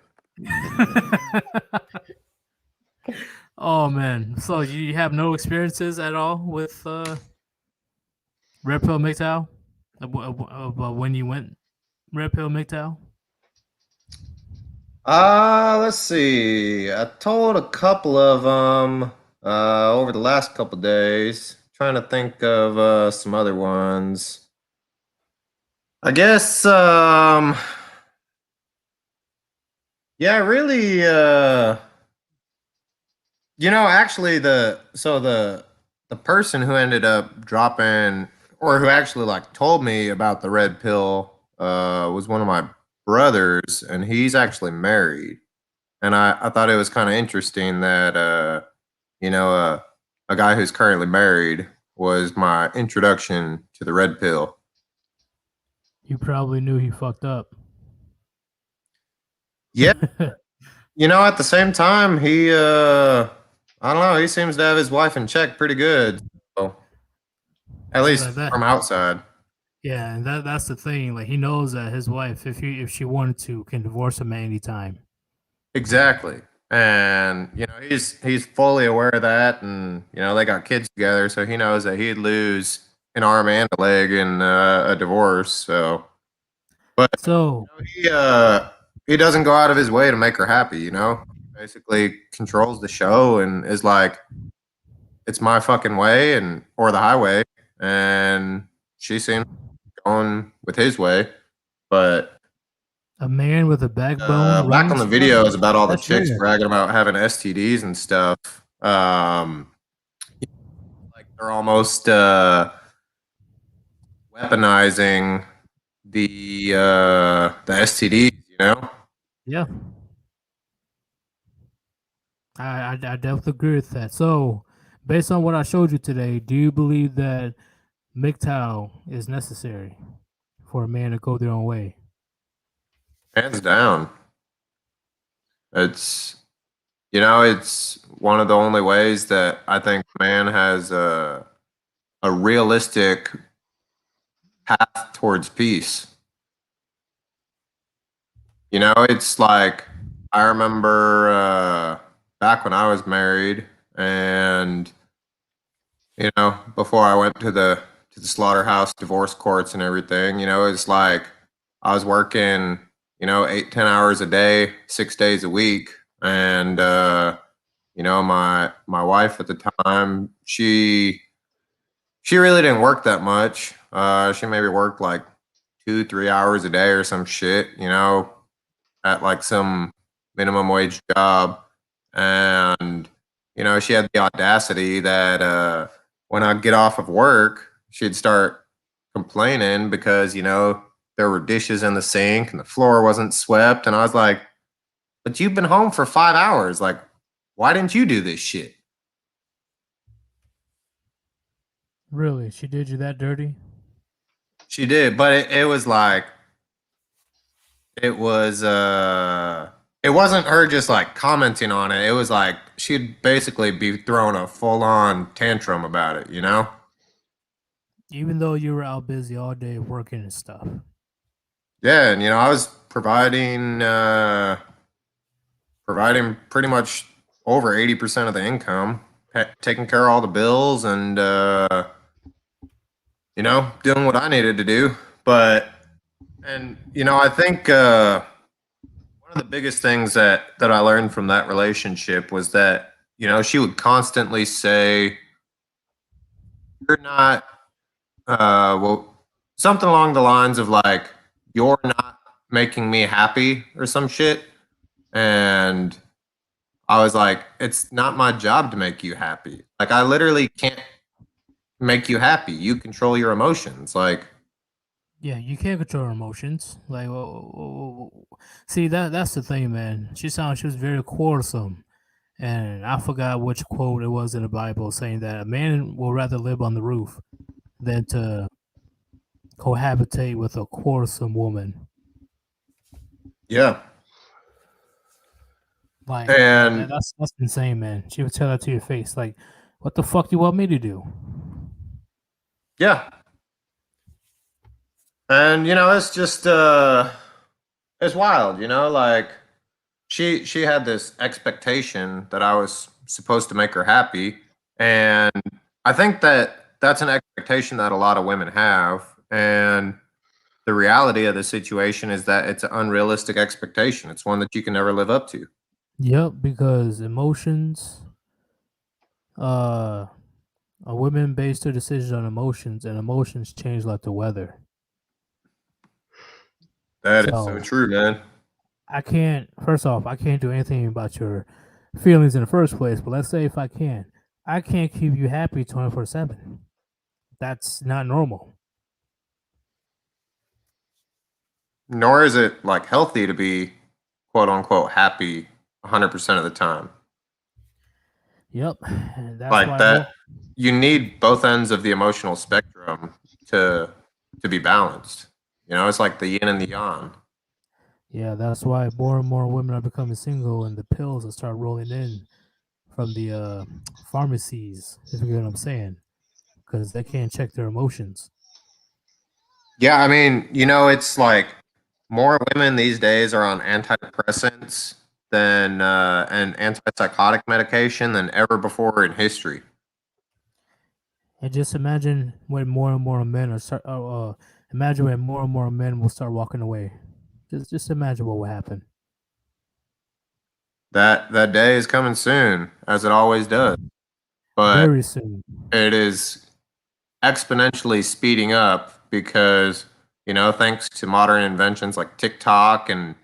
Oh man, so you have no experiences at all with red pill MGTOW? When you went red pill MGTOW? Let's see. I told a couple of them over the last couple days. Trying to think of some other ones. I guess yeah, really actually the person who ended up dropping, or who actually like told me about the red pill was one of my brothers, and he's actually married. And I thought it was kind of interesting that a guy who's currently married was my introduction to the red pill. You probably knew he fucked up. Yeah. At the same time, he I don't know, he seems to have his wife in check pretty good. So, at least from outside. Yeah, and that's the thing. Like, he knows that his wife, if she wanted to, can divorce him at any time. Exactly. And he's fully aware of that, and they got kids together, so he knows that he'd lose an arm and a leg in a divorce. So, but he doesn't go out of his way to make her happy. Basically controls the show and is like, it's my fucking way or the highway, and she seems going with his way, but. A man with a backbone. Back on the videos about all the chicks bragging about having STDs and stuff. Like they're almost weaponizing the STDs. Yeah. I definitely agree with that. So, based on what I showed you today, do you believe that MGTOW is necessary for a man to go their own way? Hands down. It's it's one of the only ways that I think man has a realistic path towards peace. It's like, I remember back when I was married, and before I went to the slaughterhouse divorce courts and everything, it's like I was working 8-10 hours a day, 6 days a week, and my wife at the time, she really didn't work that much. She maybe worked like 2-3 hours a day or some shit, at like some minimum wage job. And, she had the audacity that when I'd get off of work, she'd start complaining because, there were dishes in the sink and the floor wasn't swept. And I was like, but you've been home for 5 hours. Like, why didn't you do this shit? Really? She did you that dirty? She did, but it was like, it wasn't her just like commenting on it. It was like she'd basically be throwing a full-on tantrum about it, Even though you were out busy all day working and stuff. Yeah, and I was providing pretty much over 80% of the income, taking care of all the bills, and doing what I needed to do. I think one of the biggest things that I learned from that relationship was that she would constantly say, "You're not," something along the lines of like, "You're not making me happy," or some shit. And I was like, it's not my job to make you happy. Like, I literally can't make you happy. You control your emotions. Like, yeah, you can't control her emotions. Like, see, that's the thing, man. She was very quarrelsome. And I forgot which quote it was in the Bible saying that a man will rather live on the roof than to cohabitate with a quarrelsome woman. Yeah. Like, and that's insane, man. She would tell that to your face. Like, what the fuck you want me to do? Yeah. And it's just it's wild, like she had this expectation that I was supposed to make her happy, and I think that that's an expectation that a lot of women have, and the reality of the situation is that it's an unrealistic expectation. It's one that you can never live up to. Yep, because emotions, a women base their decisions on emotions, and emotions change like the weather. That is so true, man. I can't do anything about your feelings in the first place, but let's say if I can't keep you happy 24/7. That's not normal. Nor is it like healthy to be quote unquote happy 100% of the time. Yep. And that's Like why that, you need both ends of the emotional spectrum to be balanced. It's like the yin and the yang. Yeah, that's why more and more women are becoming single, and the pills will start rolling in from the pharmacies, if you get what I'm saying, because they can't check their emotions. Yeah, I mean, it's like more women these days are on antidepressants than and antipsychotic medication than ever before in history. And just imagine when more and more men imagine when more and more men will start walking away. Just imagine what will happen. That day is coming soon, as it always does. But very soon. It is exponentially speeding up because, thanks to modern inventions like TikTok and,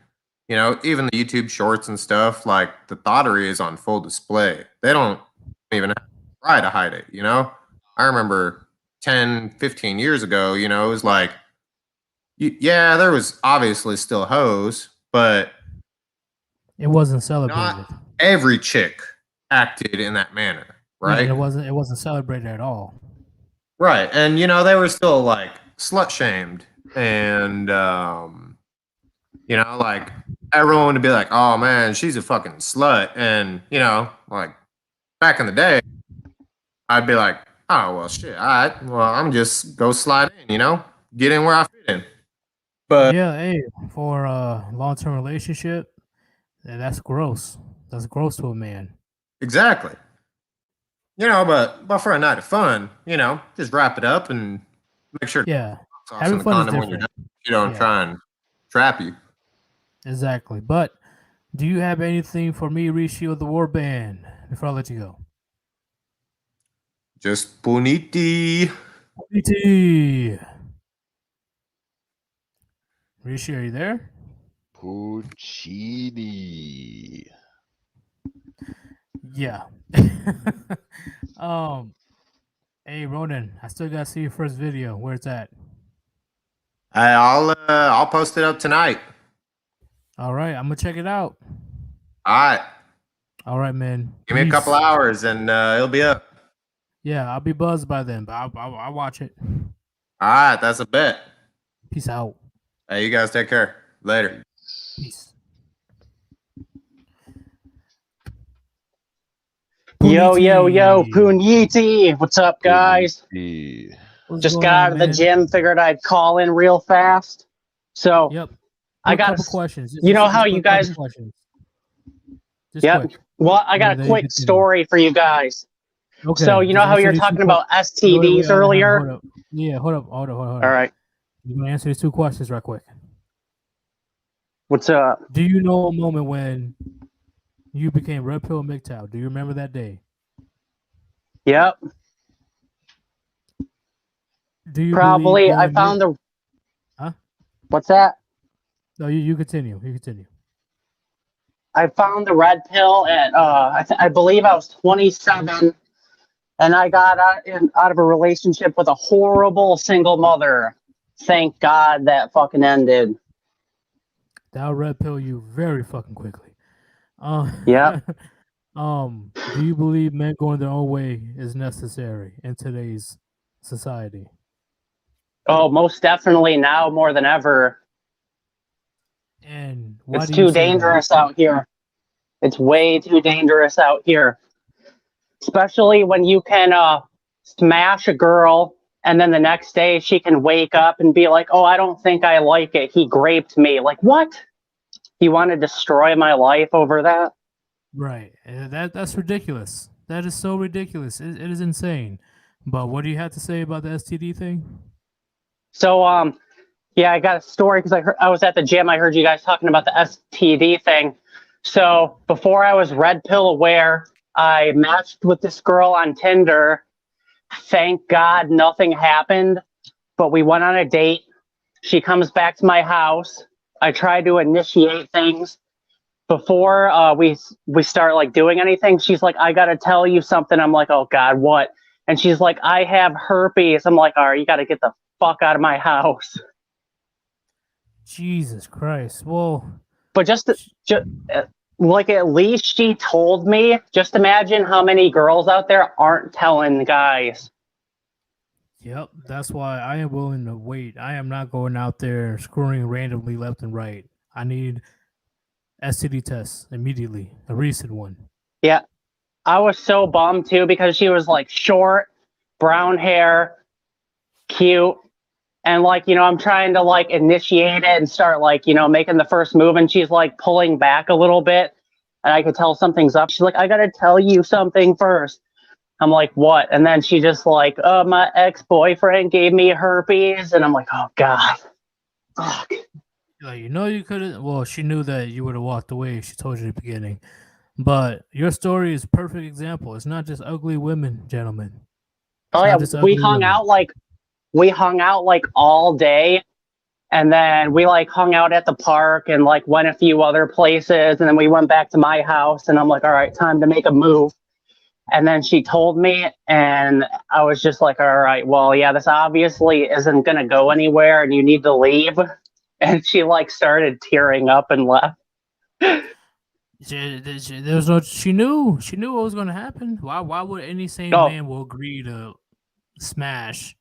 even the YouTube shorts and stuff, like the thottery is on full display. They don't even try to hide it, I remember 10, 15 years ago, it was like, yeah, there was obviously still hoes, but it wasn't celebrated. Not every chick acted in that manner, right? Yeah, it wasn't celebrated at all. Right. And they were still like slut shamed, and like everyone would be like, "Oh man, she's a fucking slut." And like back in the day, I'd be like, "Oh well, shit. All right, well, I'm just go slide in, get in where I fit in." But yeah, hey, for a long-term relationship, that's gross. That's gross to a man. Exactly. But for a night of fun, just wrap it up and make sure Yeah, sauce having in the fun is condom when you're different. done. You don't Yeah. try and trap you. Exactly. But do you have anything for me, Rishi, or the Warband before I let you go? Just puniti. Puniti. Rishi, are you there? Puccini. Yeah. Hey Ronan, I still gotta see your first video. Where's that? I'll post it up tonight. All right, I'm gonna check it out. All right. All right, man. Give me a couple Peace. hours and it'll be up. Yeah, I'll be buzzed by then, but I'll watch it. All right, that's a bet. Peace out. Hey, you guys take care. Later. Peace. Yo, Puniti. What's up, guys? What's Just going got on, out of the man? gym, figured I'd call in real fast. So, Yep. I Quick got couple questions. You know how quick you couple guys. questions. Just Yep. quick. Well, I got Then a you quick continue. story for you guys. Okay. So, you know just how answer you're these two talking about Wait, STDs hold earlier? up. Yeah, hold up. All right. You're gonna answer these two questions right quick. What's up? Do you know a moment when you became Red Pill MGTOW? Do you remember that day? Yep. Do you Probably. believe I going found the. Huh? What's that? No, you continue. You continue. I found the red pill at I believe I was 27, and I got out of a relationship with a horrible single mother. Thank God that fucking ended. That'll Red Pill you very fucking quickly. Yep. Do you believe men going their own way is necessary in today's society? Oh, most definitely now more than ever. And why It's do you too say that? dangerous out here. It's way too dangerous out here. Especially when you can smash a girl and then the next day she can wake up and be like, oh, I don't think I like it. He raped me. Like, what? You want to destroy my life over that? Right. That's ridiculous. That is so ridiculous. It is insane. But what do you have to say about the STD thing? So, yeah, I got a story because I was at the gym. I heard you guys talking about the STD thing. So before I was red pill aware, I matched with this girl on Tinder. Thank God nothing happened, but we went on a date. She comes back to my house. I try to initiate things. Before we start like doing anything, she's like, I gotta tell you something. I'm like, oh God, what? And she's like, I have herpes. I'm like, all right, you gotta get the fuck out of my house. Jesus Christ. Well, but just like at least she told me. Just imagine how many girls out there aren't telling guys. Yep, that's why I am willing to wait. I am not going out there screwing randomly left and right. I need STD tests immediately, a recent one. Yeah, I was so bummed too because she was like short, brown hair, cute, and like, you know, I'm trying to like initiate it and start like, you know, making the first move, and she's like pulling back a little bit, and I could tell something's up. She's like, I gotta tell you something first. I'm like, what? And then she just like, my ex-boyfriend gave me herpes, and I'm like, oh God. Fuck. Like, you know, you could have. Well, she knew that you would have walked away. She told you at the beginning, but your story is a perfect example. It's not just ugly women, gentlemen. Oh yeah, we hung out like all day, and then we like hung out at the park and like went a few other places, and then we went back to my house, and I'm like, all right, time to make a move. And then she told me, and I was just like, all right, well, yeah, this obviously isn't gonna go anywhere, and you need to leave. And she like started tearing up and left. She knew what was going to happen. Why would any sane man will agree to smash?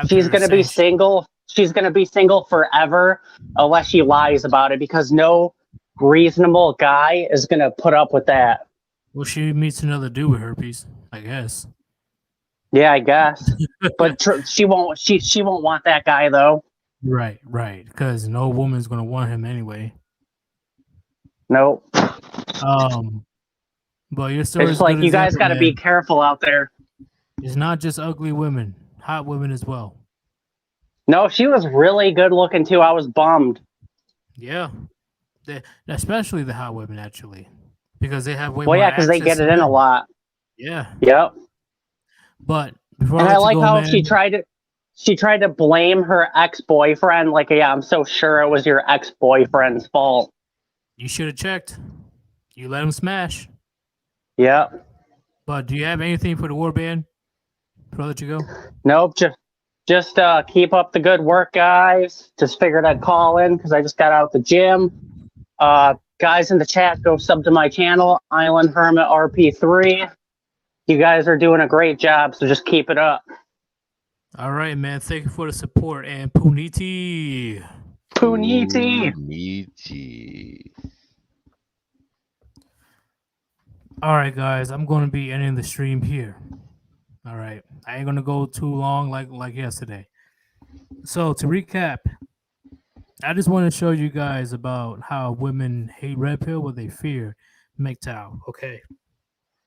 She's gonna be single. She's gonna be single forever unless she lies about it, because no reasonable guy is gonna put up with that. Well, she meets another dude with herpes, I guess. Yeah, I guess. But she won't. She won't want that guy though. Right. Because no woman's gonna want him anyway. Nope. But your story It's is like good you as guys ever, got to be man. careful out there. It's not just ugly women, hot women as well. No, she was really good looking too. I was bummed. Yeah, especially the hot women actually, because they have way Well, more yeah, because they access get to it in a men. lot. Yeah, Yep. but before And I I let you like go, how man. she tried to blame her ex-boyfriend. Like, yeah, I'm so sure it was your ex-boyfriend's fault. You should have checked. You let him smash. Yep. But do you have anything for the warband before I let you go? Nope. Just keep up the good work, guys. Just figured I'd call in because I just got out the gym. Guys in the chat, go sub to my channel, Island Hermit RP3. You guys are doing a great job, so just keep it up. All right, man. Thank you for the support and Puniti. Puniti. All right, guys. I'm going to be ending the stream here. All right. I ain't going to go too long like yesterday. So to recap, I just want to show you guys about how women hate red pill, but they fear MGTOW. Okay.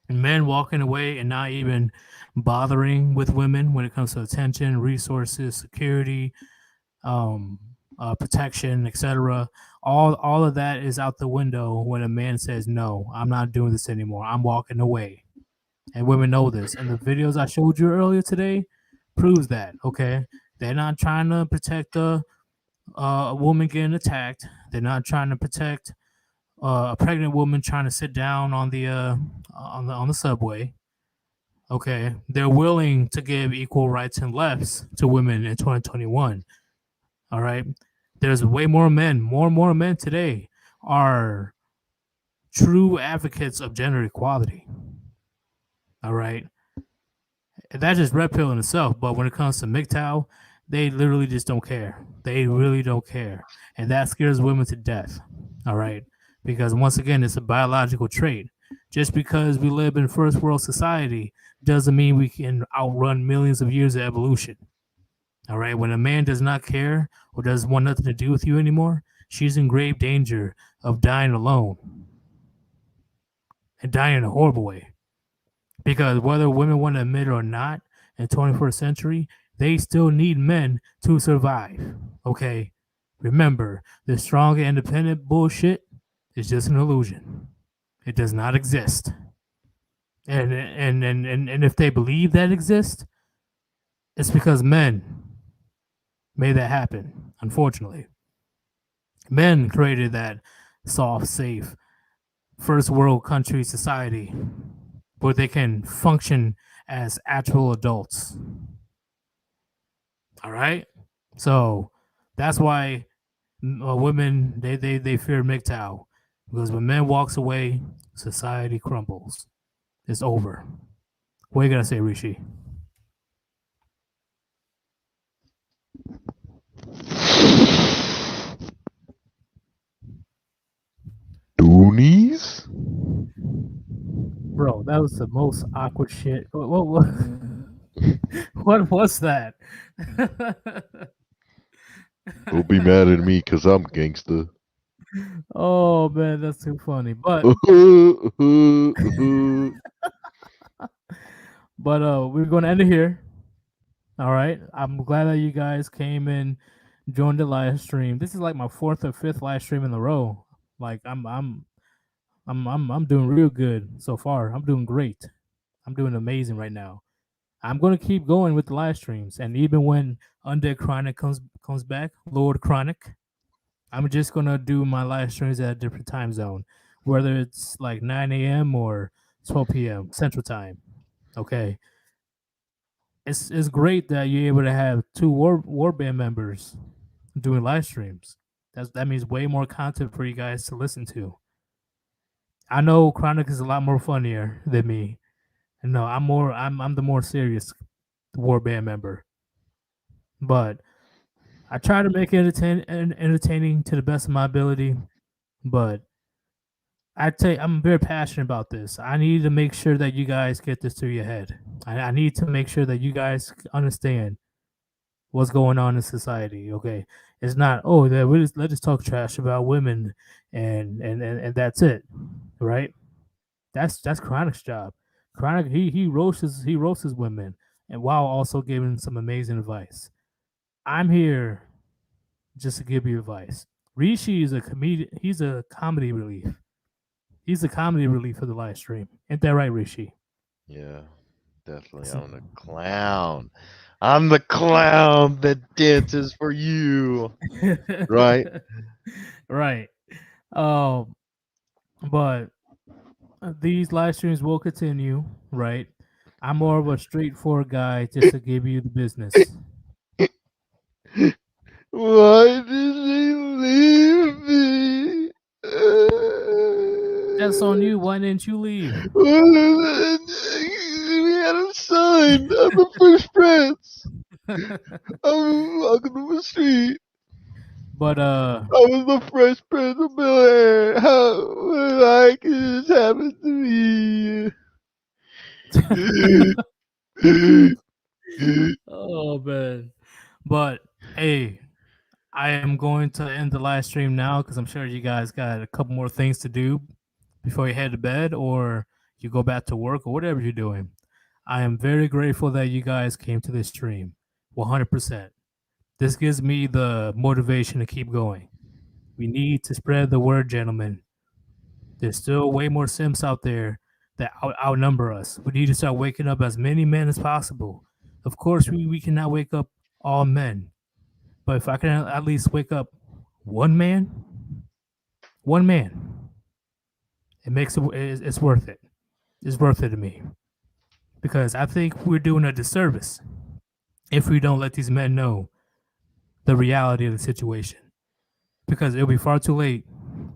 And men walking away and not even bothering with women when it comes to attention, resources, security, protection, etc. All of that is out the window when a man says, "No, I'm not doing this anymore. I'm walking away." And women know this. And the videos I showed you earlier today proves that. Okay, they're not trying to protect a woman getting attacked. They're not trying to protect a pregnant woman trying to sit down on the subway. Okay, they're willing to give equal rights and lefts to women in 2021. All right, there's way more men, more and more men today are true advocates of gender equality. All right, that's just red pill in itself. But when it comes to MGTOW, they literally just don't care. They really don't care, and that scares women to death. All right, because once again, it's a biological trait. Just because we live in first world society doesn't mean we can outrun millions of years of evolution. All right, when a man does not care or doesn't want nothing to do with you anymore, she's in grave danger of dying alone and dying in a horrible way. Because whether women want to admit it or not, in the 21st century, they still need men to survive. Okay, remember, the strong and independent bullshit is just an illusion. It does not exist. And if they believe that exists, it's because men made that happen, unfortunately. Men created that soft, safe, first world country society where they can function as actual adults. All right? So that's why women, they fear MGTOW. Because when men walks away, society crumbles. It's over. What are you going to say, Rishi? Doonies? Bro, that was the most awkward shit. What was that? Don't be mad at me because I'm gangster. Oh man, that's too funny. But we're gonna end it here. All right. I'm glad that you guys came and joined the live stream. This is like my 4th or 5th live stream in a row. Like I'm doing real good so far. I'm doing great. I'm doing amazing right now. I'm gonna keep going with the live streams, and even when Undead Chronic comes back, Lord Chronic, I'm just gonna do my live streams at a different time zone, whether it's like 9 a.m. or 12 p.m. Central Time. Okay. It's great that you're able to have 2 Warband members doing live streams. That means way more content for you guys to listen to. I know Chronic is a lot more funnier than me. And no, I'm the more serious Warband member. But I try to make it entertaining to the best of my ability. But I'm very passionate about this. I need to make sure that you guys get this through your head. I need to make sure that you guys understand what's going on in society. Okay, it's not let's just talk trash about women and that's it, right? That's Chronic's job. Chronic he roasts his women, and while also giving some amazing advice. I'm here just to give you advice. Rishi is a comedian. He's a comedy relief. He's a comedy relief for the live stream. Ain't that right, Rishi? Yeah, definitely. I'm the clown. I'm the clown that dances for you. Right? Right. But these live streams will continue, right? I'm more of a straightforward guy just to give you the business. Why did he leave me? That's on you. Why didn't you leave? We had a sign. I'm the first prince. I'm walking on the street. But I was the first prince of Bel-Air. How could this happen to me? Oh man. But hey, I am going to end the live stream now because I'm sure you guys got a couple more things to do before you head to bed or you go back to work or whatever you're doing. I am very grateful that you guys came to this stream. 100%. This gives me the motivation to keep going. We need to spread the word, gentlemen. There's still way more Sims out there that outnumber us. We need to start waking up as many men as possible. Of course, we cannot wake up all men. But if I can at least wake up one man, it makes it's worth it. It's worth it to me. Because I think we're doing a disservice if we don't let these men know the reality of the situation. Because it'll be far too late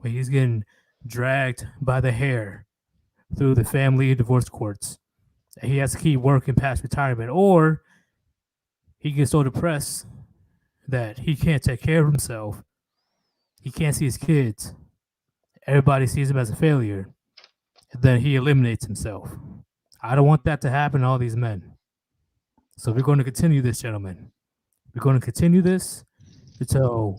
when he's getting dragged by the hair through the family divorce courts. He has to keep working past retirement, or he gets so depressed that he can't take care of himself. He can't see his kids. Everybody sees him as a failure. And then he eliminates himself. I don't want that to happen to all these men. So we're going to continue this, gentlemen. We're going to continue this until,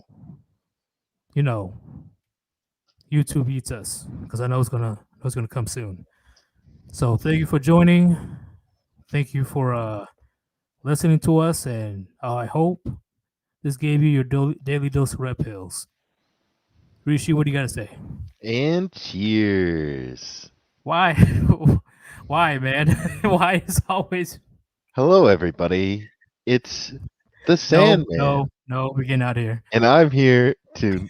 YouTube eats us, because I know it's gonna come soon. So thank you for joining. Thank you for listening to us, and I hope this gave you your daily dose of red pills. Rishi, what do you got to say? And cheers. Why? Why, man? Why is always... Hello, everybody. It's the Sandman. No, we're getting out of here. And I'm here to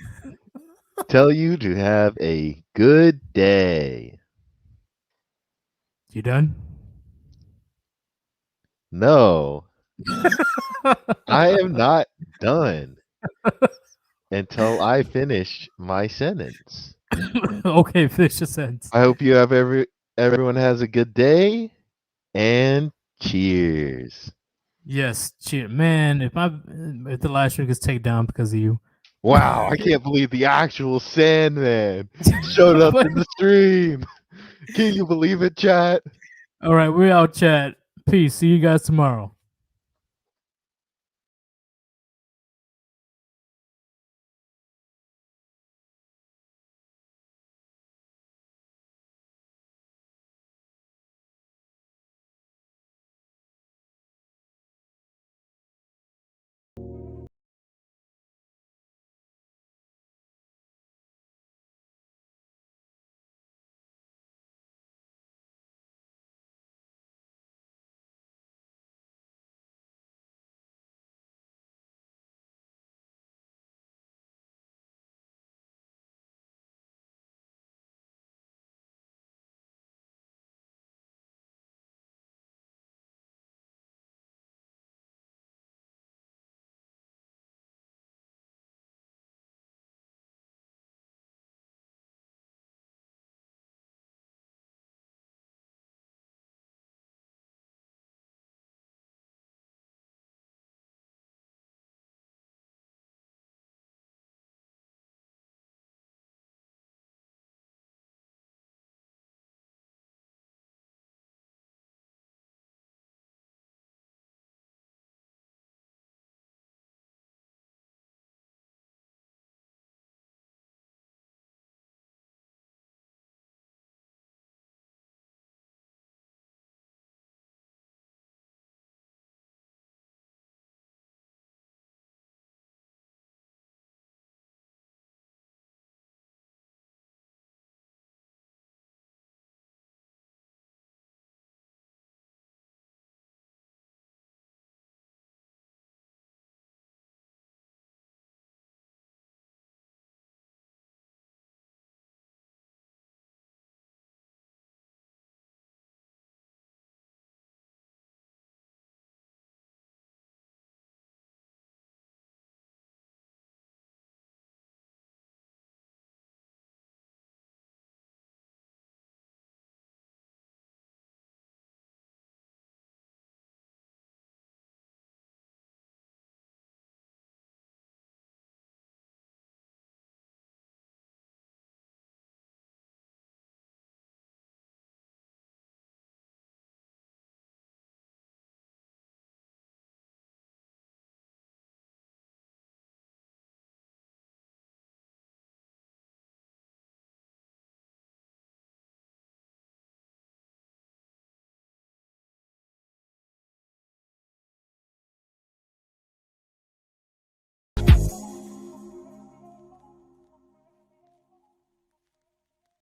tell you to have a good day. You done? No. I am not done until I finish my sentence. Okay, finish your sentence. I hope you have everyone has a good day, and cheers. Yes, cheers, man. If the live stream gets taken down because of you. Wow, I can't believe the actual Sandman showed up in the stream. Can you believe it, chat? All right, we're out, chat. Peace. See you guys tomorrow.